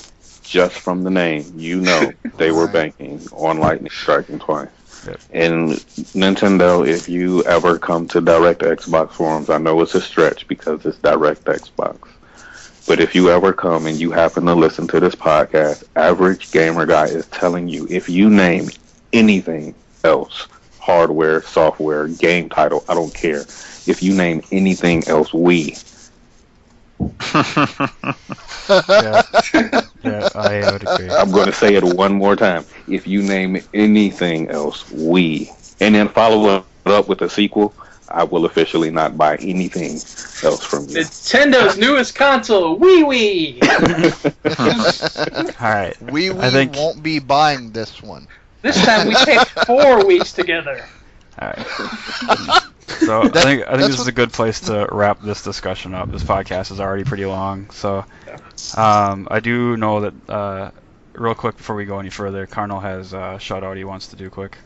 Just from the name, you know they were banking on lightning striking twice.
Yep.
And Nintendo, if you ever come to DirectXbox forums, I know it's a stretch because it's DirectXbox. But if you ever come and you happen to listen to this podcast, Average Gamer Guy is telling you, if you name anything else, hardware, software, game title, I don't care. If you name anything else, Wii.
Yeah, I would agree.
I'm going to say it one more time. If you name anything else, Wii, and then follow it up with a sequel, I will officially not buy anything else from you.
Nintendo newest console, Wii.
All right.
We won't be buying this one.
This time we taped 4 weeks together.
All right. So I think this is a good place to wrap this discussion up. This podcast is already pretty long, so I do know that real quick before we go any further, Carnal has a shout out he wants to do quick.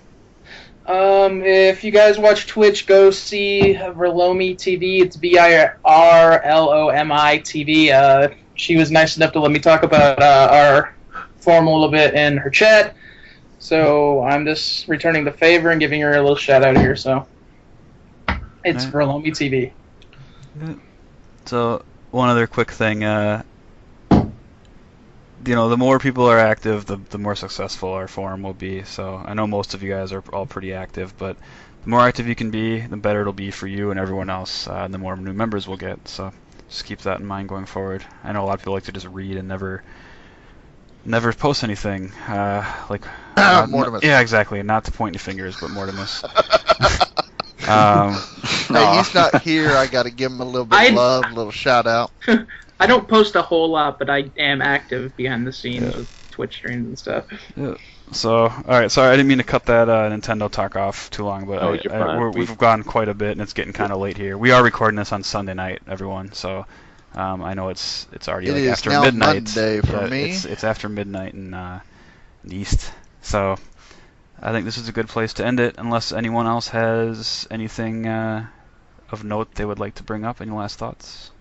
If you guys watch Twitch, go see Virlomi TV. It's VIRLOMI TV. She was nice enough to let me talk about our forum a little bit in her chat. So I'm just returning the favor and giving her a little shout out here. So it's Virlomi TV.
So one other quick thing, the more people are active, the more successful our forum will be. So I know most of you guys are all pretty active, but the more active you can be, the better it'll be for you and everyone else, and the more new members we'll get. So just keep that in mind going forward. I know a lot of people like to just read and never post anything.
Mortimus.
Yeah, exactly. Not to point any fingers, but Mortimus.
Hey, he's not here. I got to give him a little bit of love, a little shout out.
I don't post a whole lot, but I am active behind the scenes with Twitch streams and stuff.
Yeah. So, all right. Sorry, I didn't mean to cut that Nintendo talk off too long, but we've gone quite a bit, and it's getting kind of late here. We are recording this on Sunday night, everyone. So, I know it's already after midnight.
Monday for me.
It's after midnight in the East. So, I think this is a good place to end it, unless anyone else has anything of note they would like to bring up. Any last thoughts?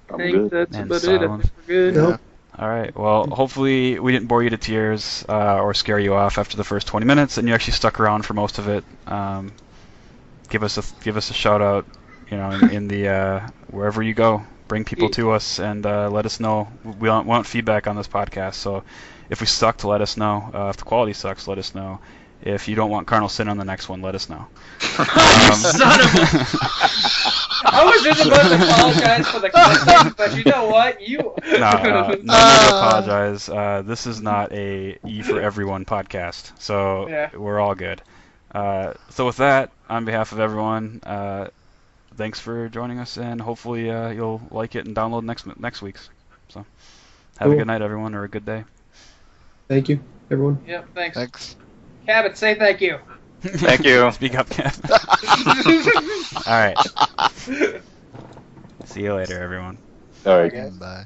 I think that's about it. I think we're good.
Nope.
All right. Well, hopefully we didn't bore you to tears or scare you off after the first 20 minutes, and you actually stuck around for most of it. Give us a shout out, in the wherever you go. Bring people to us and let us know. We want feedback on this podcast. So if we sucked, let us know. If the quality sucks, let us know. If you don't want Carnal Sin on the next one, let us know.
Son of a... I was just about to apologize for the content, but you know what?
No need to apologize. This is not a E for Everyone podcast, so we're all good. So with that, on behalf of everyone, thanks for joining us, and hopefully you'll like it and download next week's. So have a good night, everyone, or a good day.
Thank you, everyone.
Yep, thanks.
Thanks.
Cabot, say thank you.
Thank you.
Speak up, Cabot. All right. See you later, everyone.
All right.
Bye.